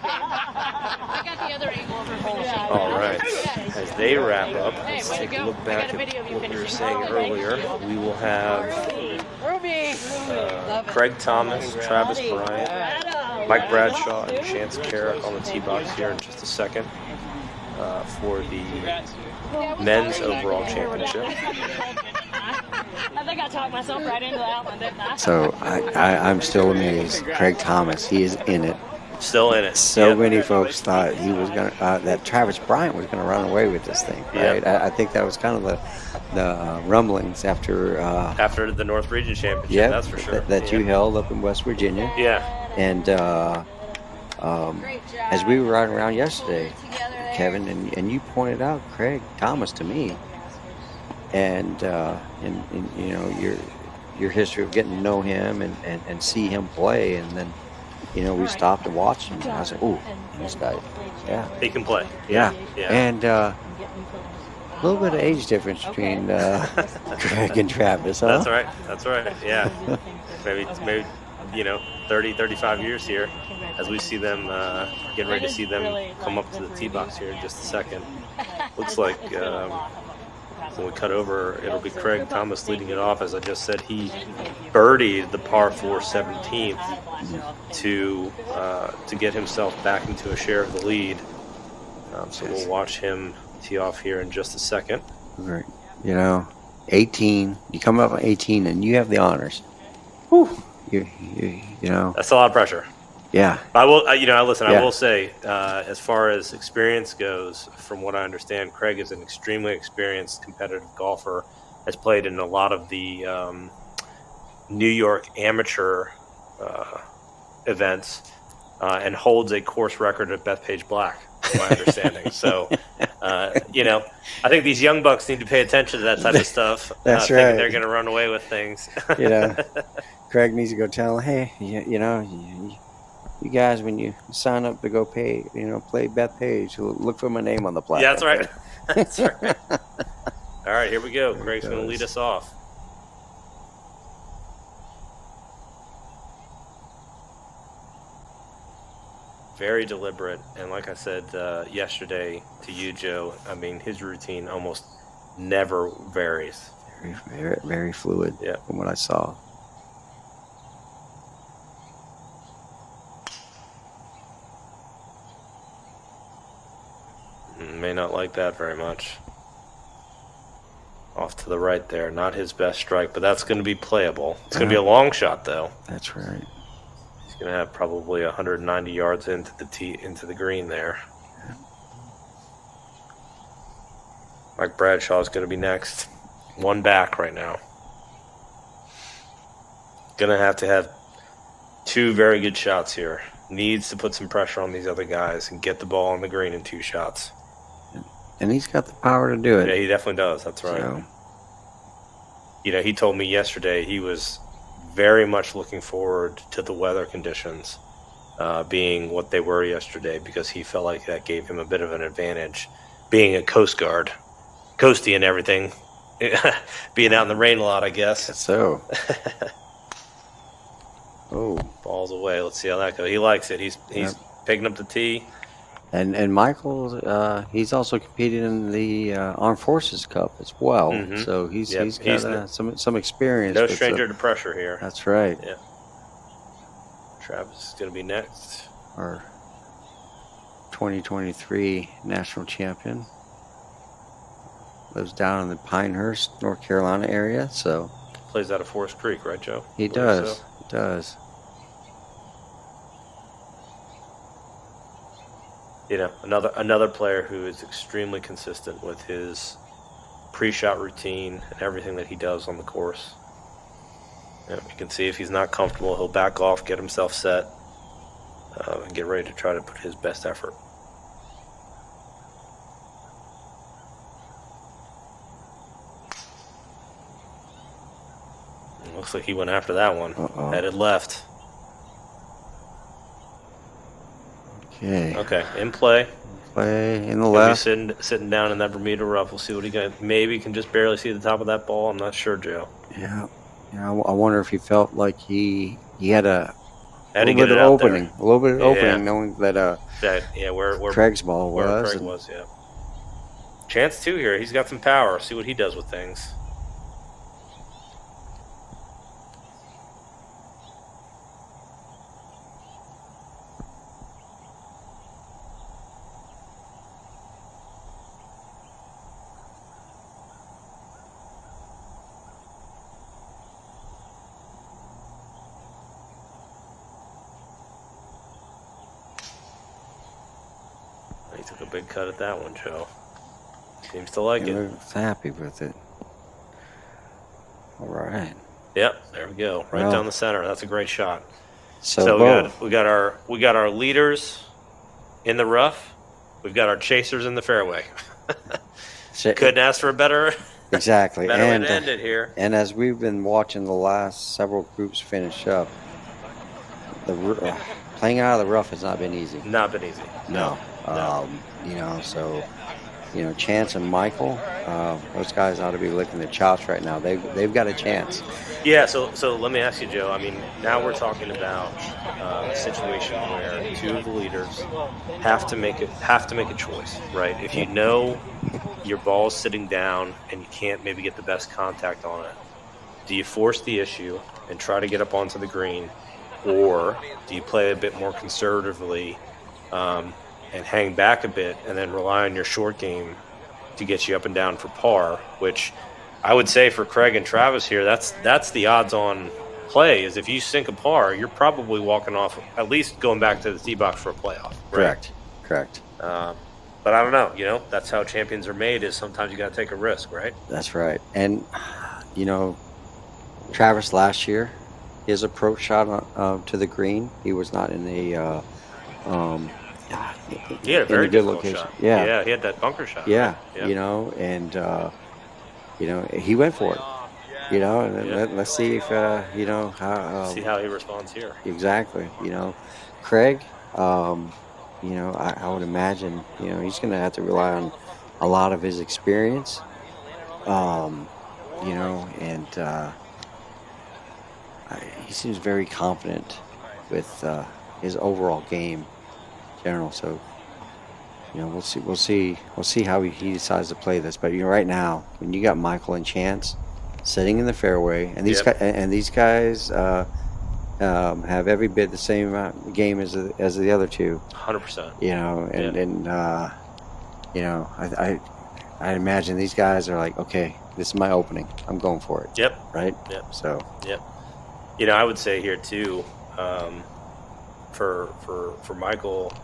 I got the other angle over finishing. All right. As they wrap up, let's take a look back at what we were saying earlier. We will have Craig Thomas, Travis Bryant, Mike Bradshaw, and Chance Carrick on the tee box here in just a second for the men's overall championship. I think I talked myself right into that one, didn't I? So I'm still amazed. Craig Thomas, he is in it. Still in it. So many folks thought he was going to, that Travis Bryant was going to run away with this thing, right? I think that was kind of the rumblings after the North Region Championship, that's for sure. That you held up in West Virginia. Yeah. And as we were riding around yesterday, Kevin, and you pointed out Craig Thomas to me, and you know your history of getting to know him and see him play, and then we stopped and watched him. And I was like, "Ooh, this guy, he can play." Yeah. And a little bit of age difference between Craig and Travis, huh? That's right. Yeah, maybe 30, 35 years here. As we see them, getting ready to see them come up to the tee box here in just a second. Looks like when we cut over, it'll be Craig Thomas leading it off. As I just said, he birdied the par 4 17th to get himself back into a share of the lead. So we'll watch him tee off here in just a second. Right. 18. You come up on 18 and you have the honors. Whew. You That's a lot of pressure. Yeah. I will. I will say, as far as experience goes, from what I understand, Craig is an extremely experienced competitive golfer. Has played in a lot of the New York amateur events, and holds a course record at Bethpage Black, from my understanding. So, I think these young bucks need to pay attention to that type of stuff. That's right. They're going to run away with things. Craig needs to go tell him, hey, you guys, when you sign up to go play Bethpage, look for my name on the plaque. Yeah, that's right. That's right. All right, here we go. Craig's going to lead us off. Very deliberate, and like I said yesterday to you, Joe, I mean, his routine almost never varies. Very, very, very fluid. Yeah. From what I saw. May not like that very much. Off to the right there. Not his best strike, but that's going to be playable. It's going to be a long shot, though. That's right. He's going to have probably 190 yards into the green there. Mike Bradshaw is going to be next. One back right now. Going to have 2 very good shots here. Needs to put some pressure on these other guys and get the ball on the green in 2 shots. And he's got the power to do it. Yeah, he definitely does. That's right. So. He told me yesterday he was very much looking forward to the weather conditions being what they were yesterday, because he felt like that gave him a bit of an advantage, being a Coast Guard, coasty and everything, being out in the rain a lot, I guess. So. Oh. Balls away. Let's see how that goes. He likes it. He's picking up the tee. And Michael, he's also competed in the Armed Forces Cup as well. Mm-hmm. So he's got some experience. No stranger to pressure here. That's right. Yeah. Travis is going to be next. Our 2023 national champion. Lives down in the Pinehurst, North Carolina area, so. Plays out of Forest Creek, right, Joe? He does. So. He does. You know, another player who is extremely consistent with his pre-shot routine and everything that he does on the course. You can see if he's not comfortable, he'll back off, get himself set, and get ready to try to put his best effort. It looks like he went after that one. Headed left. Okay, in play. Play in the left. Sitting down in that Bermuda rough. We'll see what he got. Maybe can just barely see the top of that ball. I'm not sure, Joe. Yeah. I wonder if he felt like he had a little bit of opening. A little bit of opening, knowing that where Craig's ball was. Where Craig was, yeah. Chance too here. He's got some power. See what he does with things. He took a big cut at that one, Joe. Seems to like it. Looks happy with it. All right. Yep, there we go. Right down the center. That's a great shot. So we got our leaders in the rough. We've got our chasers in the fairway. Couldn't ask for a better exactly better way to end it here. And as we've been watching the last several groups finish up, playing out of the rough has not been easy. Not been easy. No. Chance and Michael, those guys ought to be licking their chops right now. They've got a chance. Yeah. So let me ask you, Joe. I mean, now we're talking about a situation where two of the leaders have to make a choice, right? If you know your ball's sitting down and you can't maybe get the best contact on it, do you force the issue and try to get up onto the green, or do you play a bit more conservatively? And hang back a bit and then rely on your short game to get you up and down for par, which I would say for Craig and Travis here, that's the odds-on play, is if you sink a par, you're probably walking off, at least going back to the tee box for a playoff. Right? Correct. But I don't know, that's how champions are made, is sometimes you got to take a risk, right? That's right. And, Travis last year, his approach shot to the green, he was not in a he had a very good location. Shot. Yeah, he had that bunker shot. Yeah, right? And he went for it. And let's see if how see how he responds here. Exactly. Craig, I would imagine he's going to have to rely on a lot of his experience. He seems very confident with his overall game. General, so we'll see how he decides to play this. But right now, when you got Michael and Chance sitting in the fairway, and these guys have every bit the same amount game as the other two. 100%. I imagine these guys are like, okay, this is my opening. I'm going for it. Yep. Right. Yep. So. Yep. I would say here too, for Michael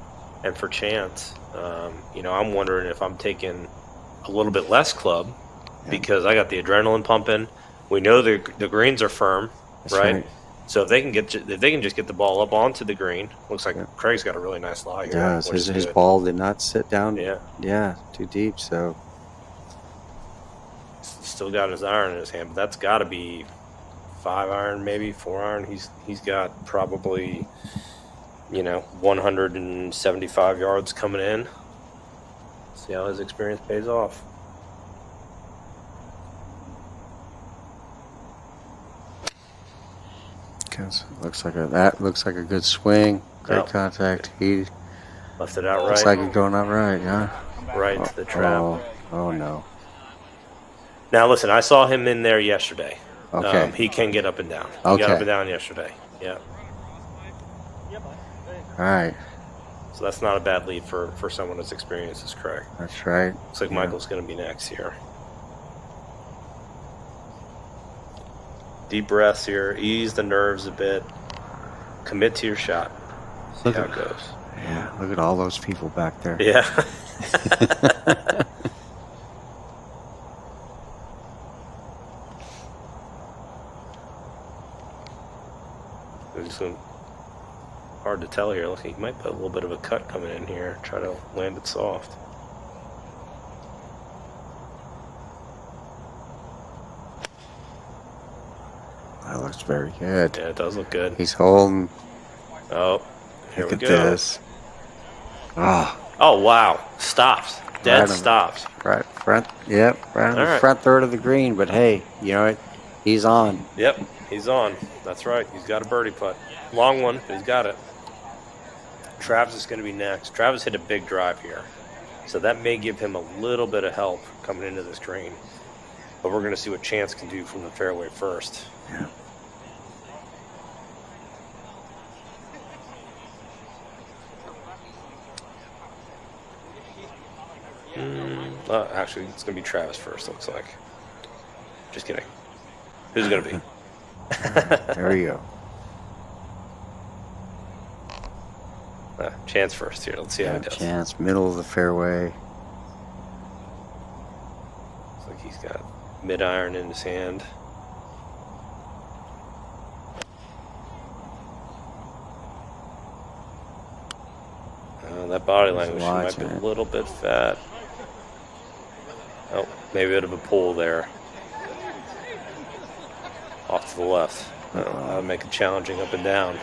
and for Chance, I'm wondering if I'm taking a little bit less club because I got the adrenaline pumping. We know the greens are firm, right? So if they can just get the ball up onto the green, looks like Craig's got a really nice lie here. Yeah, his ball did not sit down. Yeah, too deep. So still got his iron in his hand, but that's got to be 5 iron, maybe 4 iron. He's got probably 175 yards coming in. See how his experience pays off. Looks like a good swing. Great contact. He left it out right. Looks like it's going out right, huh? Right into the trap. Oh no. Now listen, I saw him in there yesterday. Okay. He can get up and down. He got up and down yesterday. Yeah. right. So that's not a bad lead for someone as experienced as Craig. That's right. Looks like Michael's going to be next here. Deep breaths here. Ease the nerves a bit. Commit to your shot. See how it goes. Yeah, look at all those people back there. Yeah. It's hard to tell here. Look, he might put a little bit of a cut coming in here. Try to land it soft. That looks very good. Yeah, it does look good. He's holding. Oh, here Look we at go. this. Oh, Oh, wow. Stops. Dead Right on. stops. right front. Yep, right on All the right. front third of the green. But hey, you know what? He's on. Yep, he's on. That's right. He's got a birdie putt. Long one, but he's got it. Travis is going to be next. Travis hit a big drive here. So that may give him a little bit of help coming into this green. But we're going to see what Chance can do from the fairway first. Yeah. Actually, it's going to be Travis first, looks like. Just kidding. Who's it going to be? There you go. Chance first here. Let's see how Yeah, he does. Chance, middle of the fairway. Looks like he's got mid-iron in his hand. That body language might be a little bit fat. Oh, maybe a bit of a pull there. Off to the left. That'll make it challenging up and down.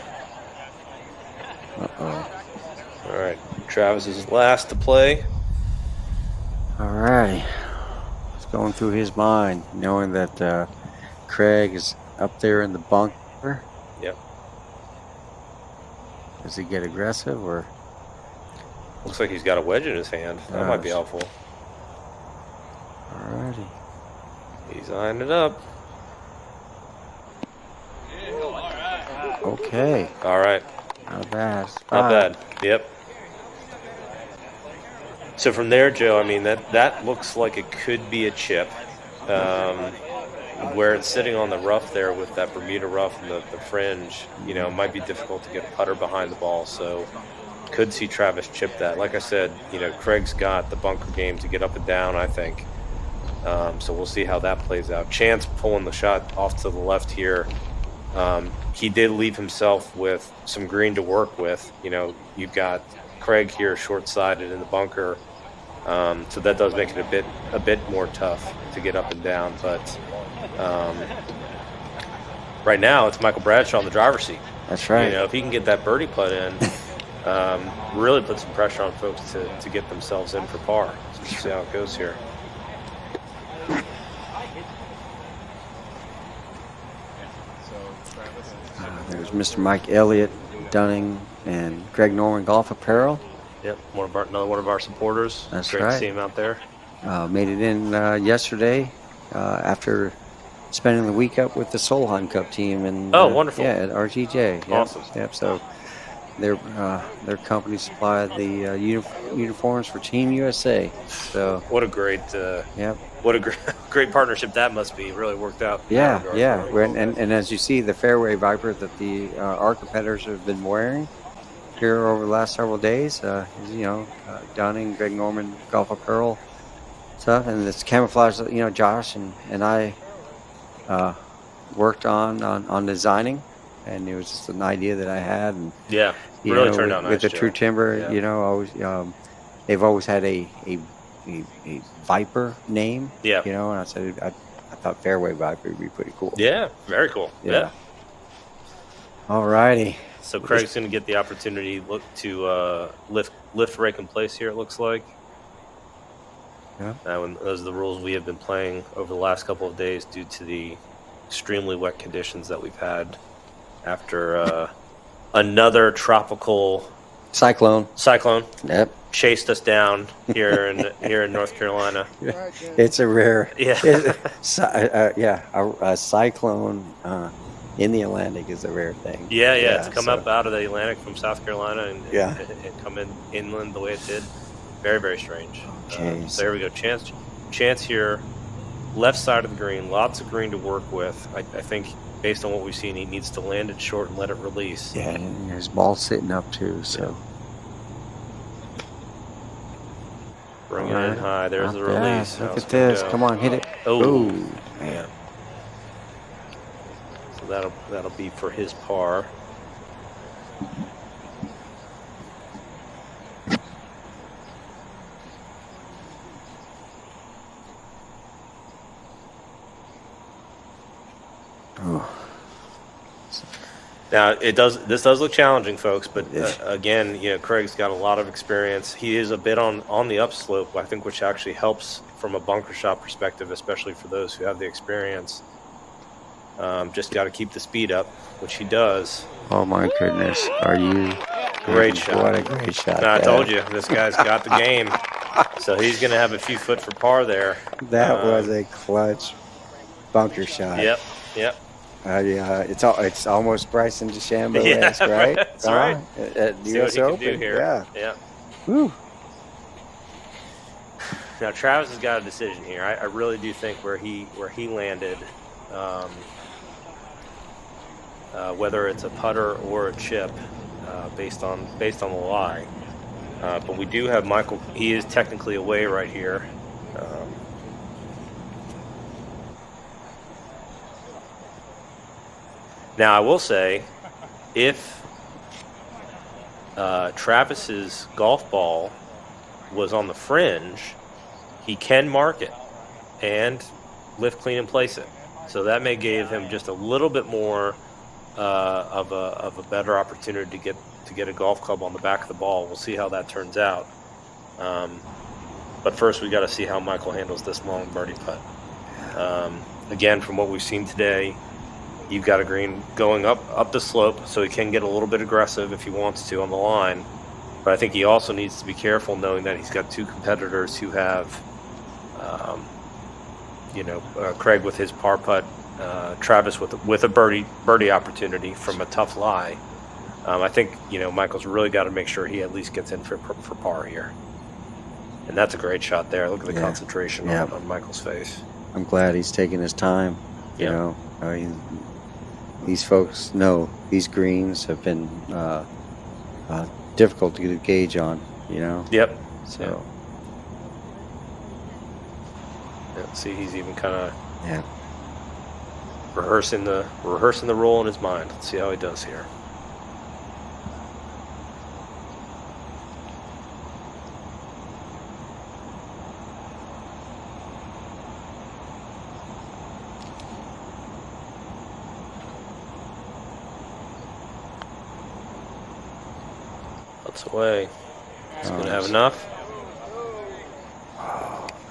Uh-oh. All right, Travis is last to play. All right. It's going through his mind, knowing that Craig is up there in the bunker. Yep. Does he get aggressive or? Looks like he's got a wedge in his hand. That might be helpful. Alrighty. He's eyeing it up. Okay. All right. Not bad. Not bad. Yep. So from there, Joe, I mean, that looks like it could be a chip. Where it's sitting on the rough there with that Bermuda rough and the fringe, you know, it might be difficult to get a putter behind the ball. So could see Travis chip that. Like I said, you know, Craig's got the bunker game to get up and down, I think. So we'll see how that plays out. Chance pulling the shot off to the left here. He did leave himself with some green to work with. You know, you've got Craig here short-sided in the bunker. So that does make it a bit more tough to get up and down. But right now it's Michael Bradshaw in the driver's seat. That's right. You know, if he can get that birdie putt in, really put some pressure on folks to get themselves in for par. So we'll see how it goes here. There's Mr. Mike Elliott, Dunning, and Greg Norman Golf Apparel. Yep, another one of our supporters. That's Great right. to see him out there. Made it in yesterday after spending the week up with the Soul Hunt Cup team. And wonderful. Yeah, at RTJ. Yep. Awesome. Yep. So their company supplied the uniforms for Team USA. So what a great yep. What a great partnership that must be. It really worked out. Yeah, yeah. And as you see, the fairway Viper that our competitors have been wearing here over the last several days, Dunning, Greg Norman, Golf Apparel stuff, and this camouflage that Josh and I worked on designing, and it was just an idea that I had, and yeah, really turned out nice. With the Joe. True Timber, Yeah. always they've always had a Viper name, Yeah. and I said I thought Fairway Viper would be pretty cool. Yeah, very cool. Yeah. All righty. So Craig's going to get the opportunity to lift, rake, and place here. It looks like. Yeah. Those are the rules we have been playing over the last couple of days due to the extremely wet conditions that we've had after another tropical cyclone. Yep. Chased us down here in North Carolina. It's a rare. Yeah. A cyclone in the Atlantic is a rare thing. Yeah, it's come up out of the Atlantic from South Carolina and come in inland the way it did. Very, very strange. Okay. So here we go. Chance here, left side of the green, lots of green to work with. I think based on what we've seen, he needs to land it short and let it release. Yeah, and his ball's sitting up too, so. Bring it in high. There's the release. Look at this. Come on, hit it. Oh, man. So that'll be for his par. Now this does look challenging, folks, but again, Craig's got a lot of experience. He is a bit on the upslope, I think, which actually helps from a bunker shot perspective, especially for those who have the experience. Just got to keep the speed up, which he does. Oh my goodness, are you? Great shot! What a great shot! No, I told you, this guy's got the game. So he's going to have a few foot for par there. That was a clutch bunker shot. Yep. Yeah, it's almost Bryson DeChambeau-esque, right? That's right. At the See US what he Open. can do here. Yeah. Woo. Now Travis has got a decision here. I really do think where he landed, whether it's a putter or a chip, based on the lie. But we do have Michael. He is technically away right here. Now, I will say, if Travis's golf ball was on the fringe, he can mark it and lift, clean, and place it. So that may give him just a little bit more of a better opportunity to get a golf club on the back of the ball. We'll see how that turns out. But first, we got to see how Michael handles this long birdie putt. Again, from what we've seen today, you've got a green going up the slope, so he can get a little bit aggressive if he wants to on the line. But I think he also needs to be careful, knowing that he's got two competitors who have, Craig with his par putt, Travis with a birdie opportunity from a tough lie. I think Michael's really got to make sure he at least gets in for par here. And that's a great shot there. Look at the concentration on Michael's face. I'm glad he's taking his time. These folks know these greens have been difficult to get a gauge on, Yep. So. Yeah, see, he's even kind of rehearsing the role in his mind. Let's see how he does here. Away. He's going to have enough.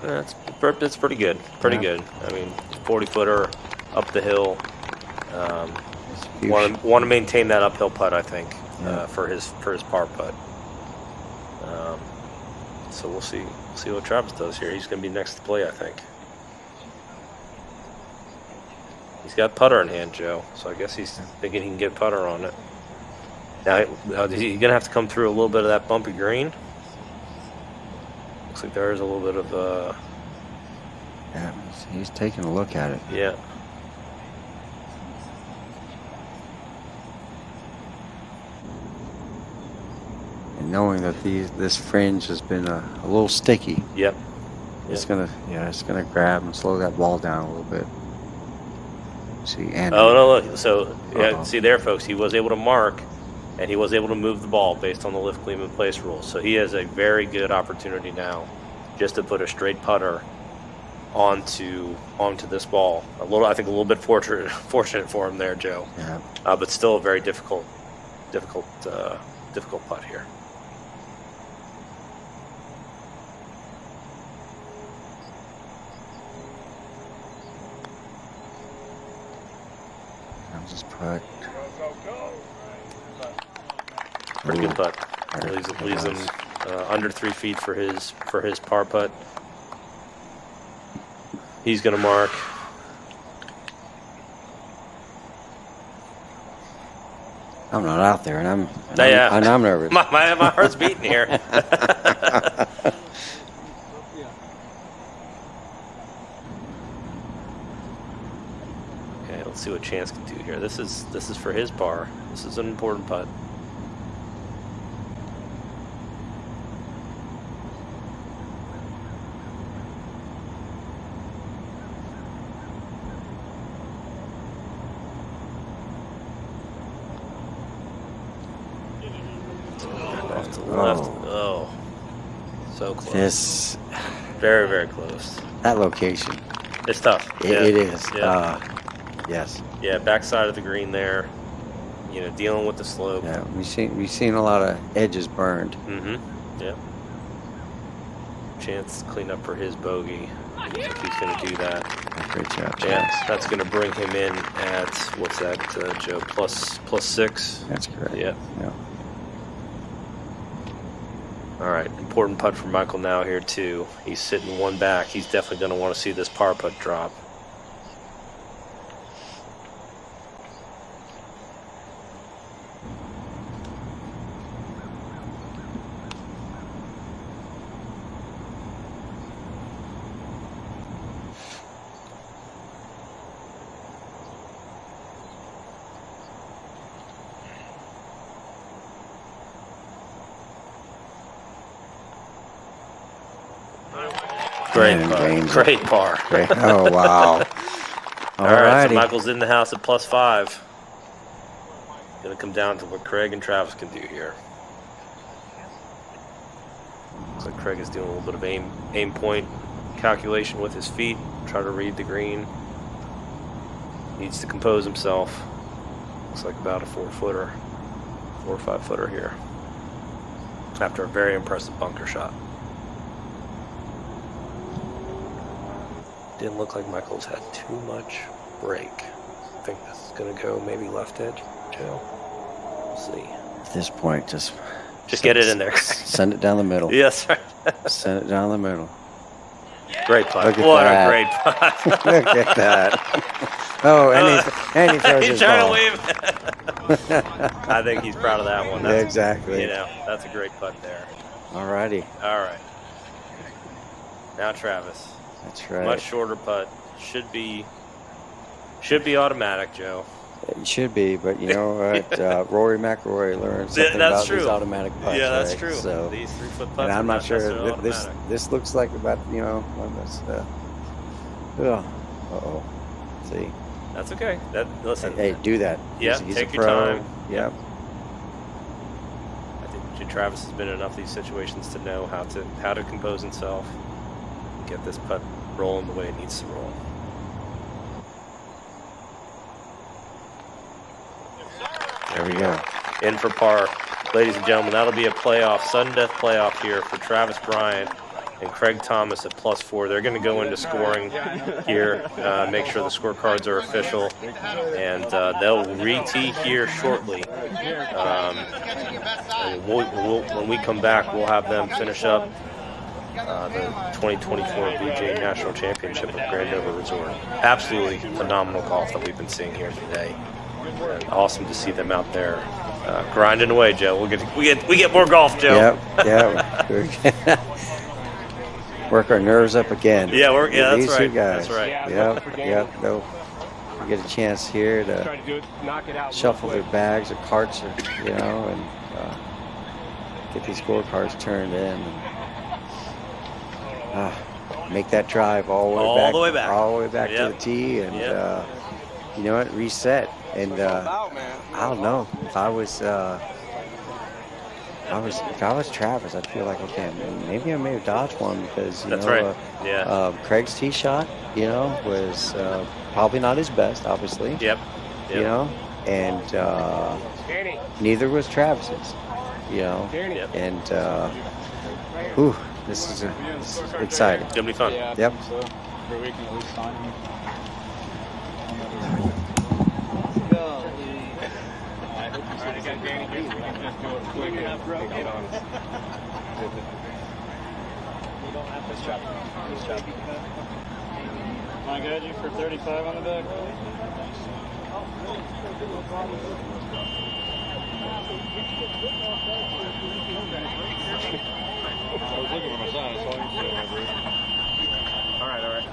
That's pretty good. Pretty good. I mean, 40-footer up the hill. Want to maintain that uphill putt, I think, for his par putt. So we'll see what Travis does here. He's going to be next to play, I think. He's got putter in hand, Joe. So I guess he's thinking he can get putter on it. Now, he's going to have to come through a little bit of that bumpy green. Looks like there is a little bit of... Yeah, he's taking a look at it. Yeah. And knowing that this fringe has been a little sticky. Yep. It's gonna grab and slow that ball down a little bit. See, and look. So see there, folks. He was able to mark. And he was able to move the ball based on the lift, clean, and place rule. So he has a very good opportunity now just to put a straight putter onto this ball. I think a little bit fortunate for him there, Joe. Yeah. But still a very difficult putt here. I'll just putt. Pretty good putt. Leaves him under 3 feet for his par putt. He's going to mark. I'm not out there, and I'm nervous. My heart's beating here. Okay, let's see what Chance can do here. This is for his par. This is an important putt. Off to the left. Oh, so close. This very, very close. That location. It's tough. It is. Yeah. Yes. Yeah, backside of the green there. You know, dealing with the slope. Yeah, we've seen a lot of edges burned. Mm-hmm. Yeah. Chance clean up for his bogey. I think he's going to do that. Great job, Chance. Yeah, that's going to bring him in at, what's that, Joe? Plus 6. That's correct. Yeah. Yeah. All right, important putt for Michael now here too. He's sitting one back. He's definitely going to want to see this par putt drop. Great par. Great par. Great. Oh, wow. All right, so Michael's in the house at plus 5. Going to come down to what Craig and Travis can do here. Looks like Craig is doing a little bit of aim point calculation with his feet. Try to read the green. Needs to compose himself. Looks like about a 4-footer. 4 or 5-footer here. After a very impressive bunker shot. Didn't look like Michael's had too much break. I think this is going to go maybe left edge, Joe. We'll see. At this point, just get it in there. Send it down the middle. Yes, right. Send it down the middle. Great putt. What a great putt. Look at that. Oh, and he throws his ball. He's trying to wave. I think he's proud of that one. That's, exactly. You know, that's a great putt there. All righty. All right. Now Travis. That's right. Much shorter putt. Should be automatic, Joe. It should be, but you know what? Rory McIlroy learned something about these automatic putts. Yeah, that's right? true. So, these 3-foot putts. And I'm not sure. This This looks like about one that's. See. That's okay. Listen. Hey, do that. Yeah, he's take a your pro. time. Yep. I think Travis has been in enough of these situations to know how to compose himself, get this putt rolling the way it needs to roll. There we go. In for par. Ladies and gentlemen, that'll be a playoff, sudden death playoff here for Travis Bryant and Craig Thomas at plus 4. They're going to go into scoring here, make sure the scorecards are official, and they'll re-tee here shortly. And when we come back, we'll have them finish up the 2024 VGA National Championship at Grand Dover Resort. Absolutely phenomenal golf that we've been seeing here today. And awesome to see them out there grinding away, Joe. We get more golf, Joe. Yep. Work our nerves up again. Yeah, that's these right. Two guys. That's right. Yep. They'll get a chance here to shuffle their bags or carts, and get these scorecards turned in. And, make that drive all the way back to the tee, and you know what? Reset. And I don't know if I was Travis, I'd feel like, okay, maybe I may have dodged one because Craig's tee shot, was probably not his best, obviously. Yep. And neither was Travis's. And this is exciting. It's gonna be fun. Yep. Am I good? You for 35 on the back? All right.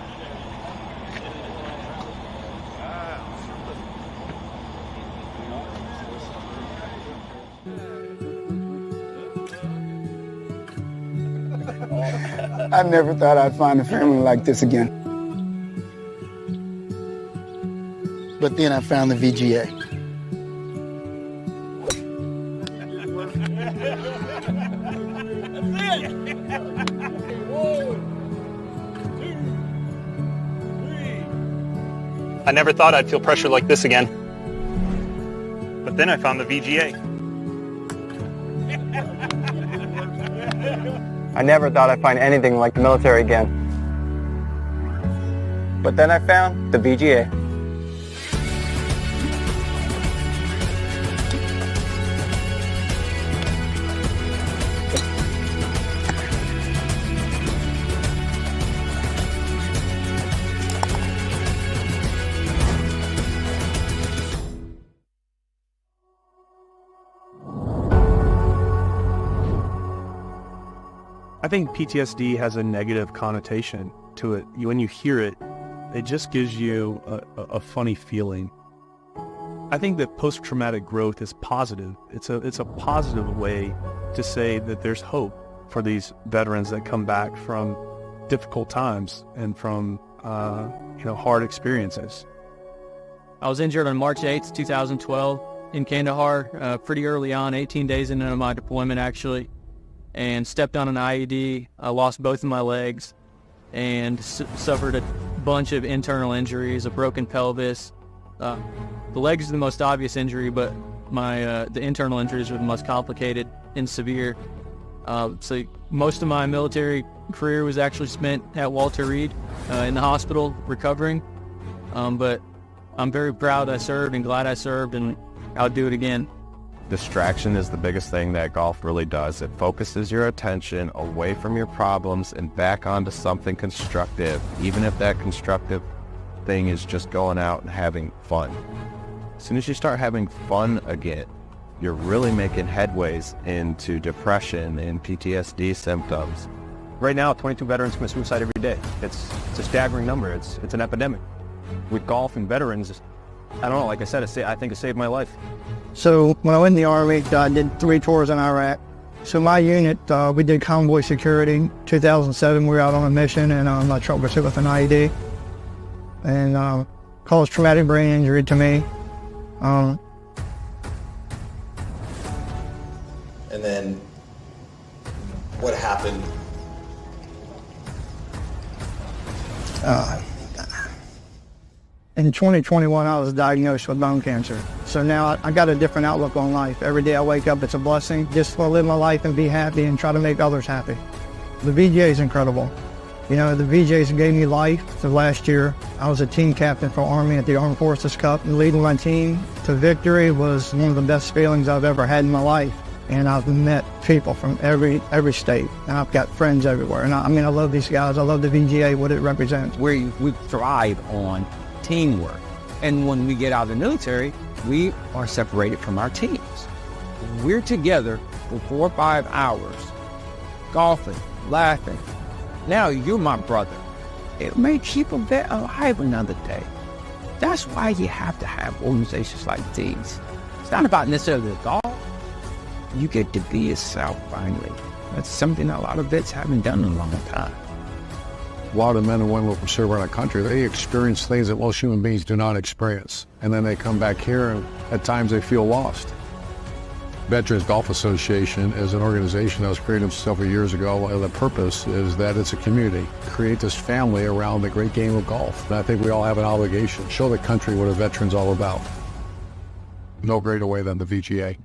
I never thought I'd find a family like this again. But then I found the VGA. I never thought I'd feel pressure like this again. But then I found the VGA. I never thought I'd find anything like the military again. But then I found the VGA. I think PTSD has a negative connotation to it. When you hear it, it just gives you a funny feeling. I think that post-traumatic growth is positive. It's a positive way to say that there's hope for these veterans that come back from difficult times and from hard experiences. I was injured on March 8th, 2012 in Kandahar, pretty early on, 18 days into my deployment actually, and stepped on an IED. I lost both of my legs and suffered a bunch of internal injuries, a broken pelvis. The legs are the most obvious injury, but the internal injuries were the most complicated and severe. So most of my military career was actually spent at Walter Reed in the hospital recovering. But I'm very proud I served and glad I served, and I'll do it again. Distraction is the biggest thing that golf really does. It focuses your attention away from your problems and back onto something constructive, even if that constructive thing is just going out and having fun. As soon as you start having fun again, you're really making headways into depression and PTSD symptoms. Right now, 22 veterans commit suicide every day. It's a staggering number. It's an epidemic. With golf and veterans, I don't know, like I said, I think it saved my life. So when I went in the Army, I did 3 tours in Iraq. So my unit, we did convoy security. 2007, we were out on a mission, and my truck was hit with an IED. And caused traumatic brain injury to me. And then what happened? In 2021, I was diagnosed with bone cancer. So now I got a different outlook on life. Every day I wake up, it's a blessing. Just want to live my life and be happy and try to make others happy. The VGA is incredible. You know, the VGAs gave me life. So last year, I was a team captain for Army at the Armed Forces Cup. And leading my team to victory was one of the best feelings I've ever had in my life. And I've met people from every state. And I've got friends everywhere. And I love these guys. I love the VGA, what it represents. We thrive on teamwork. And when we get out of the military, we are separated from our teams. We're together for 4 or 5 hours, golfing, laughing. Now you're my brother. It may keep them alive another day. That's why you have to have organizations like these. It's not about necessarily the golf. You get to be yourself finally. That's something a lot of vets haven't done in a long time. A lot of men and women who serve around the country, they experience things that most human beings do not experience. And then they come back here and at times they feel lost. Veterans Golf Association is an organization that was created several years ago, and the purpose is that it's a community. Create this family around the great game of golf. And I think we all have an obligation to show the country what a veteran's all about. No greater way than the VGA.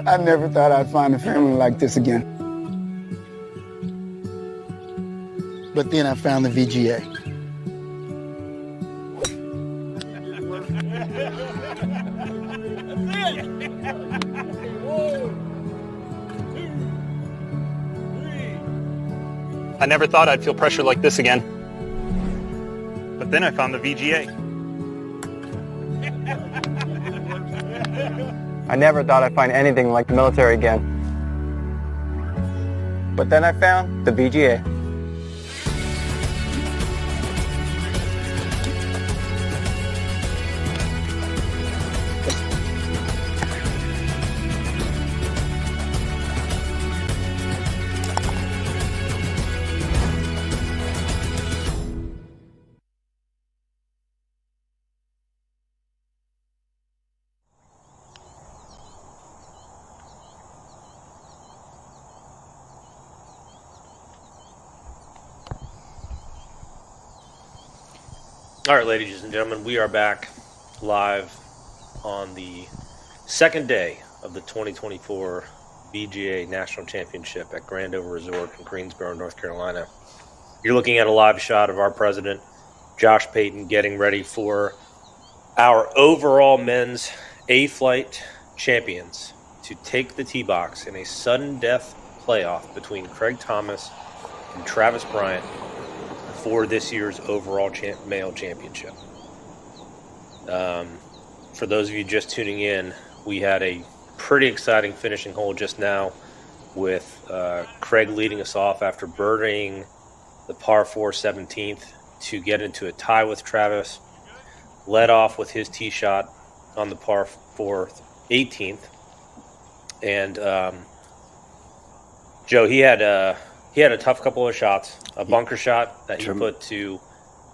I never thought I'd find a family like this again. But then I found the VGA. I never thought I'd feel pressure like this again. But then I found the VGA. I never thought I'd find anything like the military again. But then I found the VGA. All right, ladies and gentlemen, we are back live on the second day of the 2024 VGA National Championship at Grand Over Resort in Greensboro, North Carolina. You're looking at a live shot of our president, Josh Payton, getting ready for our overall men's A-Flight champions to take the tee box in a sudden death playoff between Craig Thomas and Travis Bryant for this year's overall male championship. For those of you just tuning in, we had a pretty exciting finishing hole just now with Craig leading us off after birdieing the par 4 17th to get into a tie with Travis. Led off with his tee shot on the par 4 18th. And Joe, he had a tough couple of shots. A bunker shot that he put to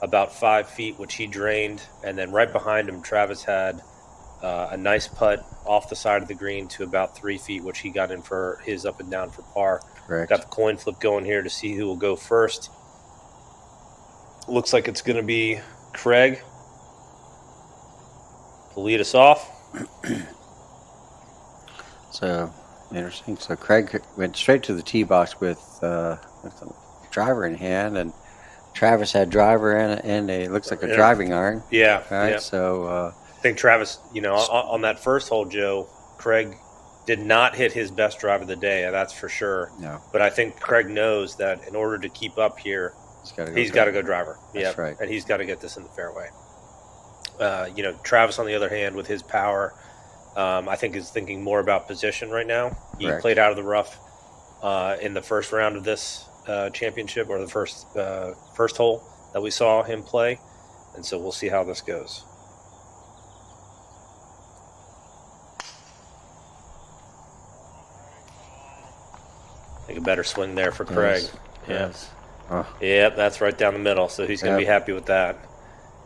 about 5 feet, which he drained. And then right behind him, Travis had a nice putt off the side of the green to about 3 feet, which he got in for his up and down for par. Correct. Got the coin flip going here to see who will go first. Looks like it's going to be Craig to lead us off. So, interesting. So Craig went straight to the tee box with the driver in hand, and Travis had driver and a looks like a driving iron. Yeah. Right. Yeah. So I think Travis, on that first hole, Joe, Craig did not hit his best drive of the day. That's for sure. No. But I think Craig knows that in order to keep up here, he's got to go driver. That's right. And he's got to get this in the fairway. Travis, on the other hand, with his power, I think is thinking more about position right now. He Correct. played out of the rough in the first round of this championship, or the first hole that we saw him play, and so we'll see how this goes. I think a better swing there for Craig. Yes. Oh. Yep, that's right down the middle, so he's going to be happy with that.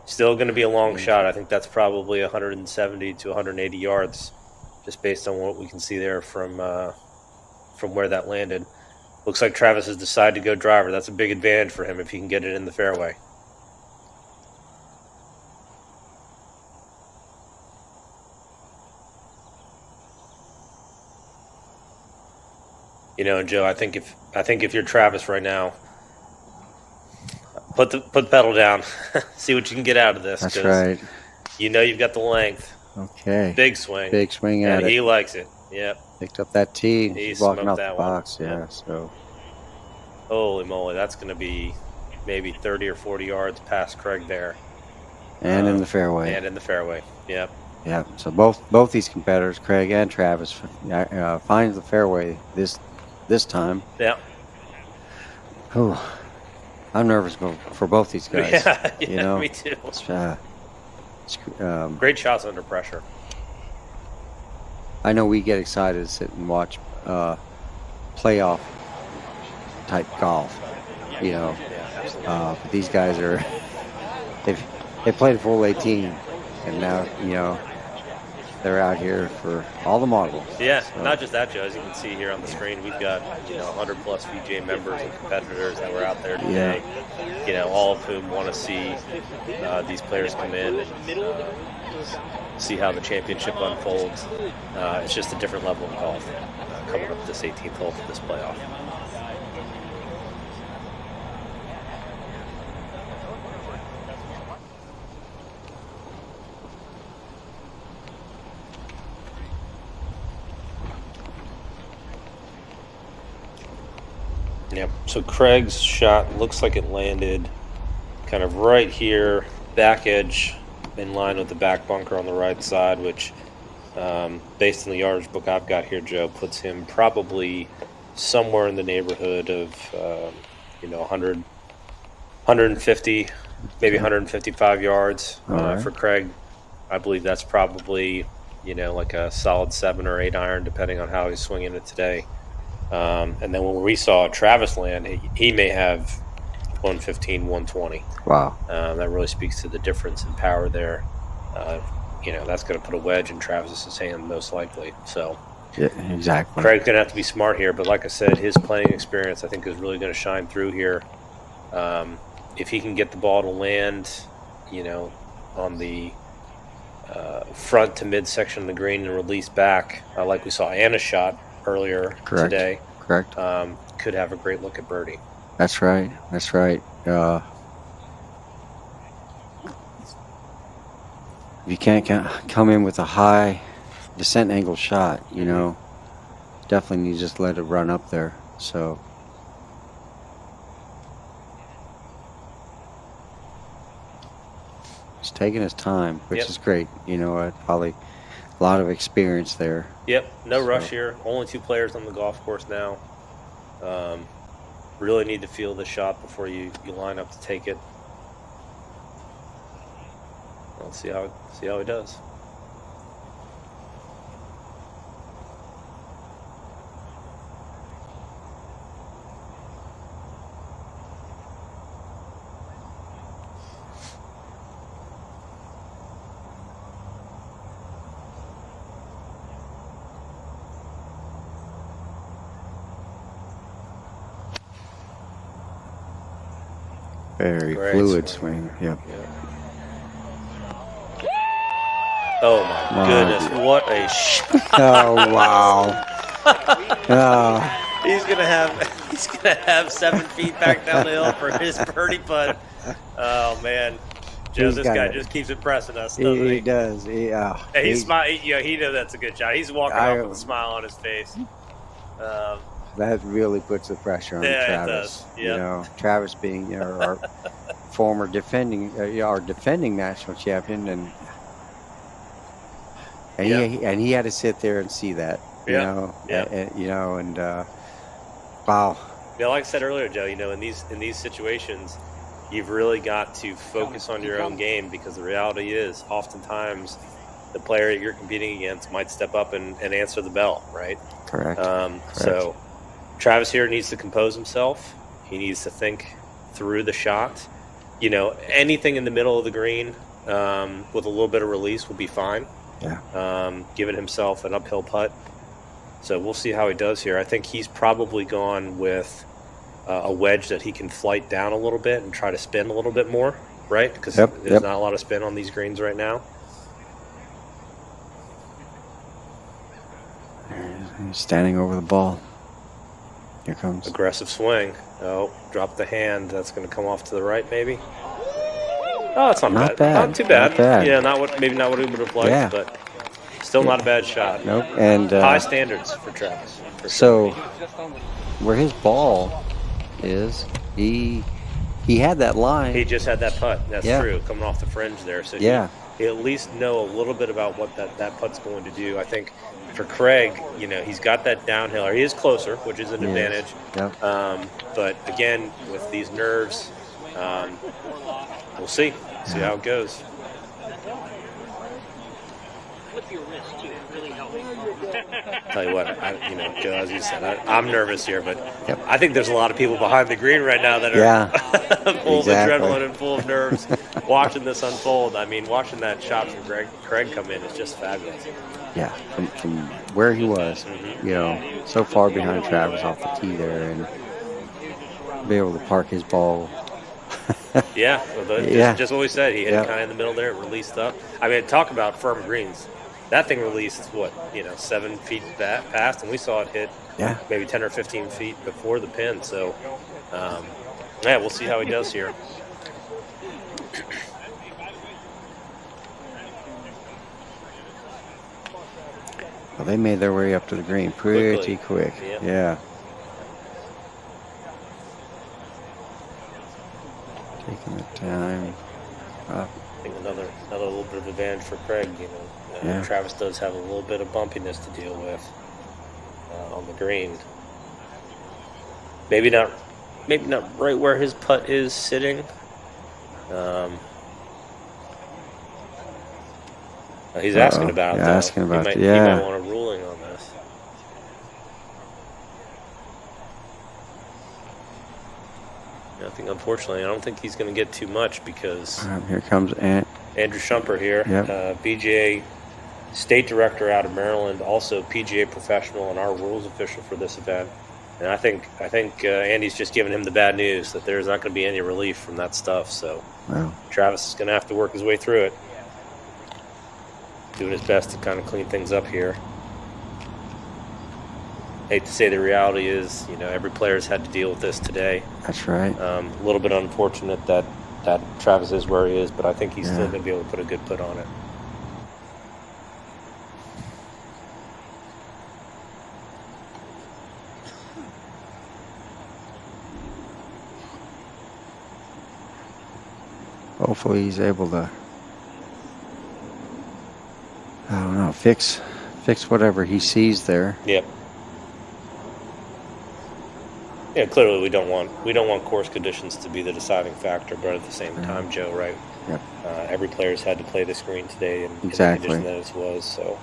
Still going to be a long shot. I think that's probably 170 to 180 yards, just based on what we can see there from where that landed. Looks like Travis has decided to go driver. That's a big advantage for him if he can get it in the fairway. And Joe, I think if you're Travis right now, put the pedal down, see what you can get out of this. That's right. You've got the length. Okay. Big swing. Big swing at and it. He likes it. Yep. Picked up that tee. He's walking off smoked the that box. one. Yeah. So. Holy moly, that's going to be maybe 30 or 40 yards past Craig there. And in the fairway. And in the fairway. Yep. Yeah. So both these competitors, Craig and Travis, finds the fairway this time. Yeah. Oh, I'm nervous for both these guys. Yeah, me too. Great shots under pressure. I know we get excited to sit and watch playoff type golf, but these guys they played a full 18, and now they're out here for all the marbles. Yeah, So, not just that, Joe. As you can see here on the screen, we've got 100 plus VGA members and competitors that were out there today. All of whom want to see these players come in and see how the championship unfolds. It's just a different level of golf coming up this 18th hole for this playoff. Yep. So Craig's shot looks like it landed kind of right here, back edge, in line with the back bunker on the right side, which, based on the yardage book I've got here, Joe, puts him probably somewhere in the neighborhood of, 100, 150, maybe 155 yards for Craig. I believe that's probably, like a solid 7 or 8 iron, depending on how he's swinging it today. And then when we saw Travis land, he may have 115, 120. Wow. That really speaks to the difference in power there. That's going to put a wedge in Travis's hand most likely. So, yeah, exactly. Craig's going to have to be smart here. But like I said, his playing experience, I think, is really going to shine through here. If he can get the ball to land, on the front to midsection of the green and release back, like we saw Anna shot earlier today. Correct. Could have a great look at birdie. That's right. That's right. If you can't come in with a high descent angle shot, definitely need to just let it run up there. So. He's taking his time, which is great. Probably a lot of experience there. Yep, no rush here. Only 2 players on the golf course now. Really need to feel the shot before you line up to take it. Let's see how he does. Very Great fluid swing. swing. Yep. Oh my goodness! What a shot! Oh wow! He's gonna have 7 feet back down the hill for his birdie putt. Oh man, Joe, this guy just keeps impressing us, doesn't he? He does. He's smiling. He knows that's a good shot. He's walking off with a smile on his face. That really puts the pressure on Yeah, Travis. it does. Yep. Travis being our former defending national champion, and he had to sit there and see that. Wow. Yeah, like I said earlier, Joe, in these situations, you've really got to focus on your own game, because the reality is, oftentimes, the player that you're competing against might step up and answer the bell, right? Correct. So Travis here needs to compose himself. He needs to think through the shot. Anything in the middle of the green with a little bit of release will be fine. Yeah. Giving himself an uphill putt. So we'll see how he does here. I think he's probably gone with a wedge that he can flight down a little bit and try to spin a little bit more, right? Because there's not a lot of spin on these greens right now. He's standing over the ball. Here comes. Aggressive swing. Oh, drop the hand. That's going to come off to the right, maybe. Oh, it's not bad. Not too bad. Not bad. Yeah, not what we would have liked, but still not a bad shot. Nope. And high standards for Travis. Where his ball is, he had that line. He just had that putt. That's true. Coming off the fringe there. So he at least know a little bit about what that putt's going to do. I think for Craig, he's got that downhill. He is closer, which is an advantage. Yep. But again, with these nerves, we'll see how it goes. flip your wrist too. It really helps. Tell you what, Joe, as you said, I'm nervous here, but I think there's a lot of people behind the green right now that are full of adrenaline and full of nerves watching this unfold. I mean, watching that shot from Craig come in is just fabulous. Yeah, from where he was, so far behind Travis off the tee there, and be able to park his ball. Just what we said. He hit it kind of in the middle there. It released up. I mean, talk about firm greens. That thing released, 7 feet past, and we saw it hit maybe 10 or 15 feet before the pin. So, we'll see how he does here. Well, they made their way up to the green pretty quick. Yeah. Taking the time. I think another little bit of advantage for Craig. Travis does have a little bit of bumpiness to deal with on the green. Maybe not right where his putt is sitting. He's asking about it. Asking about it. He might want a ruling on this. I think, unfortunately, I don't think he's going to get too much because here comes Andrew Shumper here, VGA state director out of Maryland, also PGA professional and our rules official for this event. And I think Andy's just giving him the bad news that there's not going to be any relief from that stuff. So Travis is going to have to work his way through it, doing his best to kind of clean things up here. Hate to say the reality is, every player's had to deal with this today. That's right. A little bit unfortunate that Travis is where he is, but I think he's still going to be able to put a good put on it. Hopefully he's able to, fix whatever he sees there. Yep. Yeah, clearly we don't want course conditions to be the deciding factor, but at the same time, Joe, right? Yep. Every player's had to play this green today in the condition that it was. So.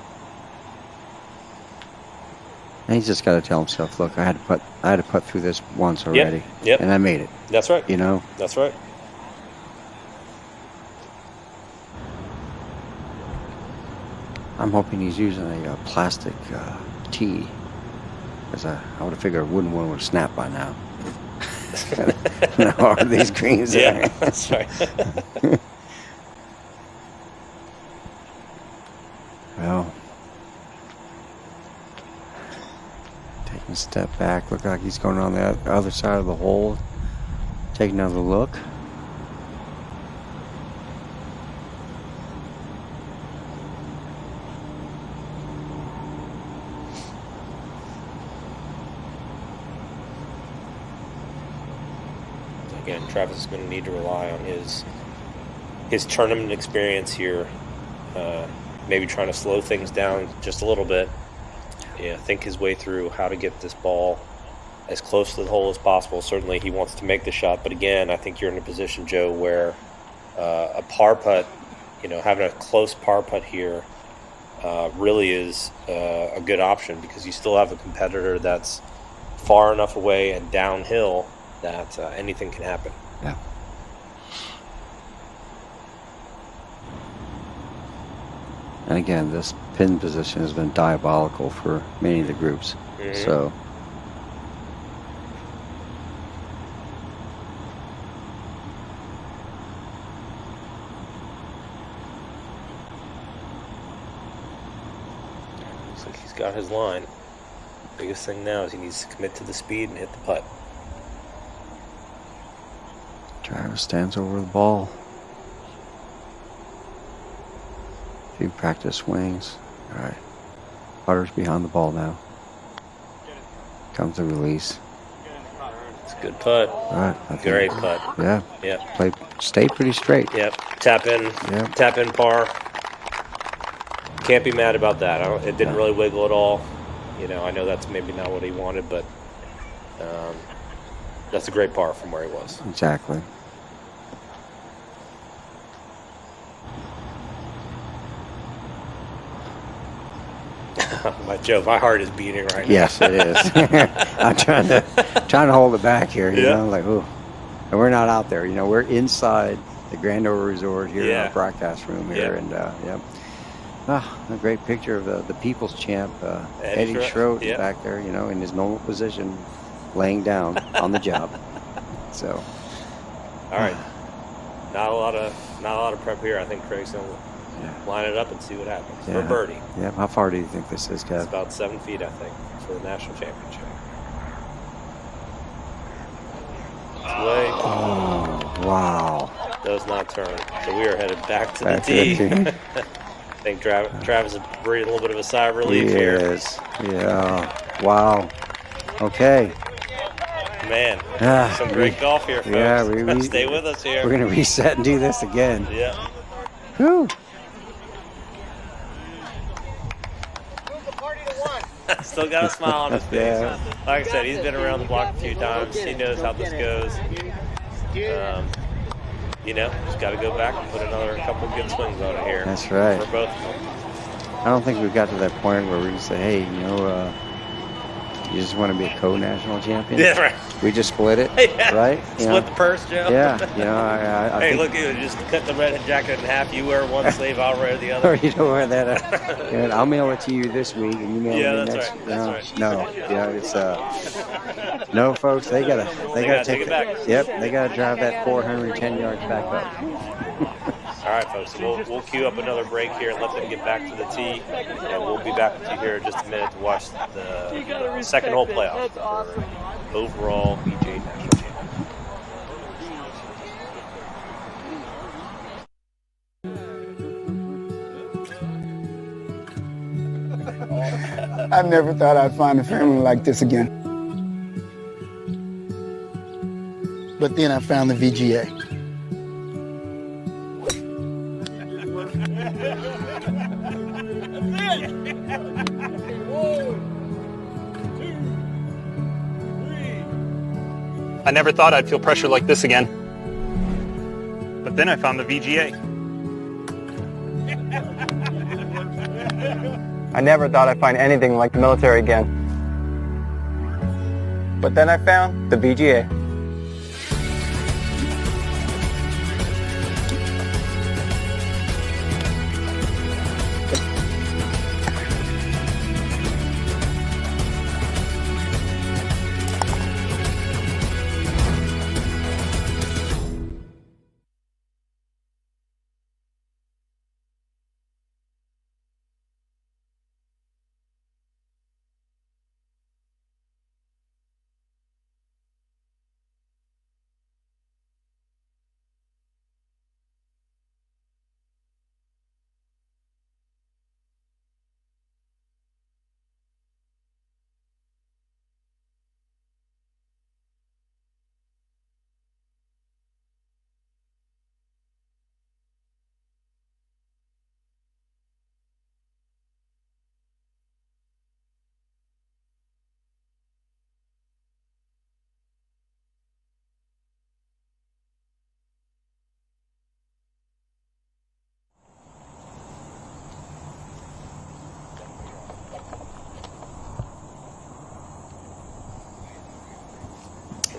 And he's just got to tell himself, look, I had to put through this once already, Yep. and I made it. That's right. That's right. I'm hoping he's using a plastic tee, because I would have figured a wooden one would snap by now. How hard these greens are. That's right. Well, taking a step back, look like he's going on the other side of the hole, taking another look. Again, Travis is going to need to rely on his tournament experience here. Maybe trying to slow things down just a little bit. Think his way through how to get this ball as close to the hole as possible. Certainly he wants to make the shot, but again, I think you're in a position, Joe, where a par putt, having a close par putt here really is a good option, because you still have a competitor that's far enough away and downhill that anything can happen. Yeah. And again, this pin position has been diabolical for many of the groups. So looks like he's got his line. Biggest thing now is he needs to commit to the speed and hit the putt. Travis stands over the ball. A few practice swings. All right. Putter's behind the ball now. Comes the release. It's a good putt. All right. Great putt. Yeah. Yep. Stay pretty straight. Yep. Tap in. Yep. Tap in par. Can't be mad about that. It didn't really wiggle at all. I know that's maybe not what he wanted, but that's a great par from where he was. Exactly. Joe, my heart is beating right now. Yes, it is. I'm trying to hold it back here. You know, like, ooh. And we're not out there. You know, we're inside the Grand Over Resort here in our broadcast room here, and a great picture of the People's Champ, Eddie Schroed back there. You know, in his normal position, laying down on the job. So, all right, not a lot of prep here. I think Craig's gonna line it up and see what happens for birdie. Yeah. How far do you think this is, Kev? It's about 7 feet, I think, for the national championship. Oh, wow. Does not turn. So we are headed back to the tee. I think Travis is breathing a little bit of a sigh of relief here. Yes. Yeah. Wow. Okay. Man, some great golf here, folks. Yeah, stay with us here. We're going to reset and do this again. Yeah. Whew. Still got a smile on his face. Like I said, he's been around the block a few times. He knows how this goes. You know, just got to go back and put another couple good swings on it here. That's right. For both of them. I don't think we've got to that point where we can say, hey, you know, you just want to be a co-national champion? Yeah, right. We just split it, right? Split the purse, Joe. Yeah, you know, I hey, think, look, you just cut the red jacket in half. You wear one sleeve, I'll wear the other. Or you don't wear that. I'll mail it to you this week, and you mail it me next. Right. That's right. No, yeah, it's no, folks. They gotta take it back. Yep, they gotta drive that 410 yards back up. All right, folks. We'll queue up another break here and let them get back to the tee, and we'll be back with you here in just a minute to watch the second hole playoff for overall VGA national champion. I never thought I'd find a family like this again. But then I found the VGA. I never thought I'd feel pressure like this again. But then I found the VGA. I never thought I'd find anything like the military again. But then I found the VGA.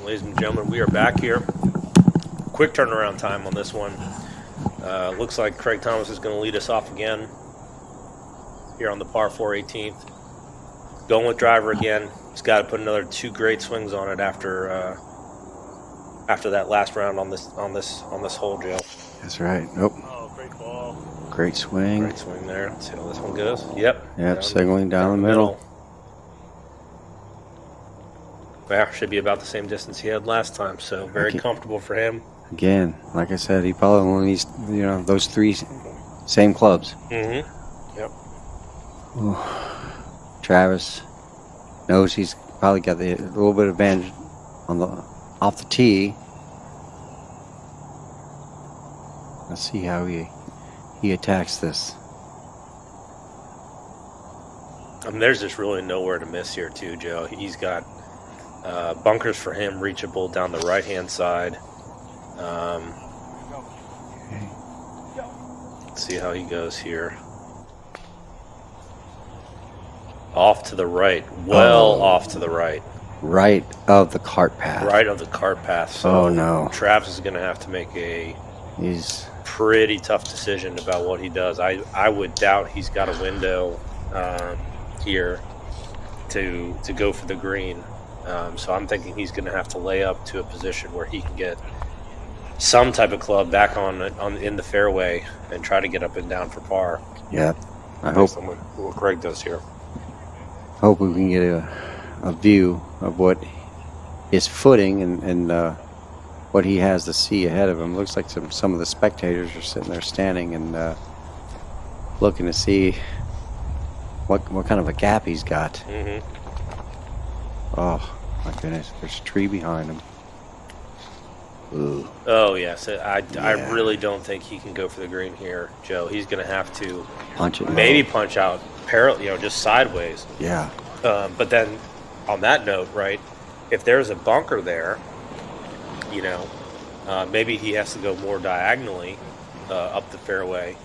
Ladies and gentlemen, we are back here. Quick turnaround time on this one. Looks like Craig Thomas is going to lead us off again here on the par 4 18th. Going with driver again. He's got to put another 2 great swings on it after that last round on this hole, Joe. That's right. Nope. Oh, great ball. Great swing. Great swing there. Let's see how this one goes. Yep. Signaling down the middle. Yeah, should be about the same distance he had last time, so very comfortable for him. Again, like I said, he probably only needs, those 3 same clubs. Mm-hmm. Yep. Ooh. Travis knows he's probably got a little bit of advantage off the tee. Let's see how he attacks this. There's just really nowhere to miss here, too, Joe. He's got bunkers for him reachable down the right-hand side. Let's see how he goes here. Off to the right. Well off to the right. Right of the cart path. Right of the cart path. So Oh, no. Travis is going to have to make a pretty tough decision about what he does. I would doubt he's got a window here to go for the green. So I'm thinking he's going to have to lay up to a position where he can get some type of club back on in the fairway and try to get up and down for par. Yep. I hope what Craig does here. Hope we can get a view of what his footing and what he has to see ahead of him. Looks like some of the spectators are sitting there standing and looking to see what kind of a gap he's got. Mm-hmm. Oh my goodness! There's a tree behind him. Ooh. Oh yes, I really don't think he can go for the green here, Joe. He's going to have to punch it. Maybe punch out parallel, just sideways. Yeah. But then, on that note, right, if there's a bunker there, maybe he has to go more diagonally up the fairway,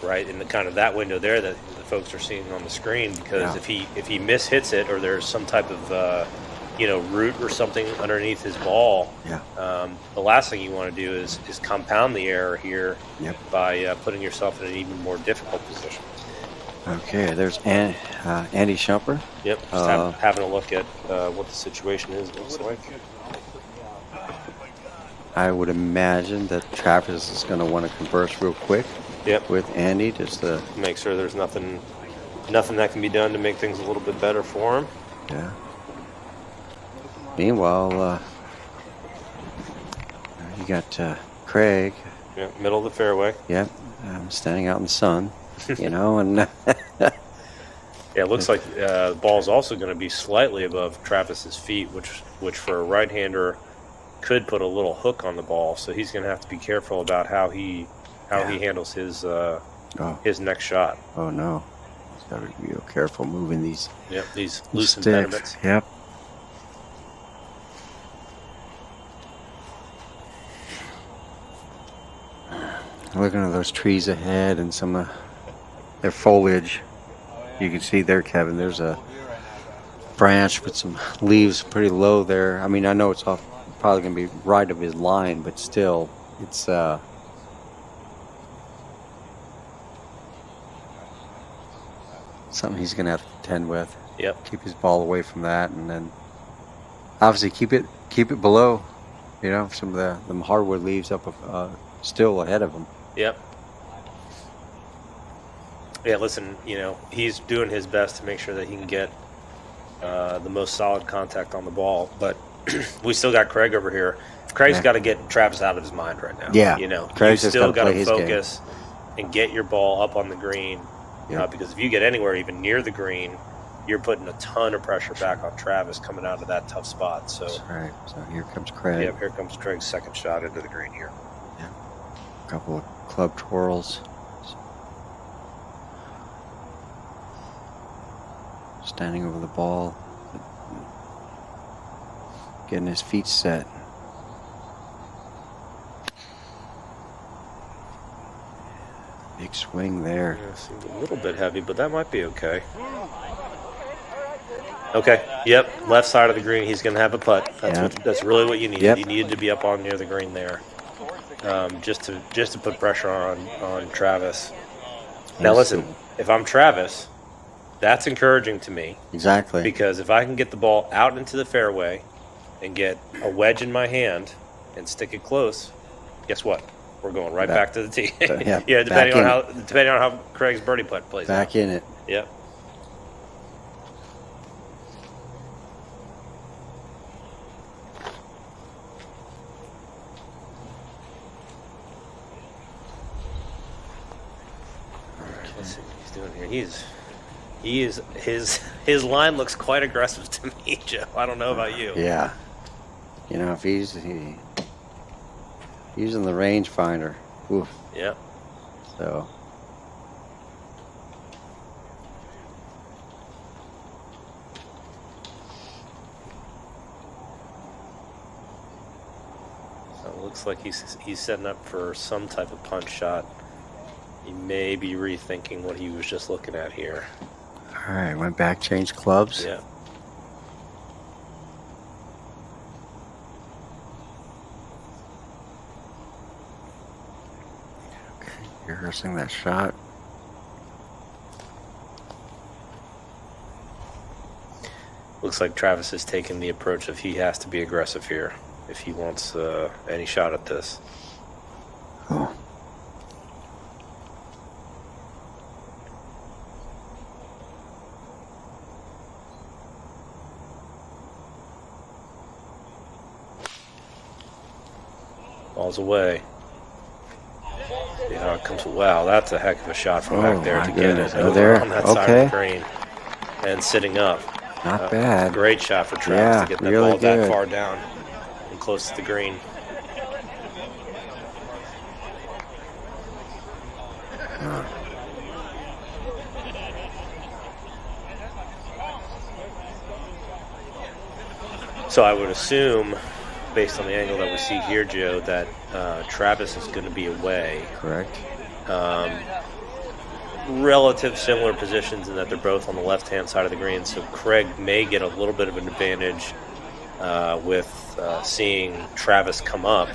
right, in the kind of that window there that the folks are seeing on the screen. Because if he mishits it, or there's some type of root or something underneath his ball, the last thing you want to do is compound the error here by putting yourself in an even more difficult position. Okay, there's Andy Shumper. Yep, just having a look at what the situation is. It looks like. I would imagine that Travis is going to want to converse real quick. With Andy, just to make sure there's nothing that can be done to make things a little bit better for him. Yeah. Meanwhile, you got Craig. Yeah, middle of the fairway. Yep, standing out in the sun. And yeah, it looks like the ball's also going to be slightly above Travis's feet, which for a right-hander could put a little hook on the ball. So he's going to have to be careful about how he handles his next shot. Oh no, he's got to be real careful moving these. Yep, these loose impediments. Yep. Looking at those trees ahead and some of their foliage, you can see there, Kevin, there's a branch with some leaves pretty low there. I mean, I know it's off, probably going to be right of his line, but still, it's something he's going to have to contend with. Yep. Keep his ball away from that, and then obviously keep it below. Some of the hardwood leaves up still ahead of him. Yep. Yeah, listen, he's doing his best to make sure that he can get the most solid contact on the ball, but we still got Craig over here. Craig's got to get Travis out of his mind right now. Yeah. Craig's still got to focus and get your ball up on the green, because if you get anywhere even near the green, you're putting a ton of pressure back on Travis coming out of that tough spot. So, that's right. So here comes Craig. Yeah, here comes Craig's second shot into the green here. Yeah. A couple of club twirls. Standing over the ball. Getting his feet set. Big swing there. Yeah, seems a little bit heavy, but that might be okay. Okay. Yep. Left side of the green. He's going to have a putt. That's really what you need. Yep. You needed to be up on near the green there, just to put pressure on Travis. Now listen, if I'm Travis, that's encouraging to me. Exactly. Because if I can get the ball out into the fairway and get a wedge in my hand and stick it close, guess what? We're going right back to the tee. Yeah, depending on how Craig's birdie putt plays. Back in it. Yep. Let's see what he's doing here. His line looks quite aggressive to me, Joe. I don't know about you. Yeah. If he's using the rangefinder. Oof. Yep. So. It looks like he's setting up for some type of punch shot. He may be rethinking what he was just looking at here. All right, went back, changed clubs. Yeah. Rehearsing that shot. Looks like Travis has taken the approach of he has to be aggressive here if he wants any shot at this. Oh. Ball's away. See how it comes. Wow, that's a heck of a shot from back there to get it over on that side of the green and sitting up. Not bad. Great shot for Travis to get that really ball good. that far down and close to the green. So I would assume, based on the angle that we see here, Joe, that Travis is going to be away. Correct. Relative similar positions in that they're both on the left-hand side of the green, so Craig may get a little bit of an advantage with seeing Travis come up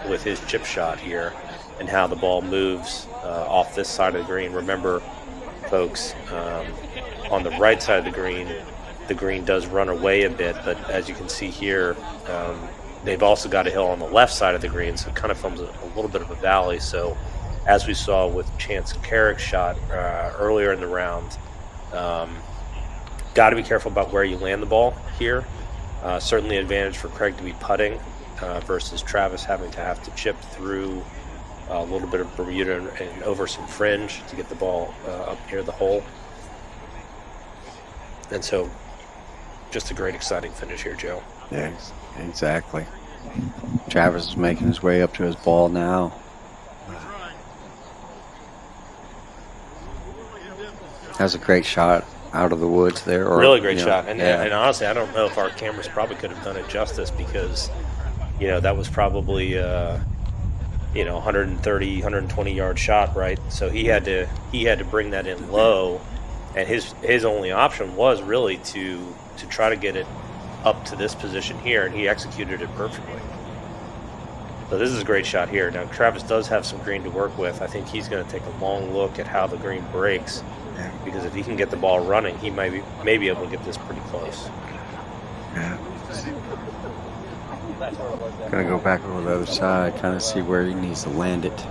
with his chip shot here and how the ball moves off this side of the green. Remember, folks, on the right side of the green does run away a bit, but as you can see here, they've also got a hill on the left side of the green, so it kind of forms a little bit of a valley. So as we saw with Chance Carrick's shot earlier in the round, got to be careful about where you land the ball here. Certainly an advantage for Craig to be putting versus Travis having to have to chip through a little bit of Bermuda and over some fringe to get the ball up near the hole. And so just a great, exciting finish here, Joe. Yeah, exactly. Travis is making his way up to his ball now. That was a great shot out of the woods there. Or, really great shot. And honestly, I don't know if our cameras probably could have done it justice because, that was probably, 130, 120 yard shot, right? So he had to bring that in low, and his only option was really to try to get it up to this position here, and he executed it perfectly. So this is a great shot here. Now Travis does have some green to work with. I think he's going to take a long look at how the green breaks, because if he can get the ball running, he may be able to get this pretty close. Yeah. Gonna go back over the other side, kind of see where he needs to land it.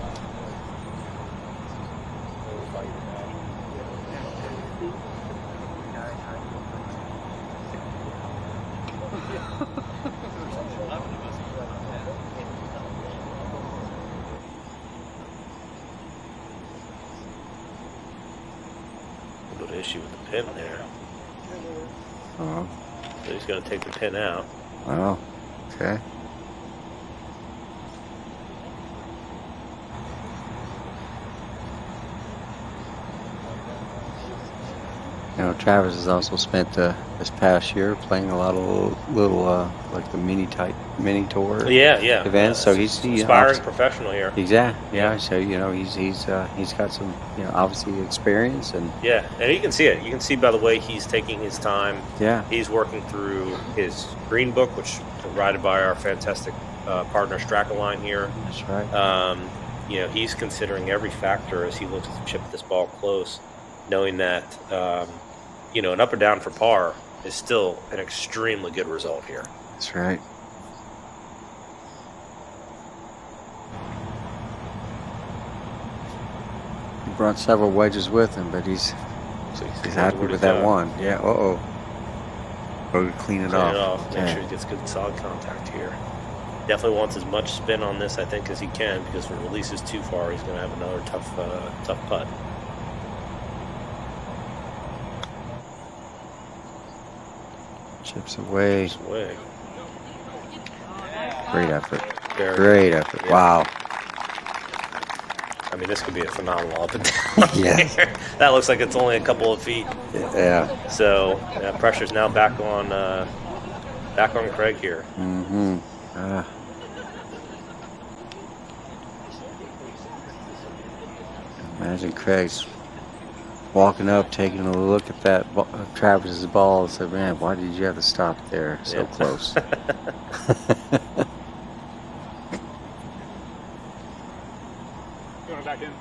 A little issue with the pin there. Oh. So he's going to take the pin out. Oh, okay. Travis has also spent this past year playing a lot of little like the mini tour events. So he's aspiring professional here. Exactly. Yeah. So he's got some obviously experience and and you can see it. You can see by the way he's taking his time. Yeah. He's working through his green book, which is provided by our fantastic partner Strackaline here. That's right. He's considering every factor as he looks to chip this ball close, knowing that. An up or down for par is still an extremely good result here. That's right. He brought several wedges with him, but he's happy with that one. Yeah. Go to clean it off. Make sure he gets good solid contact here. Definitely wants as much spin on this, I think, as he can, because if it releases too far, he's going to have another tough putt. Chips away. Great effort. Great effort. Yeah. Wow. I mean, this could be a phenomenal up and down. Yeah. That looks like it's only a couple of feet. Yeah. So pressure's now back on Craig here. Mm-hmm. Imagine Craig's walking up, taking a look at that Travis's ball, and said, "Man, why did you have to stop there so close?" Going back in.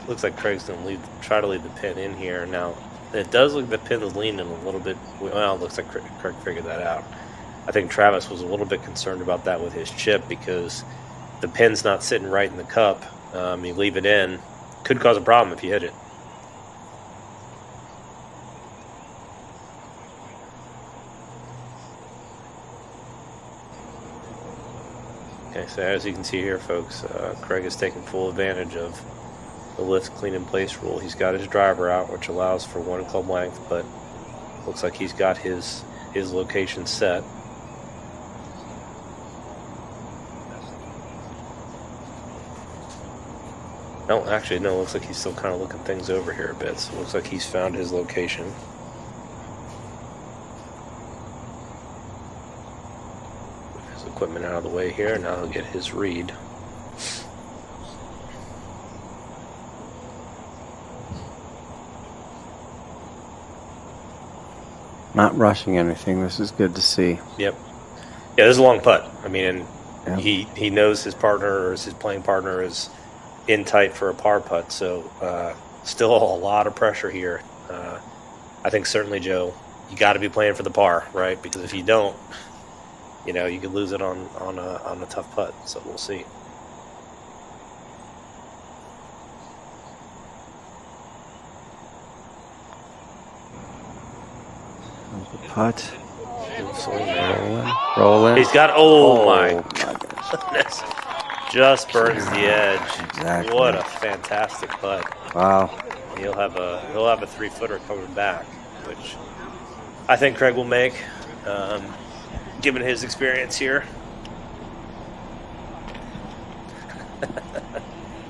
Looks like Craig's gonna try to lead the pin in here. Now it does look like the pin is leaning a little bit. Well, it looks like Craig figured that out. I think Travis was a little bit concerned about that with his chip because the pin's not sitting right in the cup. You leave it in, could cause a problem if you hit it. Okay, so as you can see here, folks, Craig is taking full advantage of the lift clean in place rule. He's got his driver out, which allows for 1 club length, but looks like he's got his location set. No, actually, no, looks like he's still kind of looking things over here a bit. So it looks like he's found his location. His equipment out of the way here. Now he'll get his read. Not rushing anything. This is good to see. Yep. Yeah, this is a long putt. I mean, and he knows his partner or his playing partner is in tight for a par putt, so still a lot of pressure here. I think certainly, Joe, you got to be playing for the par, right? Because if you don't, you could lose it on a tough putt. So we'll see. Putt. Rolling. He's got. Oh my goodness! Just burns the edge. Exactly. What a fantastic putt! Wow. He'll have a 3-footer coming back, which I think Craig will make, given his experience here.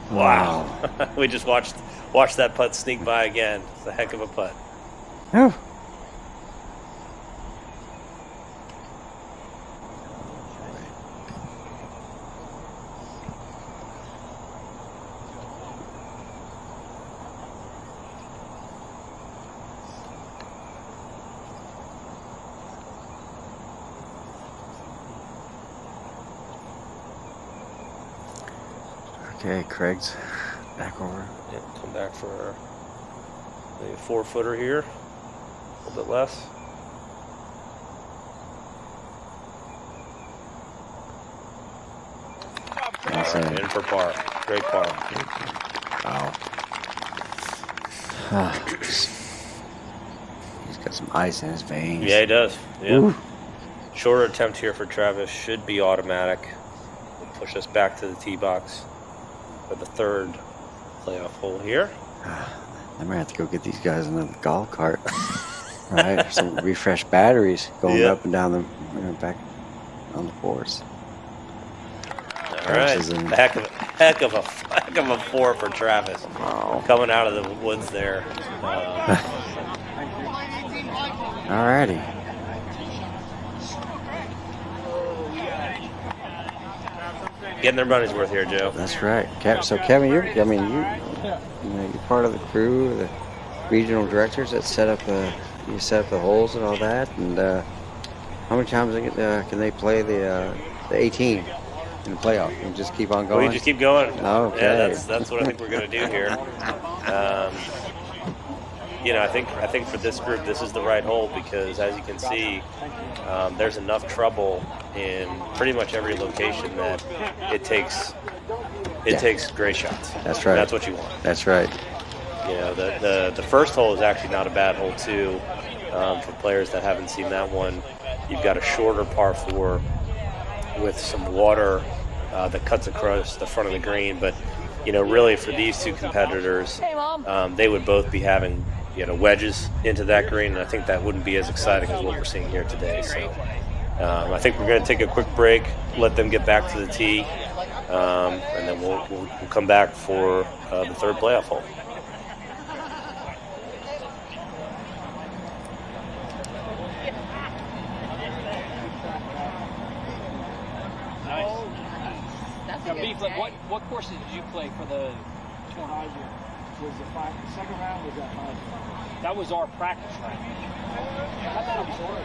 Wow. We just watched that putt sneak by again. It's a heck of a putt. Oh. Okay, Craig's back over. Yep, come back for maybe a 4-footer here. A little bit less. That's All right, in for par. Great par. Wow. He's got some ice in his veins. Yeah, he does. Yeah. Ooh. Shorter attempt here for Travis should be automatic. Will push us back to the tee box for the 3rd playoff hole here. I might have to go get these guys another golf cart. Right, some refreshed batteries going up and down the back on the course. All right, heck of a 4 for Travis. Wow. Coming out of the woods there. Alrighty. Getting their money's worth here, Joe. That's right. So Kevin, you're part of the crew, the regional directors that set up the holes and all that. And how many times can they play the 18 in the playoff? And just keep on going. We just keep going. Okay. Yeah, that's what I think we're going to do here. I think for this group, this is the right hole because, as you can see, there's enough trouble in pretty much every location that it takes great shots. That's right. That's what you want. That's right. The first hole is actually not a bad hole too. For players that haven't seen that one, you've got a shorter par 4 with some water that cuts across the front of the green. But really for these two competitors, they would both be having wedges into that green, and I think that wouldn't be as exciting as what we're seeing here today. So I think we're going to take a quick break, let them get back to the tee, and then we'll come back for the 3rd playoff hole. B-flip. What courses did you play for the tournament? Was the second round was that 5? That was our practice round. I thought it was hard.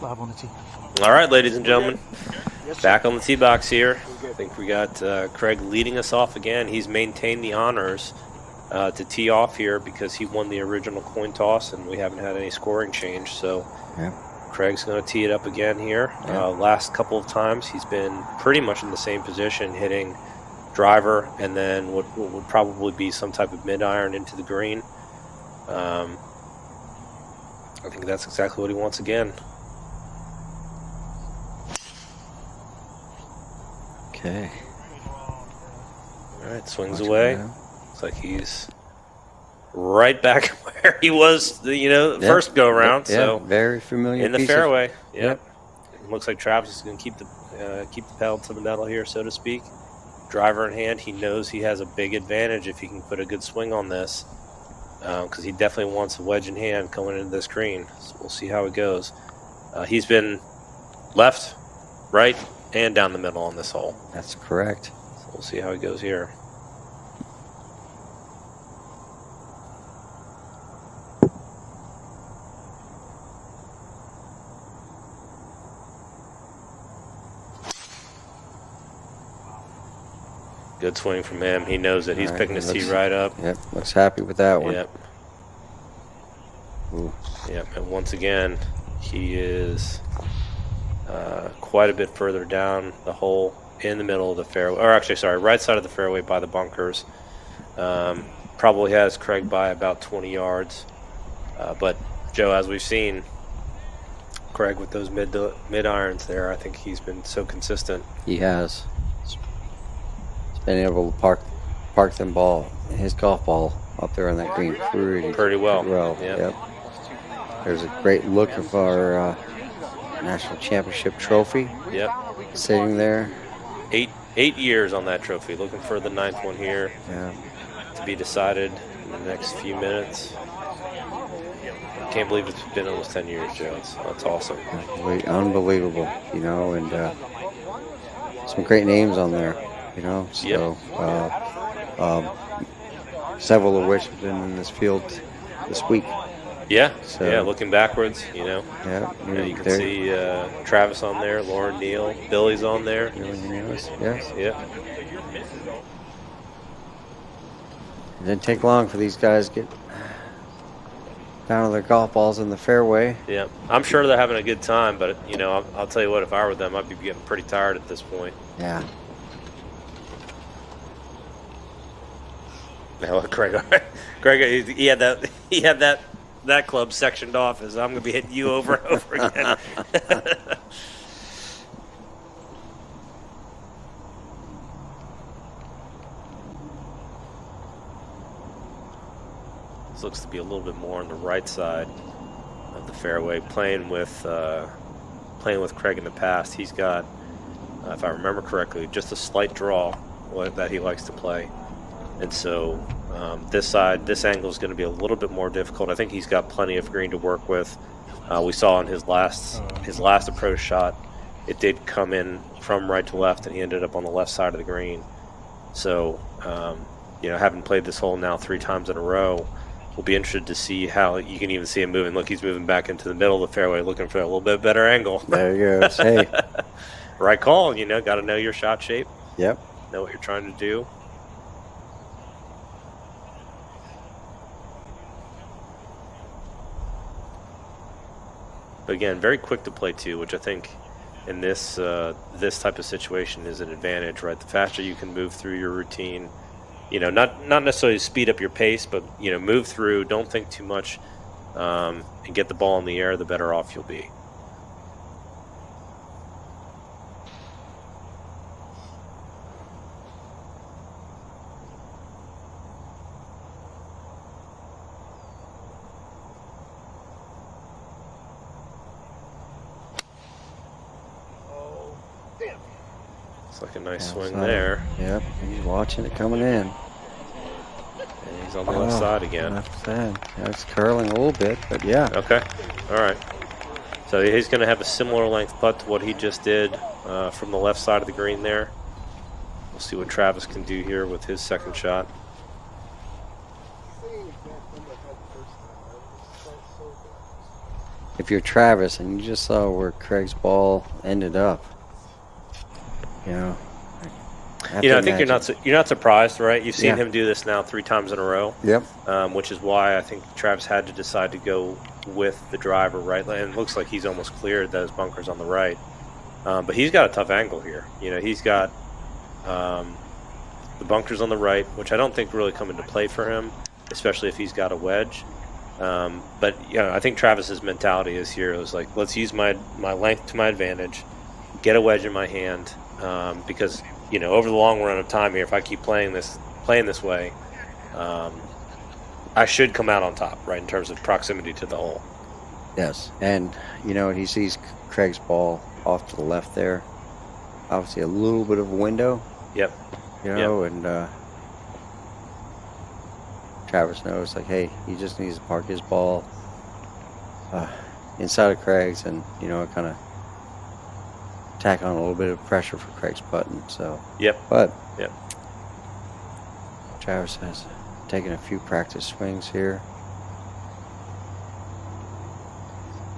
Live on the tee. All right, ladies and gentlemen, back on the tee box here. I think we got Craig leading us off again. He's maintained the honors to tee off here because he won the original coin toss, and we haven't had any scoring change. So Craig's going to tee it up again here. Last couple of times, he's been pretty much in the same position, hitting driver and then what would probably be some type of mid-iron into the green. I think that's exactly what he wants again. Okay. All right, swings away. Looks like he's right back where he was, first go around. So very familiar. In the fairway. Yep. Looks like Travis is going to keep the pedal to the metal here, so to speak. Driver in hand. He knows he has a big advantage if he can put a good swing on this, because he definitely wants a wedge in hand coming into this green. So we'll see how it goes. He's been left, right, and down the middle on this hole. That's correct. So we'll see how it goes here. Good swing from him. He knows that he's picking his tee right up. Yep, looks happy with that one. Yep. Ooh. Yep, and once again, he is quite a bit further down the hole in the middle of the fairway. Or actually, sorry, right side of the fairway by the bunkers. Probably has Craig by about 20 yards. But, Joe, as we've seen, Craig with those mid-irons there, I think he's been so consistent. He has. Been able to park his golf ball up there on that green pretty well. Yep. There's a great look of our national championship trophy. Yep. Sitting there. 8 years on that trophy. Looking for the 9th one here. Yeah. To be decided in the next few minutes. Can't believe it's been almost 10 years, Joe. That's awesome. Unbelievable, and some great names on there. So several of which have been in this field this week. Yeah, so, looking backwards, you can see Travis on there, Lauren Neal, Billy's on there. Yes. Yeah. It didn't take long for these guys to get down to their golf balls in the fairway. Yeah, I'm sure they're having a good time, but, I'll tell you what, if I were them, I'd be getting pretty tired at this point. Yeah. Now, Craig, he had that club sectioned off as I'm going to be hitting you over and over again. This looks to be a little bit more on the right side of the fairway. Playing with Craig in the past, he's got if I remember correctly, just a slight draw that he likes to play. And so this angle is going to be a little bit more difficult. I think he's got plenty of green to work with. We saw in his last approach shot, it did come in from right to left, and he ended up on the left side of the green. So, having played this hole now 3 times in a row, we'll be interested to see how you can even see him moving. Look, he's moving back into the middle of the fairway, looking for a little bit better angle. There you go. Hey. Right call. Got to know your shot shape. Yep. Know what you're trying to do. But again, very quick to play too, which I think in this type of situation is an advantage, right? The faster you can move through your routine, not necessarily speed up your pace, but move through, don't think too much, and get the ball in the air, the better off you'll be. Like a nice swing there. Yep, he's watching it coming in. And he's on the left side again. Left side. Yeah, it's curling a little bit, but yeah. Okay, all right. So he's going to have a similar length putt to what he just did from the left side of the green there. We'll see what Travis can do here with his second shot. If you're Travis and you just saw where Craig's ball ended up, I think you're not surprised, right? You've seen him do this now 3 times in a row. Yep. Which is why I think Travis had to decide to go with the driver, right? And it looks like he's almost cleared those bunkers on the right. But he's got a tough angle here. He's got the bunkers on the right, which I don't think really come into play for him, especially if he's got a wedge. But I think Travis's mentality is here. It was like, let's use my length to my advantage, get a wedge in my hand. Because over the long run of time here, if I keep playing this way, I should come out on top, right, in terms of proximity to the hole. Yes, and he sees Craig's ball off to the left there. Obviously, a little bit of a window. Yep. And Travis knows, like, hey, he just needs to park his ball inside of Craig's, and kind of tack on a little bit of pressure for Craig's putting. So Travis has taken a few practice swings here.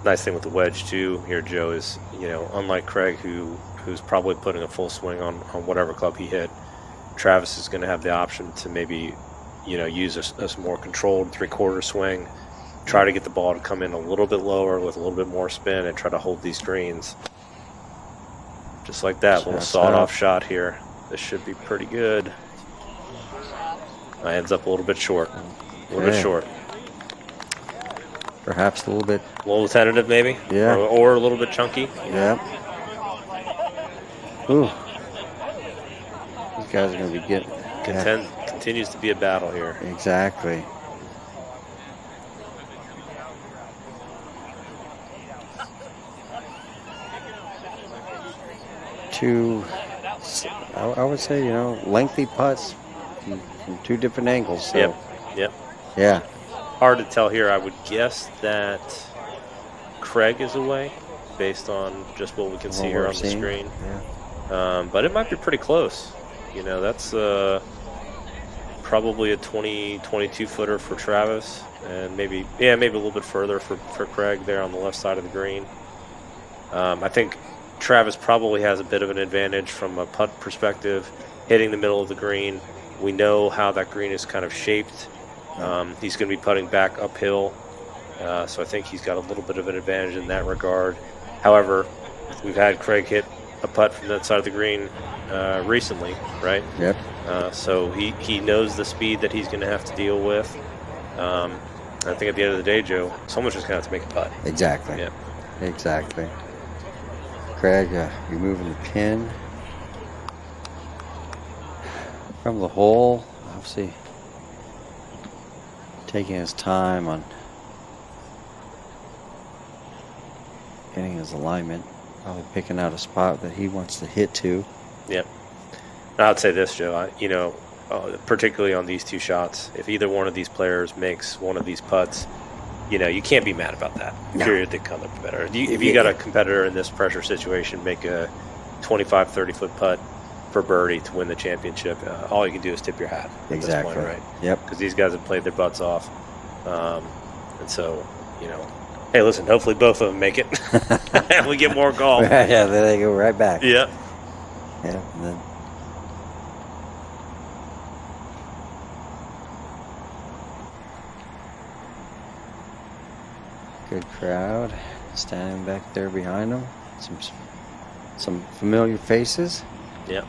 Nice thing with the wedge too here, Joe, is unlike Craig, who's probably putting a full swing on whatever club he hit, Travis is going to have the option to maybe use a more controlled 3/4 swing, try to get the ball to come in a little bit lower with a little bit more spin, and try to hold these greens. Just like that, little sawed-off shot here. This should be pretty good. Ends up a little bit short. A little bit short. Perhaps a little bit. A little tentative, maybe? Yeah. Or a little bit chunky? Yeah. Ooh. These guys are going to be getting... Continues to be a battle here. Exactly. I would say, lengthy putts from 2 different angles. So. Yep. Yeah. Hard to tell here. I would guess that Craig is away based on just what we can see here on the screen. Yeah. But it might be pretty close. That's probably a 22 footer for Travis, and maybe a little bit further for Craig there on the left side of the green. I think Travis probably has a bit of an advantage from a putt perspective, hitting the middle of the green. We know how that green is kind of shaped. He's going to be putting back uphill, so I think he's got a little bit of an advantage in that regard. However, we've had Craig hit a putt from that side of the green recently, right? Yep. So he knows the speed that he's going to have to deal with. I think at the end of the day, Joe, someone's just going to have to make a putt. Exactly. Yeah. Exactly. Craig removing the pin from the hole. Obviously taking his time on getting his alignment. Probably picking out a spot that he wants to hit to. Yep. I'd say this, Joe. Particularly on these two shots, if either one of these players makes one of these putts, you can't be mad about that. No. Period. They come up better. If you got a competitor in this pressure situation, make a 25, 30-foot putt for birdie to win the championship, all you can do is tip your hat. At Exactly. This point, right? Yep. Because these guys have played their butts off. And so, hey, listen, hopefully both of them make it. And we get more golf. Yeah, then they go right back. Yeah. Yeah. And then good crowd standing back there behind them. Some familiar faces. Yep.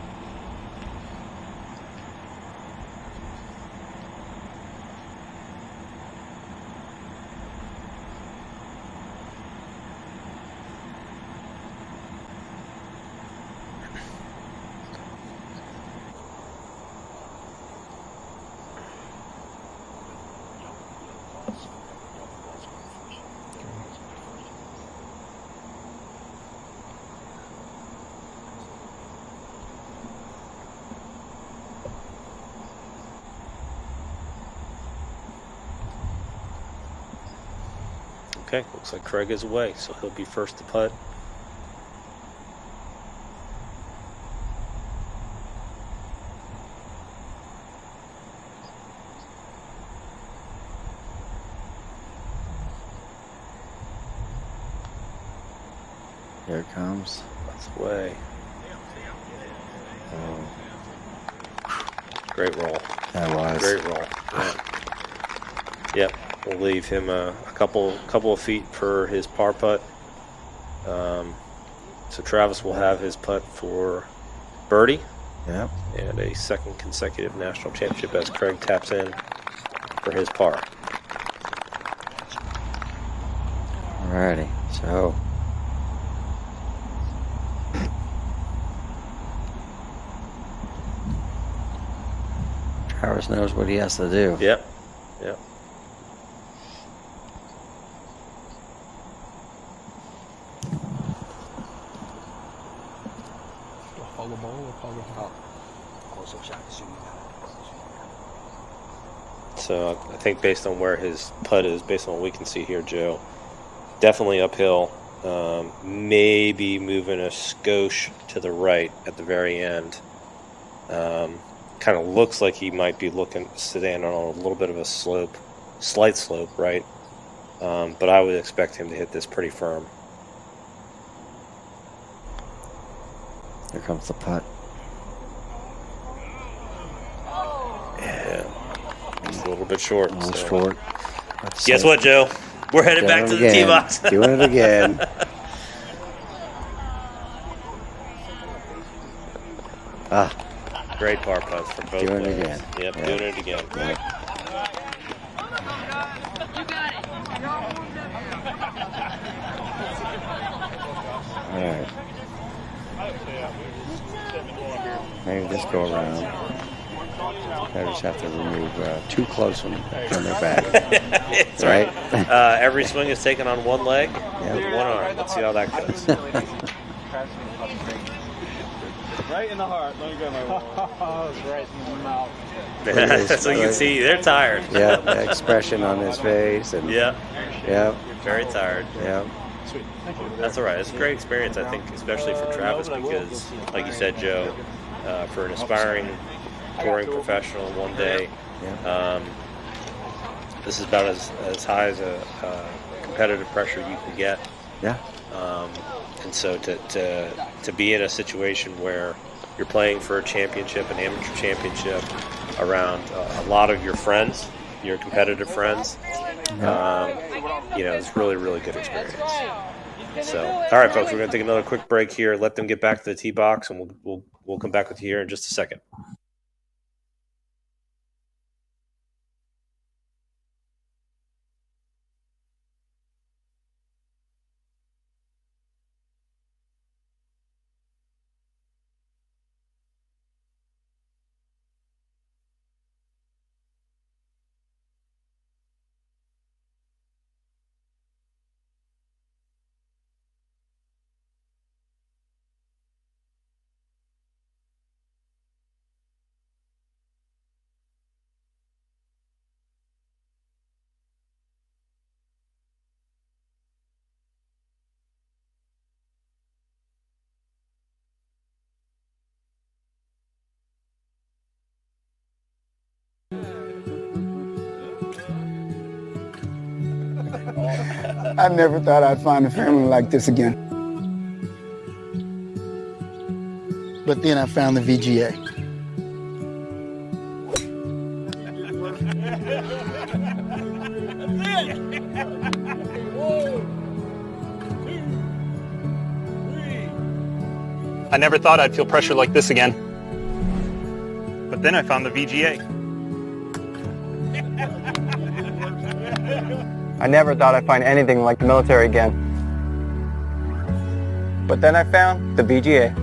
Okay, looks like Craig is away, so he'll be first to putt. Here it comes. That's away. Oh, Great roll. that was. Great roll. Yep. We'll leave him a couple of feet for his par putt. So Travis will have his putt for birdie. Yep. And a second consecutive national championship as Craig taps in for his par. Alrighty. So Travis knows what he has to do. Yep. Yep. So I think based on where his putt is, based on what we can see here, Joe, definitely uphill. Maybe moving a skosh to the right at the very end. Kind of looks like he might be looking standing on a little bit of a slope, slight slope, right? But I would expect him to hit this pretty firm. Here comes the putt. Yeah, it's a little bit short. A little so. short. Guess what, Joe? We're headed back to the tee box. Doing it again. Great par putts for both Doing it players. again. Yep, Yeah. doing it again. Yep. All right. Maybe just go around. I just have to remove too close from their bag. That's right. Every swing is taken on one leg with one arm. Let's see how that goes. Right in the heart. Let me go, my boy. Oh, it's right in the mouth. So you can see they're tired. Yeah, the expression on his face. And Yeah. Yeah. Very tired. Yeah. Sweet. Thank you. That's all right. It's a great experience, I think, especially for Travis because, like you said, Joe, for an aspiring touring professional one day, this is about as high as a competitive pressure you can get. Yeah. And so to be in a situation where you're playing for a championship, an amateur championship, around a lot of your friends, your competitive friends, it's really, really good experience. So, all right, folks, we're going to take another quick break here. Let them get back to the tee box, and we'll come back with you here in just a second. I never thought I'd find a family like this again. But then I found the VGA. I never thought I'd feel pressure like this again. But then I found the VGA. I never thought I'd find anything like the military again. But then I found the VGA.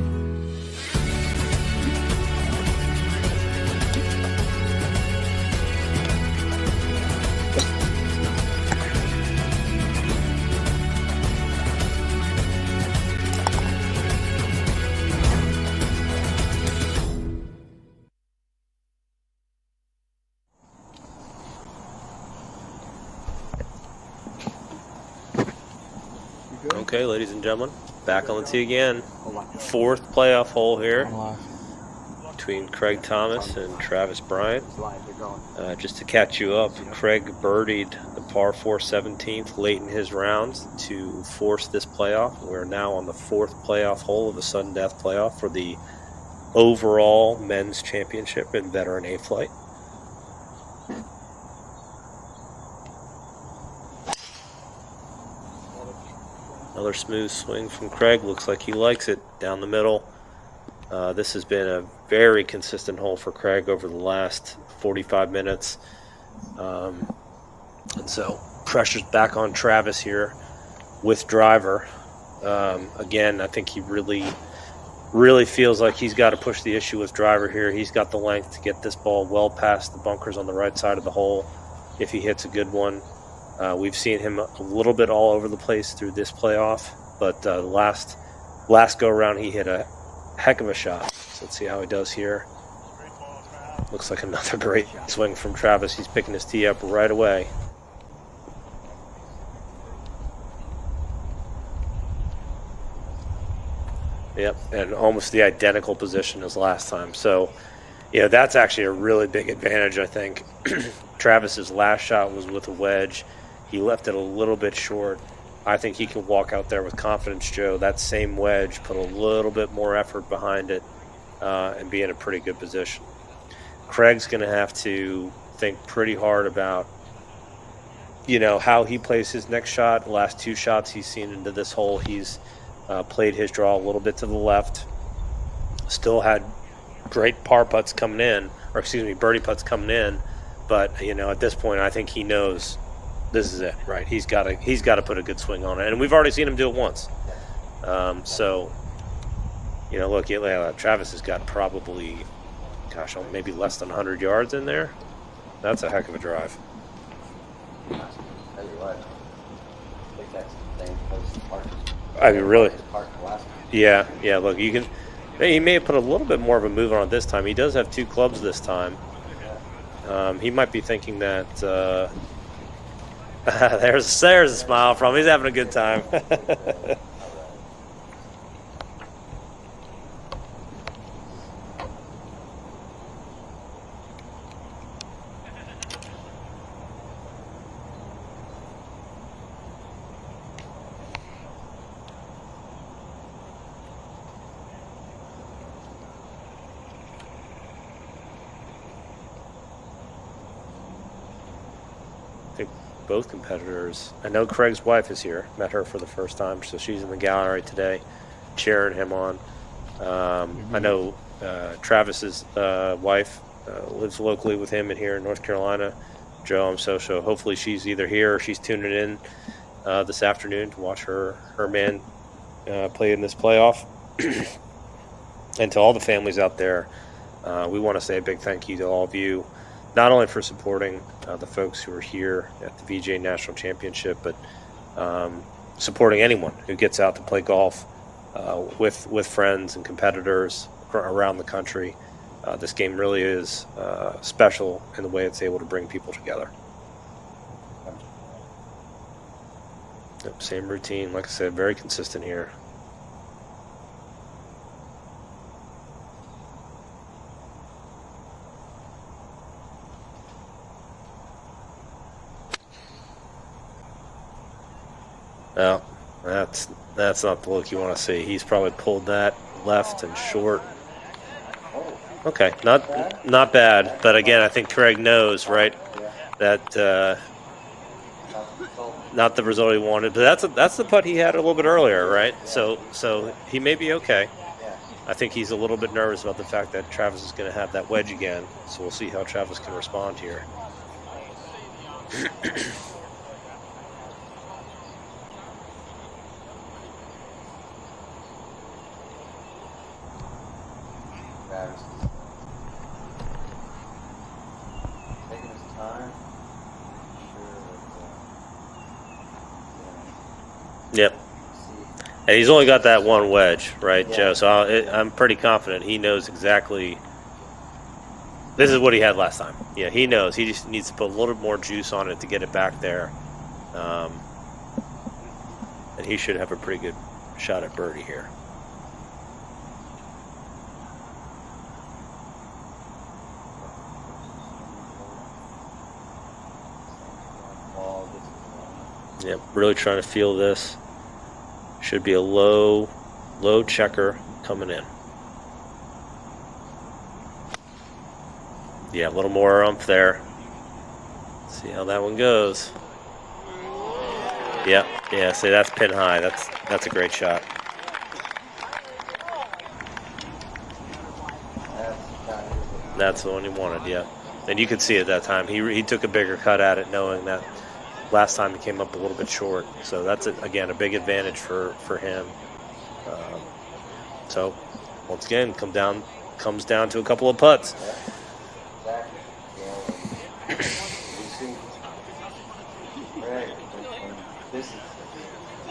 Okay, ladies and gentlemen, back on the tee again. Fourth playoff hole here between Craig Thomas and Travis Bryant. Just to catch you up, Craig birdied the par 4 17th late in his rounds to force this playoff. We're now on the fourth playoff hole of the sudden death playoff for the overall men's championship in veteran A flight. Another smooth swing from Craig. Looks like he likes it down the middle. This has been a very consistent hole for Craig over the last 45 minutes. And so pressure's back on Travis here with driver. Again, I think he really feels like he's got to push the issue with driver here. He's got the length to get this ball well past the bunkers on the right side of the hole if he hits a good one. We've seen him a little bit all over the place through this playoff, but last go-around he hit a heck of a shot. So let's see how he does here. Looks like another great swing from Travis. He's picking his tee up right away. Yep, and almost the identical position as last time. So, that's actually a really big advantage, I think. Travis's last shot was with a wedge. He left it a little bit short. I think he can walk out there with confidence, Joe. That same wedge, put a little bit more effort behind it, and be in a pretty good position. Craig's going to have to think pretty hard about, how he plays his next shot. The last two shots he's seen into this hole, he's played his draw a little bit to the left. Still had great birdie putts coming in. But, at this point, I think he knows this is it, right? He's got to put a good swing on it. And we've already seen him do it once. Look, Travis has got probably, maybe less than 100 yards in there. That's a heck of a drive. I mean, really? Yeah, look, he may have put a little bit more of a move on it this time. He does have two clubs this time. He might be thinking that there's a smile from him. He's having a good time. Both competitors. I know Craig's wife is here. Met her for the first time, so she's in the gallery today, cheering him on. I know Travis's wife lives locally with him here in North Carolina. Joe, so hopefully she's either here or she's tuning in this afternoon to watch her man play in this playoff. And to all the families out there, we want to say a big thank you to all of you, not only for supporting the folks who are here at the VGA National Championship, but supporting anyone who gets out to play golf with friends and competitors around the country. This game really is special in the way it's able to bring people together. Yep, same routine, like I said, very consistent here. Well, that's not the look you want to see. He's probably pulled that left and short. Okay, not bad. But again, I think Craig knows, right, that not the result he wanted. But that's the putt he had a little bit earlier, right? So he may be okay. I think he's a little bit nervous about the fact that Travis is going to have that wedge again. So we'll see how Travis can respond here. Travis taking his time. Yep. And he's only got that one wedge, right, Joe? So I'm pretty confident he knows exactly. This is what he had last time. Yeah, he knows. He just needs to put a little bit more juice on it to get it back there. And he should have a pretty good shot at birdie here. Yep, really trying to feel this. Should be a low checker coming in. Yeah, a little more umph there. See how that one goes. Yeah. See, that's pin high. That's a great shot. That's the one he wanted. Yeah, and you could see it that time. He took a bigger cut at it, knowing that last time he came up a little bit short. So that's again a big advantage for him. So once again, comes down to a couple of putts.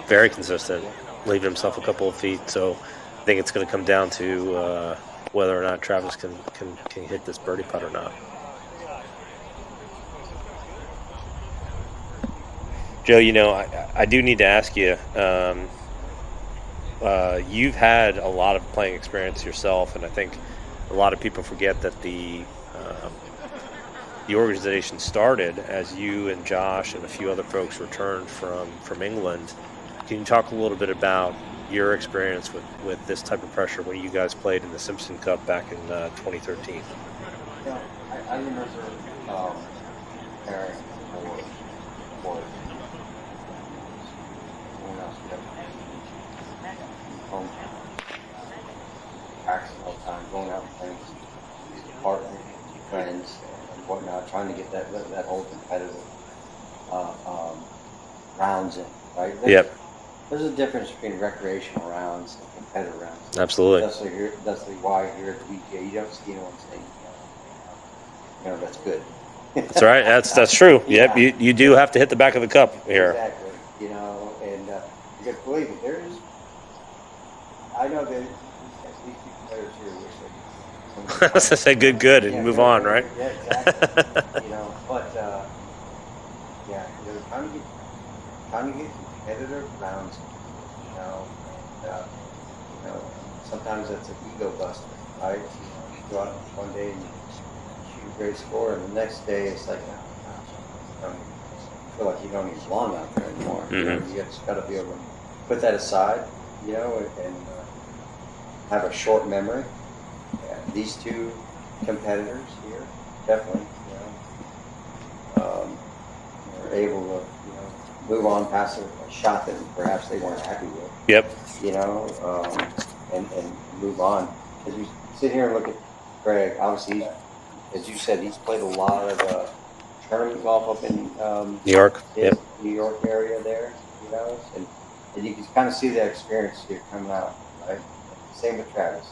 Very consistent, leaving himself a couple of feet. So I think it's going to come down to whether or not Travis can hit this birdie putt or not. Joe, I do need to ask you. You've had a lot of playing experience yourself, and I think a lot of people forget that the organization started as you and Josh and a few other folks returned from England. Can you talk a little bit about your experience with this type of pressure when you guys played in the Simpson Cup back in 2013? Yeah, I remember preparing for someone else. Home practicing all the time, going out and playing with partners, friends, and whatnot, trying to get that whole competitive rounds in, right? There's a difference between recreational rounds and competitive rounds. Absolutely. That's why here at the VGA you don't see anyone saying, that's good. That's right. That's true. Yeah. Yep. You do have to hit the back of the cup here. Exactly. And you can believe it. I know that these two players here wish they could say good and move on, right? Yeah, exactly. But trying to get competitive rounds, sometimes that's an ego buster, right? You go out one day and you shoot a great score, and the next day it's like, I feel like you don't even belong out there anymore. Mm-hmm. You just got to be able to put that aside, and have a short memory. Yeah, these two competitors here definitely, are able to, move on past a shot that perhaps they weren't happy with. Yep. And move on. As you sit here and look at Greg, obviously, as you said, he's played a lot of tournament golf up in New York. Yep. New York area there, and you can kind of see that experience here coming out, right? Same with Travis.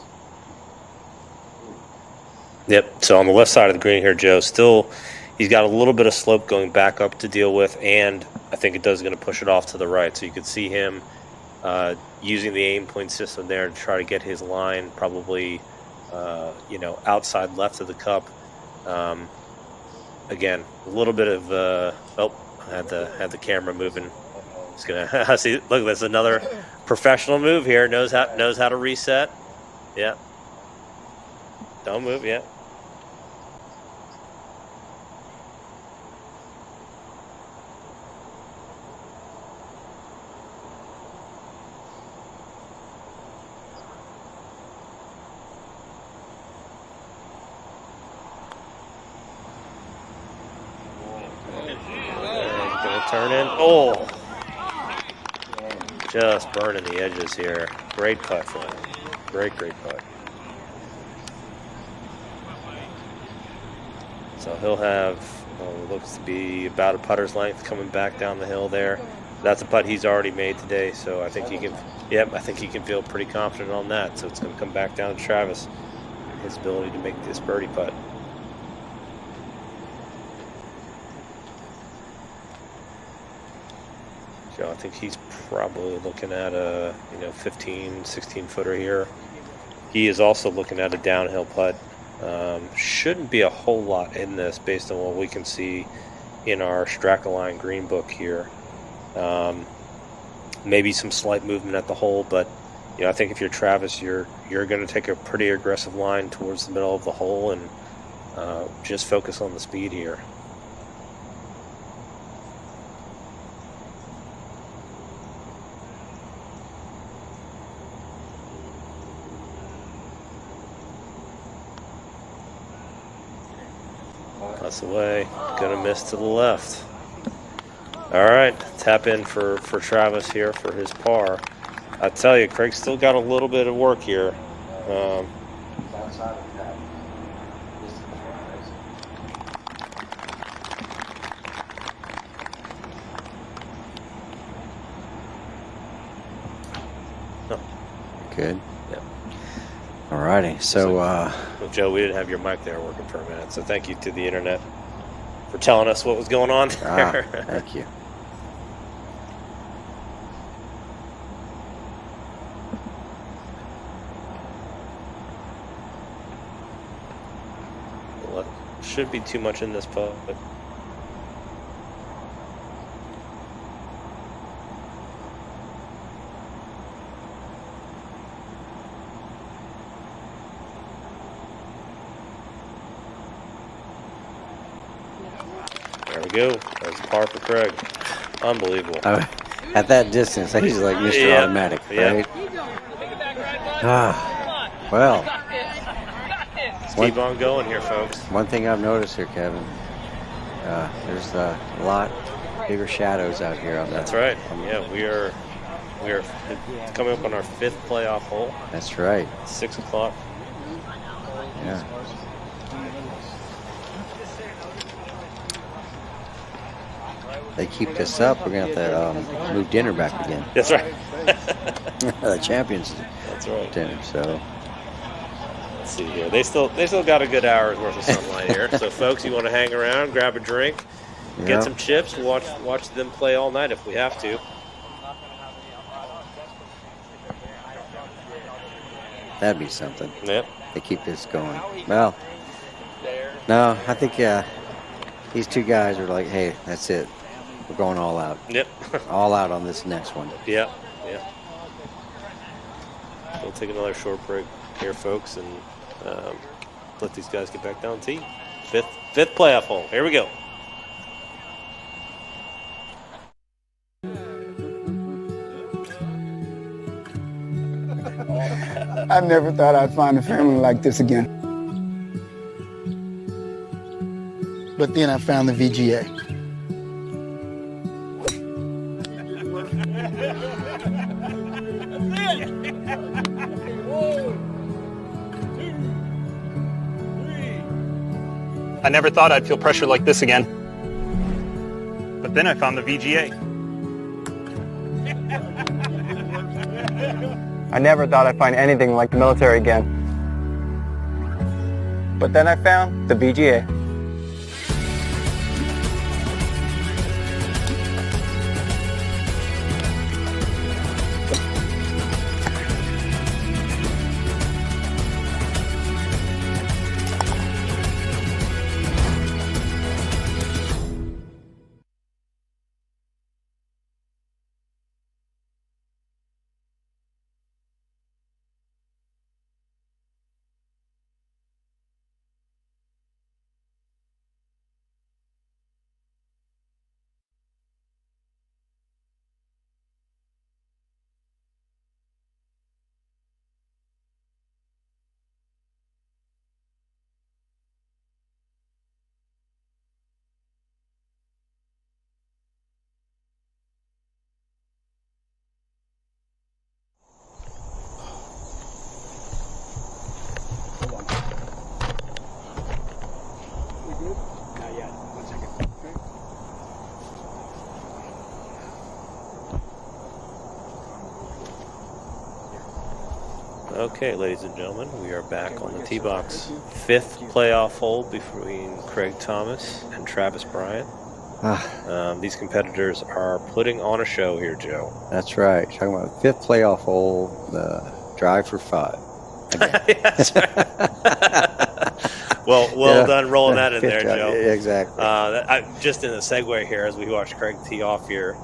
Yep. So on the left side of the green here, Joe, still he's got a little bit of slope going back up to deal with, and I think it is going to push it off to the right. So you could see him using the aim point system there to try to get his line probably, outside left of the cup. Again, a little bit of I had the camera moving. It's gonna see. Look, that's another professional move here. Knows how to reset. Yeah. Don't move. Yeah. turn in. Oh! Just burning the edges here. Great putt for him. Great putt. So he'll have, looks to be about a putter's length coming back down the hill there. That's a putt he's already made today, so I think he can. Yep, I think he can feel pretty confident on that. So it's going to come back down to Travis and his ability to make this birdie putt. So I think he's probably looking at a 15, 16 footer here. He is also looking at a downhill putt. Shouldn't be a whole lot in this based on what we can see in our Strakaline green book here. Maybe some slight movement at the hole, but I think if you're Travis, you're going to take a pretty aggressive line towards the middle of the hole and just focus on the speed here. That's the way. Gonna miss to the left. All right, tap in for Travis here for his par. I tell you, Craig's still got a little bit of work here. Good. Yep. All righty. So, well, Joe, we didn't have your mic there working for a minute, so thank you to the internet for telling us what was going on there. Thank you. Well, should be too much in this putt, but there we go. That's a par for Craig. Unbelievable. At that distance, he's like Mr. Automatic, right? Well. Let's keep on going here, folks. One thing I've noticed here, Kevin, there's a lot bigger shadows out here on that. That's right. Yeah, we are coming up on our 5th playoff hole. That's right. 6 o'clock. Yeah. They keep this up, we're going to have to move dinner back again. That's right. The champions That's right. dinner, so. Let's see here. They still got a good hour's worth of sunlight here. So, folks, you want to hang around, grab a drink, get some chips, watch them play all night if we have to. That'd be something. Yep. They keep this going. Well, no, I think these two guys are like, hey, that's it. We're going all out. Yep. All out on this next one. Yeah. We'll take another short break here, folks, and let these guys get back down to tee. Fifth playoff hole. Here we go. I never thought I'd find a family like this again. But then I found the VGA. I never thought I'd feel pressure like this again. But then I found the VGA. I never thought I'd find anything like the military again. But then I found the VGA. Okay, ladies and gentlemen, we are back on the tee box. 5th playoff hole between Craig Thomas and Travis Bryant. These competitors are putting on a show here, Joe. That's right. Talking about 5th playoff hole, the drive for 5. That's right. well done rolling that in there, Joe. Exactly. Just in a segue here, as we watch Craig tee off here.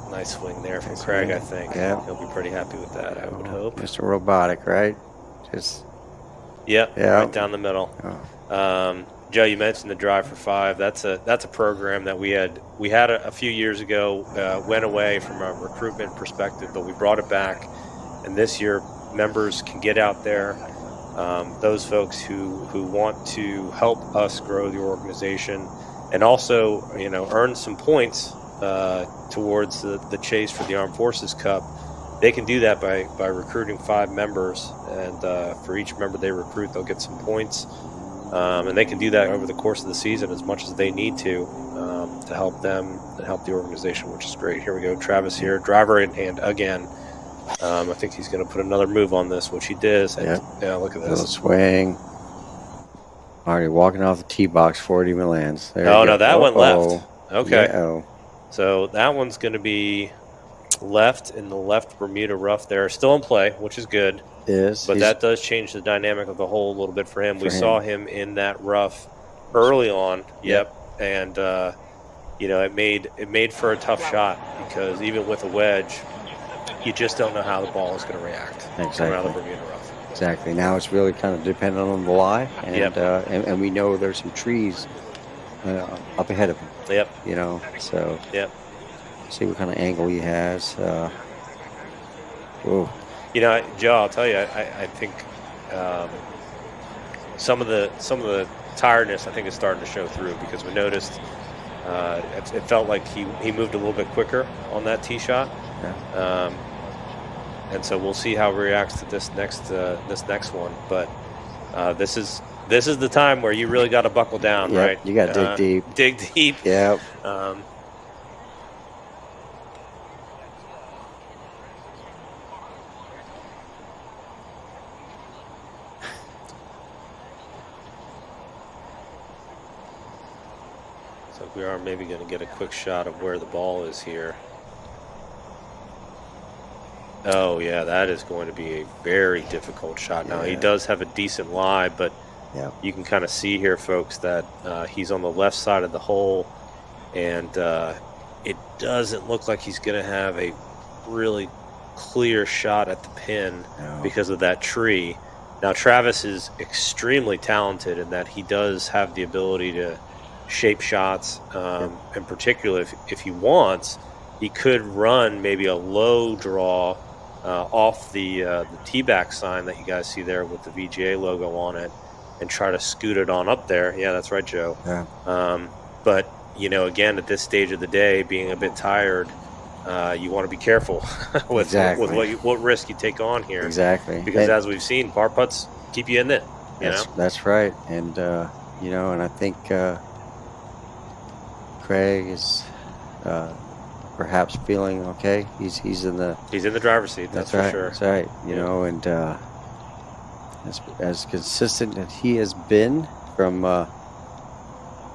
Nice swing there from Craig, I think. Yeah. He'll be pretty happy with that, I would hope. Mr. Robotic, right? Just. Yep, Yeah. right down the middle. Oh. Joe, you mentioned the drive for 5. That's a program that we had a few years ago, went away from a recruitment perspective, but we brought it back. And this year, members can get out there. Those folks who want to help us grow the organization and also, earn some points towards the chase for the Armed Forces Cup. They can do that by recruiting 5 members, and for each member they recruit, they'll get some points. And they can do that over the course of the season as much as they need to help them and help the organization, which is great. Here we go. Travis here, driver in hand again. I think he's going to put another move on this, which he did. And, yeah, look at this. Little swing. Already walking off the tee box before it even lands. There No, that one left. Okay. Yeah. So that one's going to be left in the left Bermuda rough there. Still in play, which is good. But that does change the dynamic of the hole a little bit for him. We saw him in that rough early on. Yep. And, it made for a tough shot because even with a wedge, you just don't know how the ball is going to react. Exactly. Around the Bermuda rough. Exactly. Now it's really kind of dependent on the lie. And, and we know there's some trees up ahead of him. Yep. So. Yep. See what kind of angle he has. Whoa. Joe, I'll tell you, I think some of the tiredness I think is starting to show through because we noticed it felt like he moved a little bit quicker on that tee shot. Yeah. And so we'll see how he reacts to this next one. But this is the time where you really got to buckle down, right? You got to dig deep. Dig deep. Yep. So we are maybe going to get a quick shot of where the ball is here. Oh, yeah, that is going to be a very difficult shot. Now, he does have a decent lie, but you can kind of see here, folks, that he's on the left side of the hole, and it doesn't look like he's going to have a really clear shot at the pin because of that tree. Now, Travis is extremely talented in that he does have the ability to shape shots. In particular, if he wants, he could run maybe a low draw off the tee-back sign that you guys see there with the VGA logo on it and try to scoot it on up there. Yeah, that's right, Joe. Yeah. But, again, at this stage of the day, being a bit tired, you want to be careful with what risk you take on here. Exactly. Because as we've seen, par putts keep you in it. That's right. And, and I think Craig is perhaps feeling okay. He's in the driver's seat. That's for right. sure. That's right. And as consistent as he has been from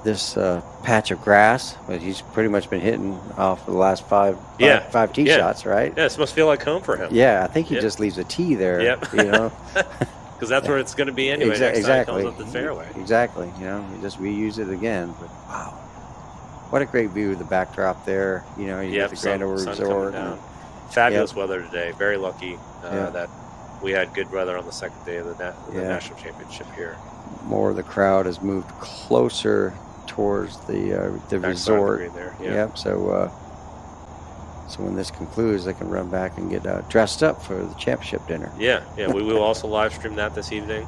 this patch of grass, but he's pretty much been hitting off the last five tee shots, right? Yeah, this must feel like home for him. Yeah, I think he just leaves a tee there. Yep. Because that's where it's going to be anyway. Next time he comes up the fairway. Exactly. You just reuse it again. But wow. What a great view of the backdrop there. You get the Grand Over Resort. Fabulous weather today. Very lucky that we had good weather on the second day of the National Championship here. More of the crowd has moved closer towards the resort. There. Yep. So when this concludes, they can run back and get dressed up for the championship dinner. Yeah. We will also live stream that this evening.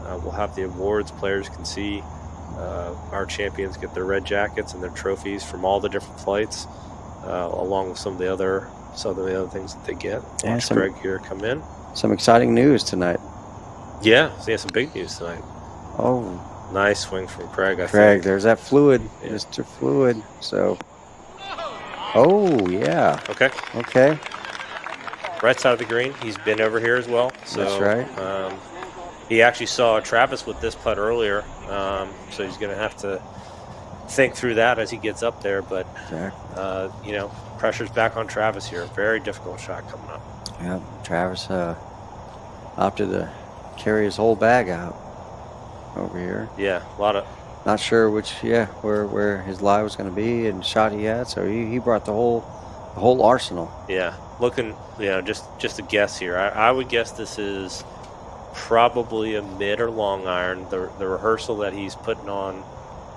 We'll have the awards. Players can see our champions get their red jackets and their trophies from all the different flights, along with some of the other things that they get. Watch Greg here come in. Some exciting news tonight. Yeah, some big news tonight. Oh, nice swing from Craig. I think. There's that fluid, Mr. Fluid. So, oh yeah. Okay. right side of the green. He's been over here as well. So, that's right. He actually saw Travis with this putt earlier, so he's going to have to think through that as he gets up there. But, exactly. you know, pressure's back on Travis here. Very difficult shot coming up. Yeah, Travis opted to carry his whole bag out over here. Yeah, a lot of. Not sure where his lie was going to be and shot he had. So he brought the whole arsenal. Yeah, looking, you know, just a guess here. I would guess this is probably a mid or long iron. The rehearsal that he's putting on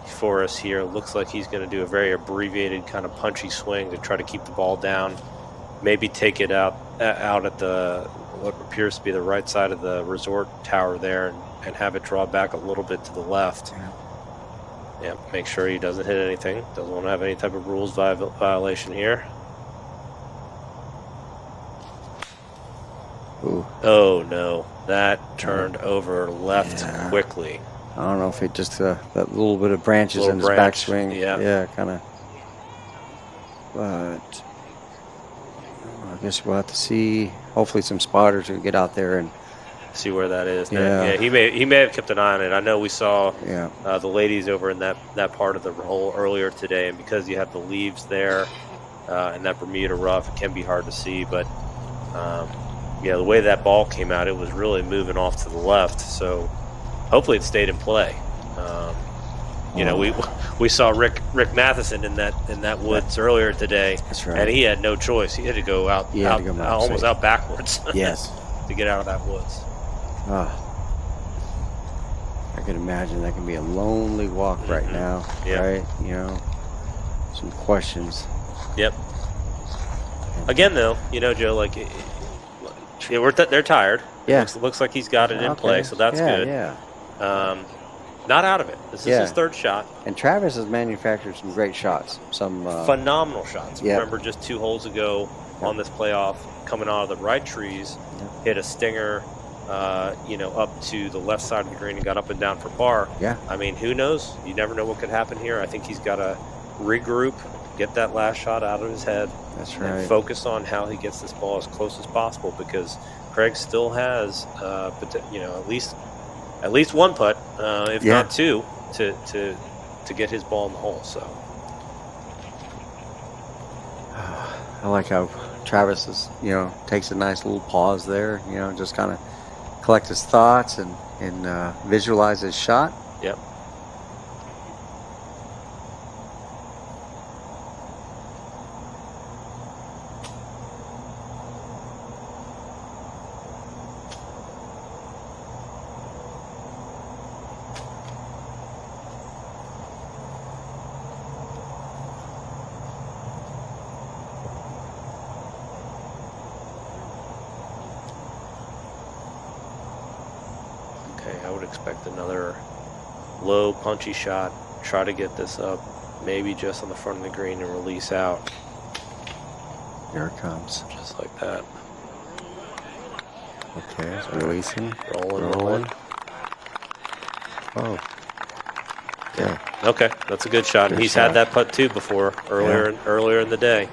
for us here looks like he's going to do a very abbreviated kind of punchy swing to try to keep the ball down. Maybe take it out at the what appears to be the right side of the resort tower there and have it draw back a little bit to the left. Yeah, make sure he doesn't hit anything. Doesn't want to have any type of rules violation here. Ooh. Oh, no. That turned over left quickly. I don't know if it just that little bit of branches in his backswing. Yeah, kind of. But I guess we'll have to see. Hopefully some spotters will get out there and see where that is. Yeah, he may have kept an eye on it. I know we saw the ladies over in that part of the hole earlier today, and because you have the leaves there and that Bermuda rough, it can be hard to see. But yeah, the way that ball came out, it was really moving off to the left. So hopefully it stayed in play. You know, we saw Rick Matheson in that woods earlier today. That's right. And he had no choice. He had to go out almost out backwards. Yes. To get out of that woods. I can imagine that can be a lonely walk right now. Yeah. Right? You know, some questions. Yep. Again, though, you know, Joe, like, they're tired. Yeah. Looks like he's got it in play, so that's good. Yeah. Not out of it. This is his third shot. And Travis has manufactured some great shots. Some phenomenal shots. Yep. Remember just 2 holes ago on this playoff, coming out of the right trees, hit a stinger, you know, up to the left side of the green and got up and down for par. Yeah. I mean, who knows? You never know what could happen here. I think he's got to regroup, get that last shot out of his head. That's right. And focus on how he gets this ball as close as possible, because Craig still has, you know, at least one putt, if not 2, to get his ball in the hole. So I like how Travis is, you know, takes a nice little pause there, you know, just kind of collect his thoughts and visualize his shot. Yep. I would expect another low, punchy shot. Try to get this up, maybe just on the front of the green and release out. Here it comes. Just like that. Okay, it's releasing. Rolling. Oh. Yeah. Okay, that's a good shot. And he's had that putt too before, earlier in the day.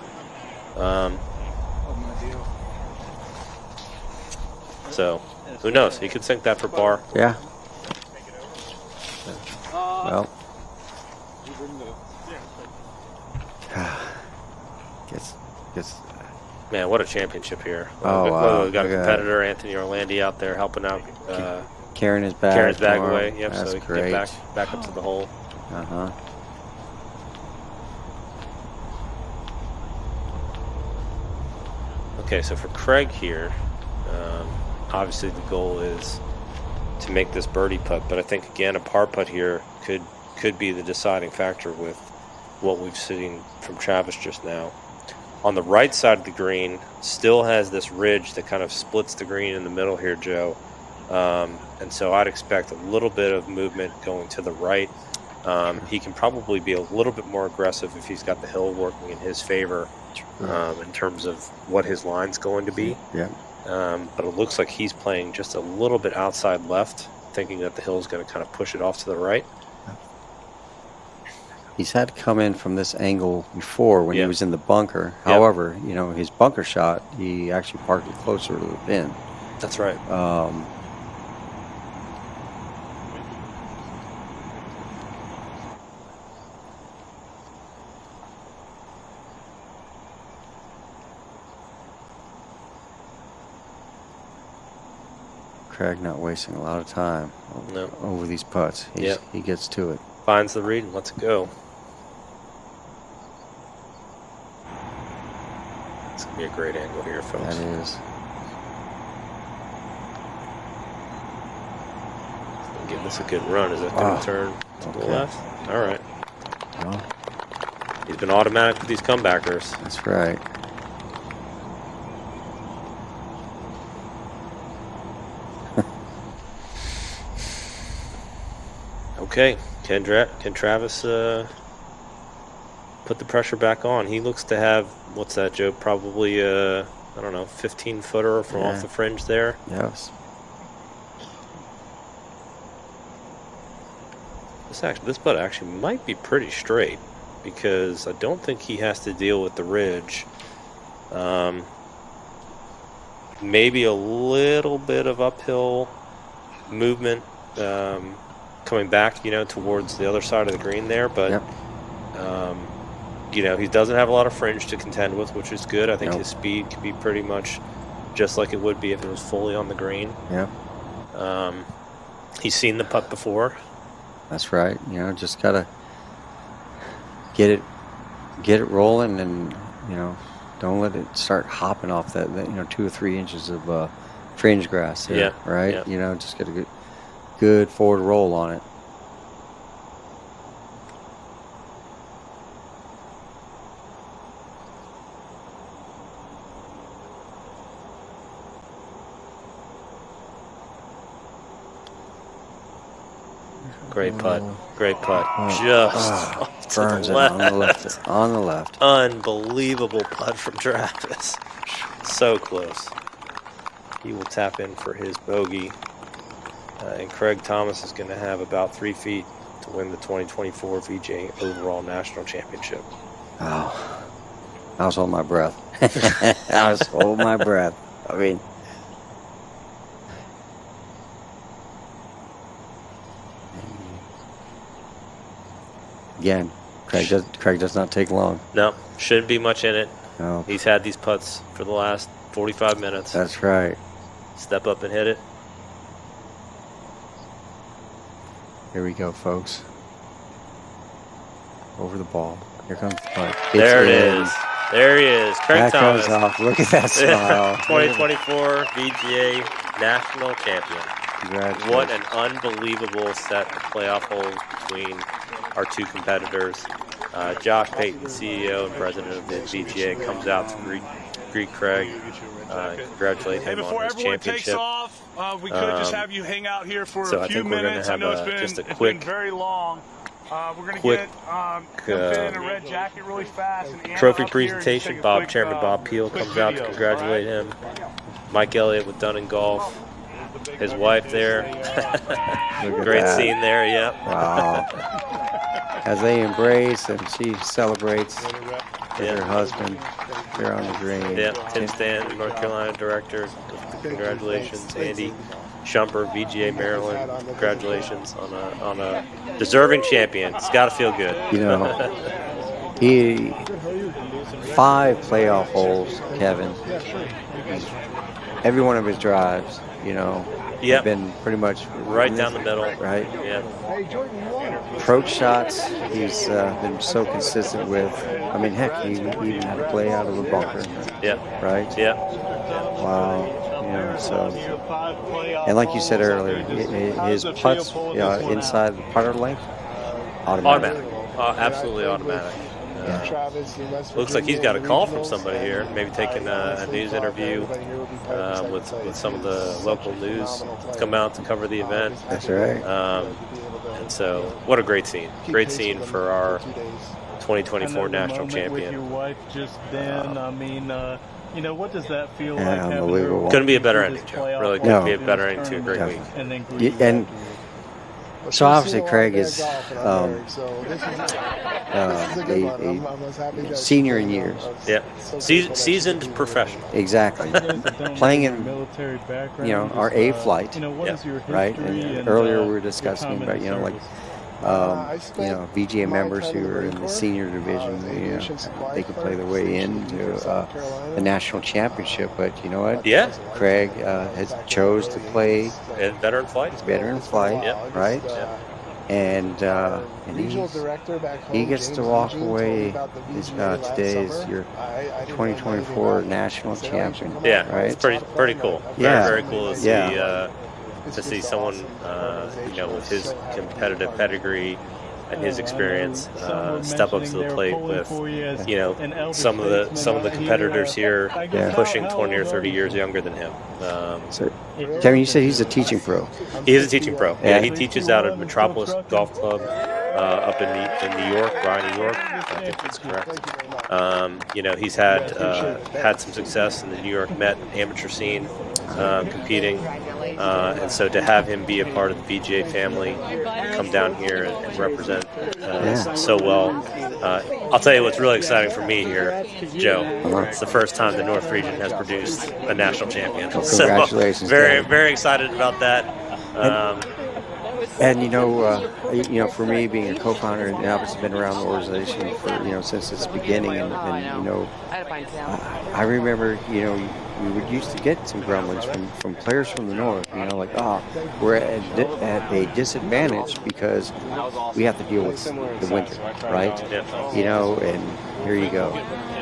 So, who knows? He could sink that for par. Yeah. Well. Guess. Man, what a championship here. Oh, wow. We've got a competitor, Anthony Orlandi, out there helping out. Carrying his bag away. Yep, that's so he great. can get back up to the hole. Uh-huh. Okay, so for Craig here, obviously the goal is to make this birdie putt, but I think, again, a par putt here could be the deciding factor with what we've seen from Travis just now. On the right side of the green, still has this ridge that kind of splits the green in the middle here, Joe. And so I'd expect a little bit of movement going to the right. He can probably be a little bit more aggressive if he's got the hill working in his favor in terms of what his line's going to be. Yeah. But it looks like he's playing just a little bit outside left, thinking that the hill's going to kind of push it off to the right. He's had to come in from this angle before when he Yep. was in the bunker. Yep. However, you know, his bunker shot, he actually parked it closer to the pin. That's right. Craig not wasting a lot of time over these putts. Yep. He gets to it. Finds the read and lets it go. It's going to be a great angle here, folks. That is. Give this a good run. Is that going to turn to the left? All right. Well, he's been automatic with these comebackers. That's right. Okay, can Travis put the pressure back on? He looks to have, what's that, Joe? Probably, I don't know, 15-footer from off the fringe there. Yes. This putt actually might be pretty straight because I don't think he has to deal with the ridge. Maybe a little bit of uphill movement coming back, you know, towards the other side of the green there, but you know, he doesn't have a lot of fringe to contend with, which is good. I think his speed could be pretty much just like it would be if it was fully on the green. Yeah. He's seen the putt before. That's right. You know, just gotta get it rolling, and you know, don't let it start hopping off that you know 2 or 3 inches of fringe grass there. Yeah. Right. Yeah. You know, just get a good forward roll on it. Great putt. Great putt. Just to burns the it left. on the left. On the left. Unbelievable putt from Travis. So close. He will tap in for his bogey. And Craig Thomas is going to have about 3 feet to win the 2024 VGA Overall National Championship. Oh, I was holding my breath. I was holding my breath. I mean, again, Craig does not take long. No, shouldn't be much in it. No. He's had these putts for the last 45 minutes. That's right. Step up and hit it. Here we go, folks. Over the ball. Here comes the putt. There it is. There he is. Craig that Thomas. Goes off. Look at that smile. 2024 VGA National Champion. Congratulations. What an unbelievable set of playoff holes between our two competitors. Josh Payton, CEO and president of the VGA, comes out to greet Craig. Congratulate him on his championship. We could just have you hang out here for so a few minutes. I know it's been very long. We're going to get Kempin in a red jacket really fast. And trophy presentation. Chairman Bob Peel comes out to congratulate him. Mike Elliott with Dun & Golf. His wife there. Great scene there, yep. Wow. As they embrace and she celebrates with her husband here on the green. Yeah, Tim Stanton, North Carolina director. Congratulations. Andy Shumper, VGA Maryland. Congratulations on a deserving champion. It's got to feel good. You know, he 5 playoff holes, Kevin. Every one of his drives, you know, have been pretty much right down the middle. Right. Yeah. Approach shots, he's been so consistent with. I mean, heck, he even had to play out of the bunker. Yeah. Right. Yeah. Wow. You know, so. And like you said earlier, his putts inside the putter length, automatic. Absolutely automatic. Looks like he's got a call from somebody here, maybe taking a news interview with some of the local news come out to cover the event. That's right. And so, what a great scene. Great scene for our 2024 national champion. With your wife just then, I mean, you know, what does that feel like? Unbelievable. Couldn't be a better ending, Joe. Really couldn't be a better ending to a great week. And So obviously Craig is a senior in years. Yeah, seasoned professional. Exactly. Playing in, our A flight, right? And earlier we were discussing about, VGA members who are in the senior division, they can play their way into the national championship. But you know what? Yeah. Craig has chose to play veteran flight. Right? Yeah. And he gets to walk away. Today is your 2024 national champion. Yeah, right. It's pretty cool. Very cool to see. To see someone, with his competitive pedigree and his experience, step up to the plate with, some of the competitors here pushing 20 or 30 years younger than him. So, Kevin, you said he's a teaching pro. He is a teaching pro. Yeah, he teaches out at Metropolis Golf Club up in New York, Bryan, New York. I think that's correct. He's had some success in the New York Met amateur scene, competing, and so to have him be a part of the VGA family, come down here and represent so well. I'll tell you what's really exciting for me here, Joe. It's the first time the North Region has produced a national champion. Congratulations! So very excited about that. And for me, being a co-founder, and obviously been around the organization for since its beginning, and I remember we would used to get some grumblings from players from the north, we're at a disadvantage because we have to deal with the winter, right? And here you go.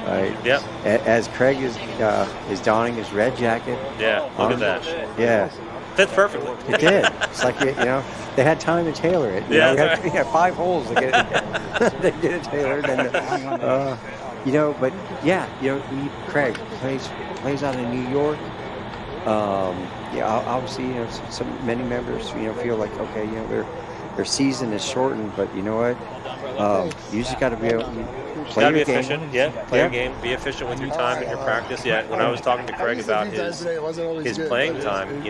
Right. Yep. As Craig is donning his red jacket. Yeah. Look at that. Yeah. Fits perfectly. It did. It's like they had time to tailor it. We had 5 holes to get it. They get it tailored, and Craig plays out in New York. Obviously, many members feel like their season is shortened, but you know what? You just got to be able to play your game. Efficient. Yeah, play your game. Be efficient with your time and your practice. Yeah, when I was talking to Craig about his playing time,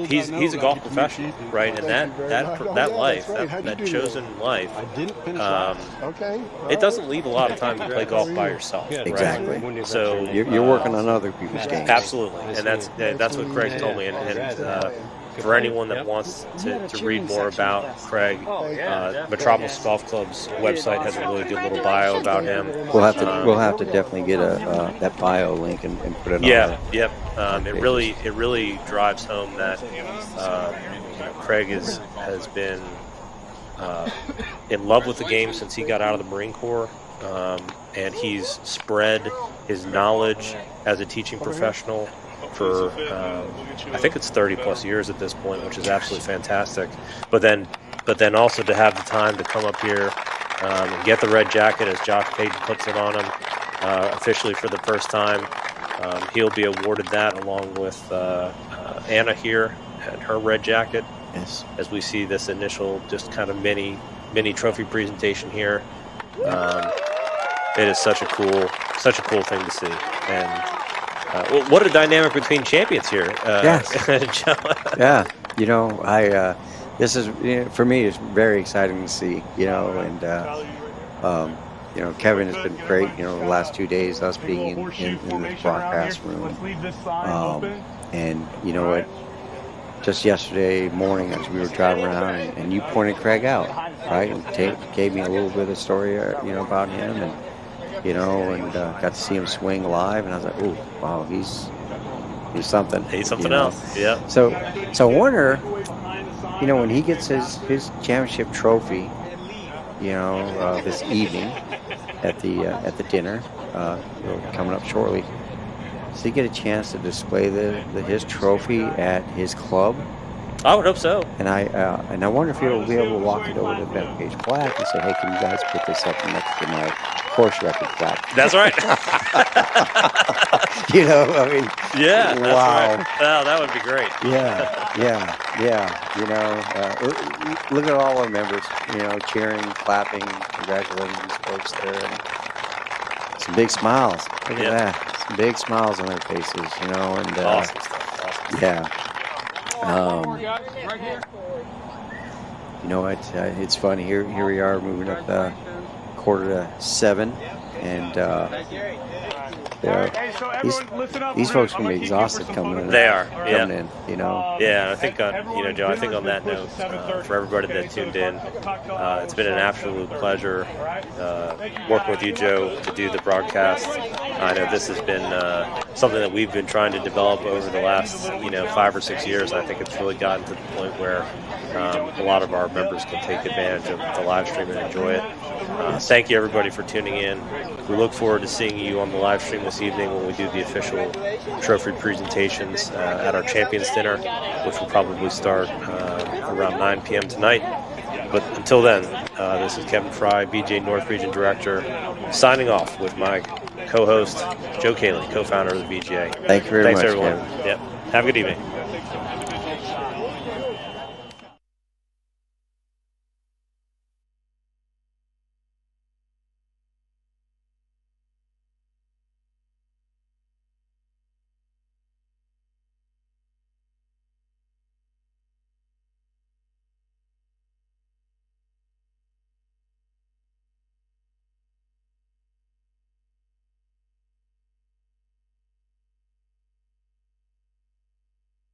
he's a golf professional, right? And that life, that chosen life, it doesn't leave a lot of time to play golf by yourself. Exactly. Right? So you're working on other people's games. Absolutely, and that's what Craig told me. And for anyone that wants to read more about Craig, Metropolis Golf Club's website has a really good little bio about him. We'll have to definitely get that bio link and put it on. Yep. It really drives home that Craig has been in love with the game since he got out of the Marine Corps, and he's spread his knowledge as a teaching professional for I think it's 30 plus years at this point, which is absolutely fantastic. But then also to have the time to come up here and get the red jacket, as Josh Payton puts it on him, officially for the first time. He'll be awarded that along with Anna here and her red jacket. Yes. As we see this initial just kind of mini trophy presentation here. It is such a cool thing to see. And what a dynamic between champions here. Yes. Yeah. This is, for me, it's very exciting to see, and, Kevin has been great, the last 2 days, us being in the broadcast room. And you know what? Just yesterday morning as we were driving around and you pointed Craig out, right? And gave me a little bit of story, about him and got to see him swing live, and I was like, "Oh, wow, he's something." He's something else. Yeah. So I wonder, when he gets his championship trophy, this evening at the dinner coming up shortly, does he get a chance to display his trophy at his club? I would hope so. And I wonder if he'll be able to walk it over to Bethpage Black and say, "Hey, can you guys put this up next to my course record plaque?" That's right. Yeah. That's wow. Right. Oh, that would be great. Yeah. Look at all our members, cheering, clapping, congratulating these folks there. And some big smiles. Look at that. Some big smiles on their faces, and awesome stuff. yeah. you know what? It's fun. Here we are moving up 6:45, and these folks can be exhausted coming in. They are. Coming in, you know. Yeah, I think Joe. I think on that note, for everybody that tuned in, it's been an absolute pleasure working with you, Joe, to do the broadcast. I know this has been something that we've been trying to develop over the last 5 or 6 years. I think it's really gotten to the point where a lot of our members can take advantage of the live stream and enjoy it. Thank you, everybody, for tuning in. We look forward to seeing you on the live stream this evening when we do the official trophy presentations at our Champions Dinner, which will probably start around 9 p.m. tonight. But until then, this is Kevin Fry, VGA North Region Director, signing off with my co-host, Joe Cayley, co-founder of the VGA. Thank you very much, Thanks, everyone. Kevin. Yep. Have a good evening.